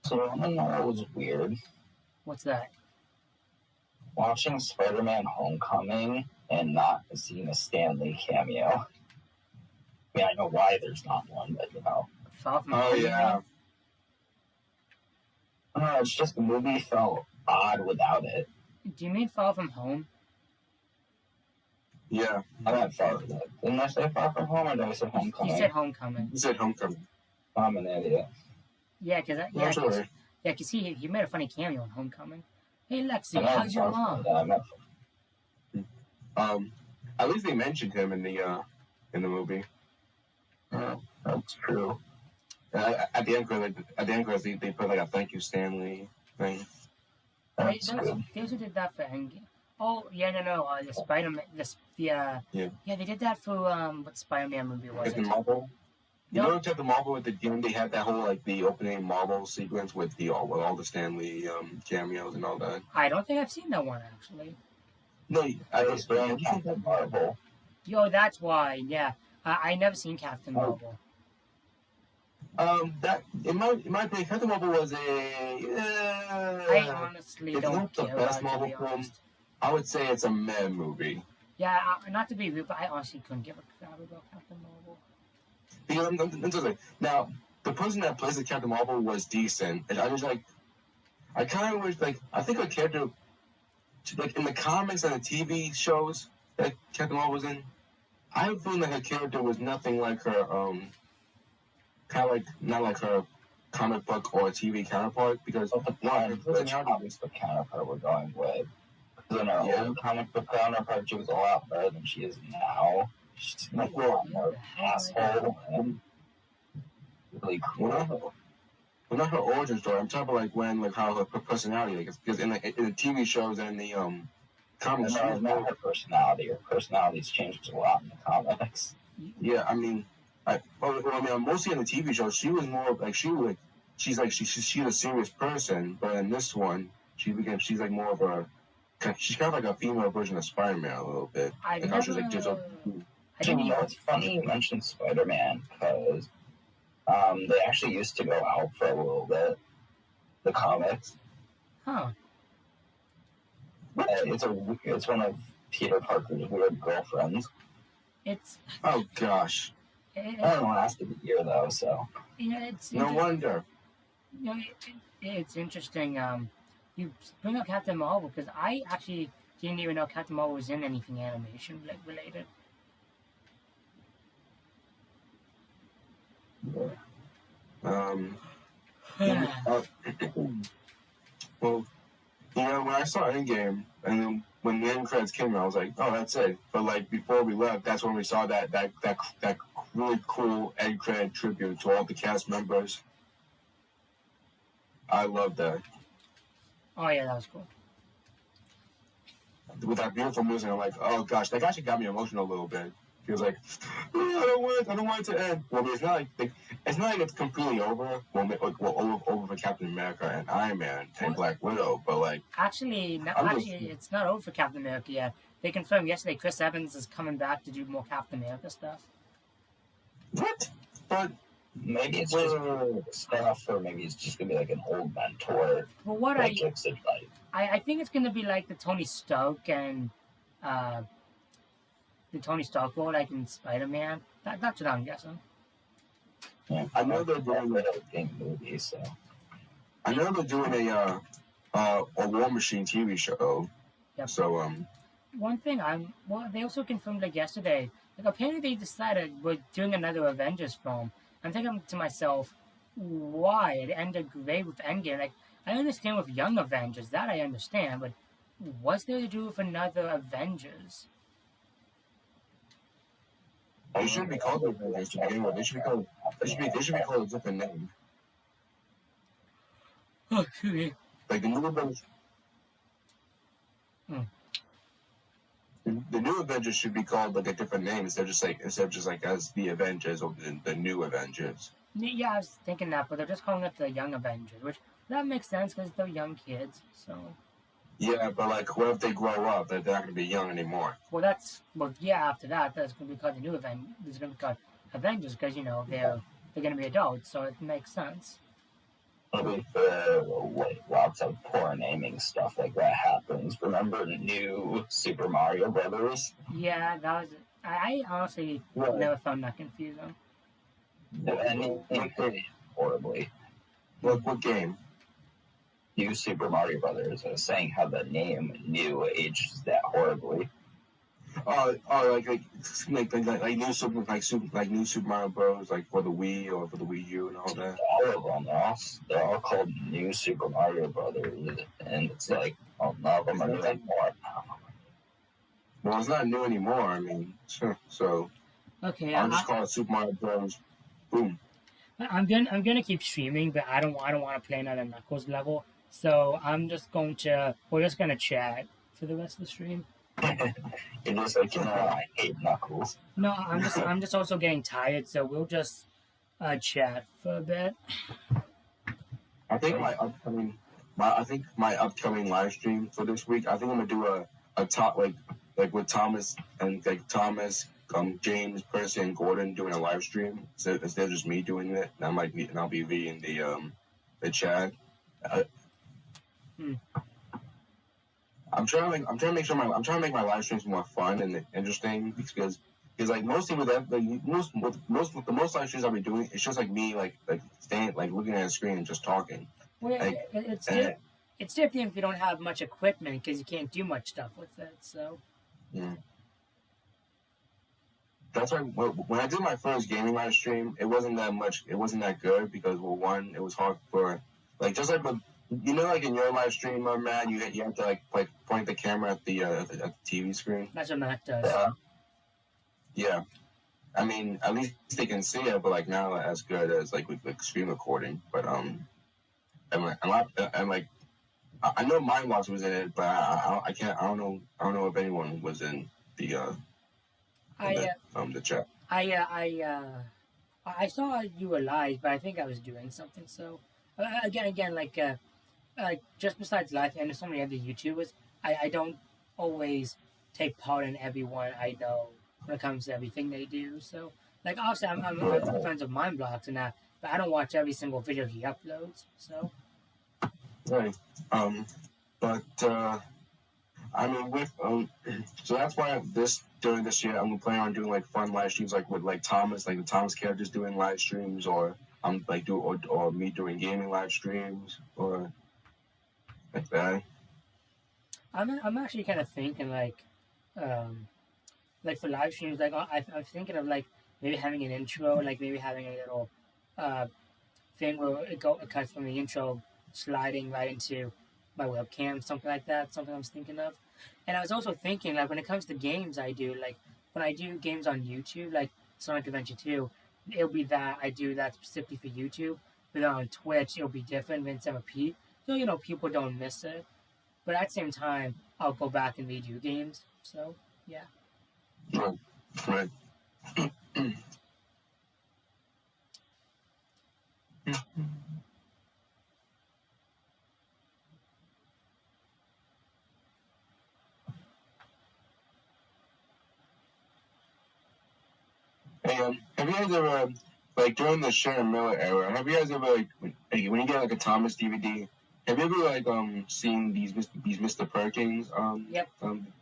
So I don't know what was weird. What's that? Watching Spider-Man Homecoming and not seeing a Stan Lee cameo. I mean, I know why there's not one, but you know. Far From Oh Home, yeah. I don't know, it's just the movie felt odd without it. Do you mean Far From Home? Yeah. I meant didn't I say Far From Home or did I say Homecoming? You said Homecoming. You said Homecoming. I'm an idiot. Yeah, because he made a funny cameo in Homecoming. Hey, Lexi, how's your mom? At least they mentioned him in the movie. Yeah, that's true. At the end credits, they put like a thank you Stanley thing. That's They good. also did that for Endgame. Oh, yeah, no, the Spider-Man, yeah, they did that for, what Spider-Man movie was Captain it? Marvel. You No. know Captain Marvel at the beginning they had that whole like the opening Marvel sequence with all the Stanley cameos and all that. I don't think I've seen that one, actually. No, I was doing Captain Marvel. Yo, that's why, yeah. I never seen Captain Marvel. That in my opinion, Captain Marvel was I honestly it's don't not the care best about it, to be Marvel film. honest. I would say it's a meh movie. Yeah, not to be rude, but I honestly couldn't give a crap about Captain Marvel. Because I'm just like, now the person that plays the Captain Marvel was decent, and I was like, I kind of wish like I think her character, like in the comics and the TV shows that Captain Marvel was in, I have a feeling that her character was nothing like her kind of like not like her comic book or TV counterpart because But the point is, which comic book counterpart we're going with. Because in her old comic book counterpart, she was a lot better than she is now. She's like a lot more asshole and really cool. Well, not her origin story. I'm talking about like when, like how her personality, like, because in the TV shows and the comics, No, not her personality. Her personality's changed a lot in the comics. yeah, I mean, mostly in the TV show, she was more like she's a serious person, but in this one, she's like more of a, she's kind of like a female version of Spider-Man a little bit. I You know, it's funny you mentioned Spider-Man because they actually used to go out for a little bit. The comics. Huh. It's one of Peter Parker's weird girlfriends. Oh gosh. I don't know, it lasted a year though, so. No wonder. It's interesting. You bring up Captain Marvel because I actually didn't even know Captain Marvel was in anything animation related. Well, you know, when I saw Endgame, and then when the end credits came, I was like, "Oh, that's it." But like before we left, that's when we saw that really cool end credit tribute to all the cast members. I love that. Oh yeah, that was cool. With that beautiful music, I'm like, "Oh gosh," that actually got me emotional a little bit He was like, "Oh, I don't want it to end." Well, it's not like it's completely over. Over for Captain America and Iron Man and Black Widow, but like, It's not over for Captain America yet. They confirmed yesterday Chris Evans is coming back to do more Captain America stuff. what? But maybe it's just stuff, or maybe it's just gonna be like an old mentor. But what that gives advice. I think it's gonna be like the Tony Stark and the Tony Stark role, like in Spider-Man. That's what I'm guessing. Yeah, I know they're doing a movie, so I know they're doing a War Machine TV show. Yep. So One thing they also confirmed like yesterday. Like apparently they decided we're doing another Avengers film. I'm thinking to myself, why? It ended great with Endgame. Like I understand with Young Avengers, that I understand, but what's there to do with another Avengers? they shouldn't be called the Avengers to begin with. They should be called a different name. Oh, excuse Like the new Avengers. The new Avengers should be called like a different name instead of just like as the Avengers or the new Avengers. Yeah, I was thinking that, but they're just calling it the Young Avengers, which that makes sense because they're young kids. So. Yeah, but like, what if they grow up? They're not going to be young anymore. Well, after that, that's going to be called the new Avengers. It's going to be called Avengers because they're going to be adults, so it makes sense. With lots of poor naming stuff like that happens. Remember New Super Mario Brothers? Yeah, that was. I honestly never found that confusing. And it created horribly. What game? New Super Mario Brothers. I was saying how the name New ages that horribly. Like new Super Mario Bros. Like for the Wii or for the Wii U and all that. All of them, they're all called New Super Mario Brothers, and it's like, none of them are new anymore. Well, it's not new anymore. I mean, so. Okay, I'll just call it Super Mario Bros. Boom. I'm gonna keep streaming, but I don't want to play another Knuckles level. So we're just gonna chat for the rest of the stream. You're just like, I hate Knuckles. No, I'm just also getting tired, so we'll just chat for a bit. I think my upcoming live stream for this week, I think I'm gonna do a top like with Thomas and like Thomas, James, Percy, and Gordon doing a live stream instead of just me doing it. And I'll be reading the chat. I'm trying to make my live streams more fun and interesting because like mostly with that, like most live streams I'll be doing, it's just like me like staying like looking at a screen and just talking. Well, it's different if you don't have much equipment because you can't do much stuff with it. So. Yeah. That's why when I did my first gaming live stream, it wasn't that much. It wasn't that good because one, it was hard for like just like like in your live stream, man, you have to like point the camera at the TV screen. That's what Matt does. Yeah. I mean, at least they can see it, but like not as good as like with screen recording. But I know Mindbox was in it, but I don't know if anyone was in the chat. I saw you were live, but I think I was doing something. So again, just besides live, and there's so many other YouTubers, I don't always take part in everyone I know when it comes to everything they do. So like obviously I'm friends with Mindblocks and that, but I don't watch every single video he uploads. So. Right. I mean, with so that's why during this year I'm planning on doing like fun live streams, like with like Thomas, like the Thomas characters doing live streams, or I'm like or me doing gaming live streams, or like that. I'm actually kind of thinking like for live streams, like I'm thinking of like maybe having an intro, like maybe having a little thing where it cuts from the intro sliding right into my webcam, something like that, something I was thinking of. And I was also thinking, like, when it comes to games I do, like, when I do games on YouTube, like Sonic Adventure 2, it'll be that I do that specifically for YouTube, but on Twitch, it'll be different, rinse and repeat, so, people don't miss it. But at the same time, I'll go back and redo games, so, yeah. Right. Hey, have you guys ever, like, during the Sharon Miller era, have you guys ever, like, when you get, like, a Thomas DVD, have you ever, like, seen these Mr. Perkins, Yep.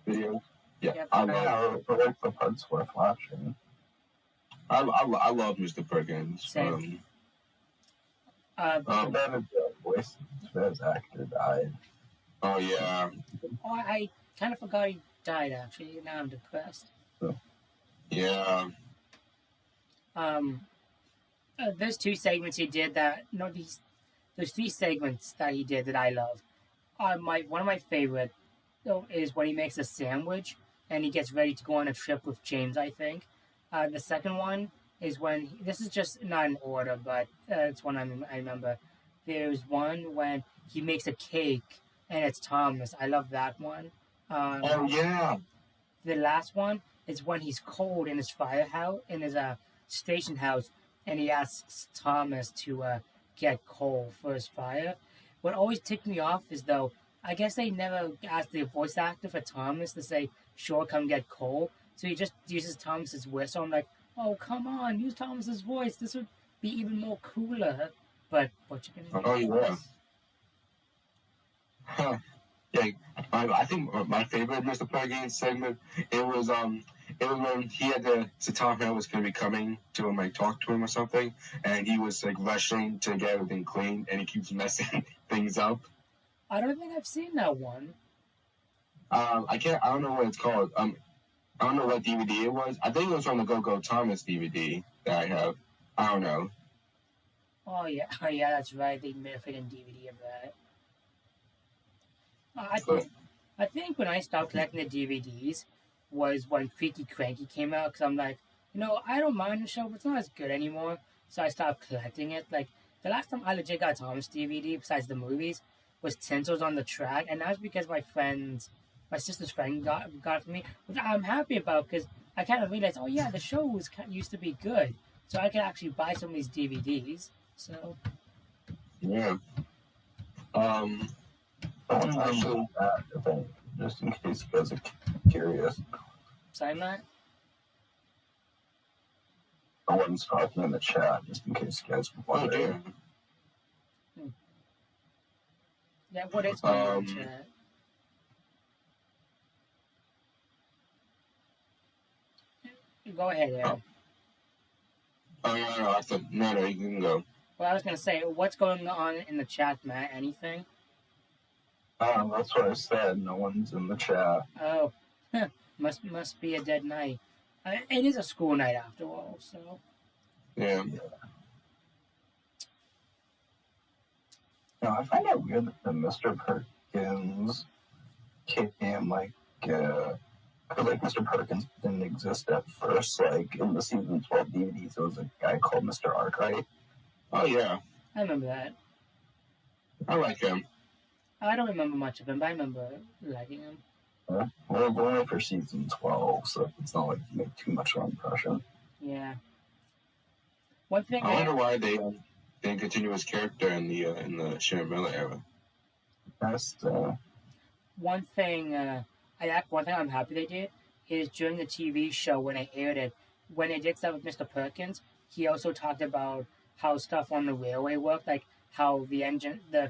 videos? Yeah, Yep. I Yeah, but like the parts worth watching. I love Mr. Perkins. Same. That voice for his actor died. Oh, yeah. Oh, I kind of forgot he died, actually. Now I'm depressed. Yeah. There's two segments he did that, no, there's three segments that he did that I love. One of my favorite is when he makes a sandwich and he gets ready to go on a trip with James, I think. The second one is when, this is just not in order, but it's one I remember. There's one when he makes a cake and it's Thomas. I love that one. Oh, yeah. The last one is when he's cold in his firehouse, in his station house, and he asks Thomas to get coal for his fire. What always ticked me off is, though, I guess they never asked the voice actor for Thomas to say, sure, come get coal. So he just uses Thomas's voice. So I'm like, oh, come on, use Thomas's voice. This would be even more cooler. But what you gonna do? Oh, yeah. Huh. Yeah, I think my favorite Mr. Perkins segment, it was when he had so Tom Hanks was gonna be coming to him, like, talk to him or something, and he was like rushing to get everything clean, and he keeps messing things up. I don't think I've seen that one. I don't know what it's called. I don't know what DVD it was. I think it was from the Go Thomas DVD that I have. I don't know. Oh yeah, that's right. They made a freaking DVD of that. I think when I stopped collecting the DVDs was when Creaky Cranky came out, because I'm like, I don't mind the show, but it's not as good anymore. So I stopped collecting it. Like, the last time I legit got a Thomas DVD, besides the movies, was Tinsels on the Track, and that was because my sister's friend got it for me, which I'm happy about, because I kind of realized, oh yeah, the show used to be good, so I could actually buy some of these DVDs. So yeah. Actually, I think, just in case you guys are curious. Sorry, Matt. No one's talking in the chat, just in case you guys were wondering. Yeah, what is going on in the chat? Go ahead, Aaron. No, you can go. Well, I was going to say, what's going on in the chat, Matt? Anything? That's what I said. No one's in the chat. Oh, must be a dead night. It is a school night after all, so. Yeah. I find it weird that Mr. Perkins came because Mr. Perkins didn't exist at first. Like in the season 12 DVDs, there was a guy called Mr. Arkwright. Oh yeah, I remember that. I like him. I don't remember much of him, but I remember liking him. Well, we're only for season 12, so it's not like you make too much of an impression. Yeah. One thing I wonder why they didn't continue his character in the Sharon Miller era. One thing I'm happy they did is during the TV show when they aired it, when they did stuff with Mr. Perkins, he also talked about how stuff on the railway worked, like how the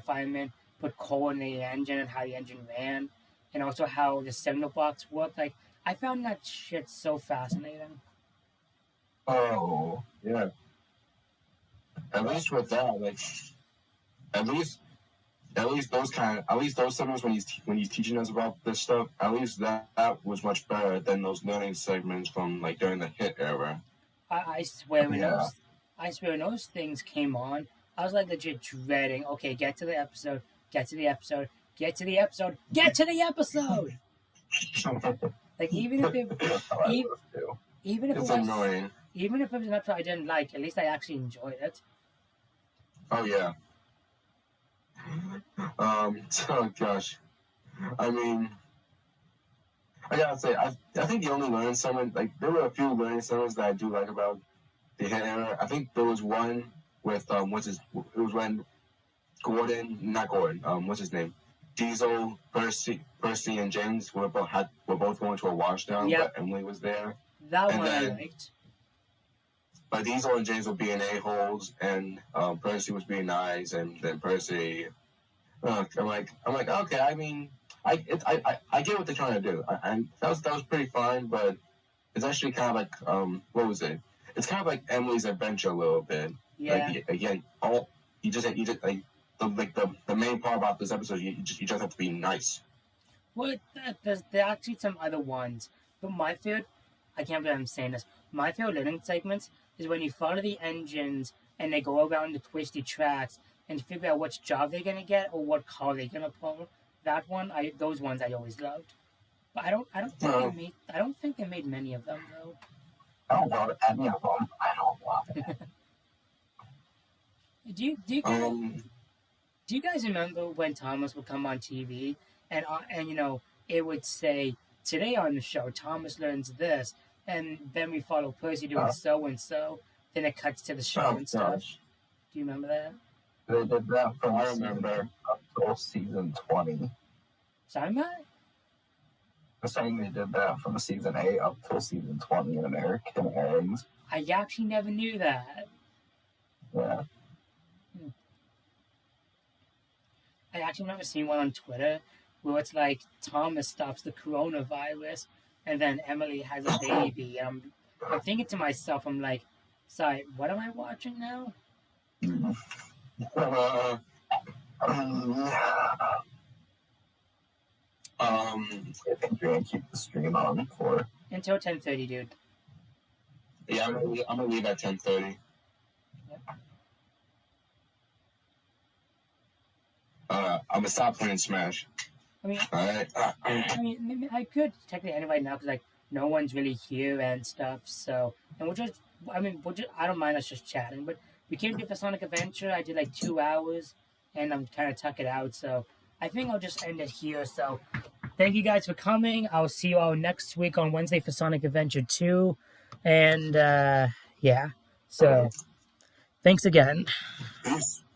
firemen put coal in the engine and how the engine ran, and also how the signal box worked. Like, I found that shit so fascinating. Oh, yeah. At least with that, like, at least those segments when he's teaching us about this stuff, at least that was much better than those learning segments from like during the hit era. I swear when those things came on, I was like legit dreading. Okay, get to the episode. Like even if It's annoying. Even if it was an episode I didn't like, at least I actually enjoyed it. Oh yeah. Oh gosh. I mean, I gotta say, I think the only learning summon, like, there were a few learning summons that I do like about the hit era. I think there was one with, it was when not Gordon, what's his name? Diesel, Percy, and James were both going to a washdown, Yep. but Emily was there. That And one I then- liked. But Diesel and James were being a-holes, and Percy was being nice, and then Percy, I'm like, okay, I mean, I get what they're trying to do. That was pretty fine, but it's actually kind of like, what was it? It's kind of like Emily's Adventure a little bit. Yeah. Like, again, you just like the main part about this episode, you just have to be nice. Well, there's actually some other ones, but my favorite, I can't believe I'm saying this, my favorite learning segments is when you follow the engines and they go around the twisty tracks and figure out which job they're gonna get or what car they're gonna pull. That one, those ones I always loved. But I don't think they made many of them though. I don't love any of them. I don't love it. Do you guys remember when Thomas would come on TV and you know it would say today on the show Thomas learns this, and then we follow Percy doing so and so. Then it cuts to the show and stuff. Gosh. Do you remember that? They did that from I season remember. up till season 20. Sorry, Matt? I'm saying they did that from season 8 up till season 20 in American Eggs. I actually never knew that. Yeah. I actually remember seeing one on Twitter where it's like Thomas stops the coronavirus and then Emily has a baby. I'm thinking to myself, I'm like, sorry, what am I watching now? I think you're going to keep the stream on for. Until 10:30, dude. Yeah, I'm gonna leave at 10:30. I'm gonna stop playing Smash. I mean, All right. maybe I could technically end right now because like no one's really here and stuff. So and I don't mind us just chatting, but we came to for Sonic Adventure. I did like 2 hours, and I'm kind of tuck it out. So I think I'll just end it here. So thank you guys for coming. I'll see you all next week on Wednesday for Sonic Adventure 2, and yeah. So thanks again. Peace.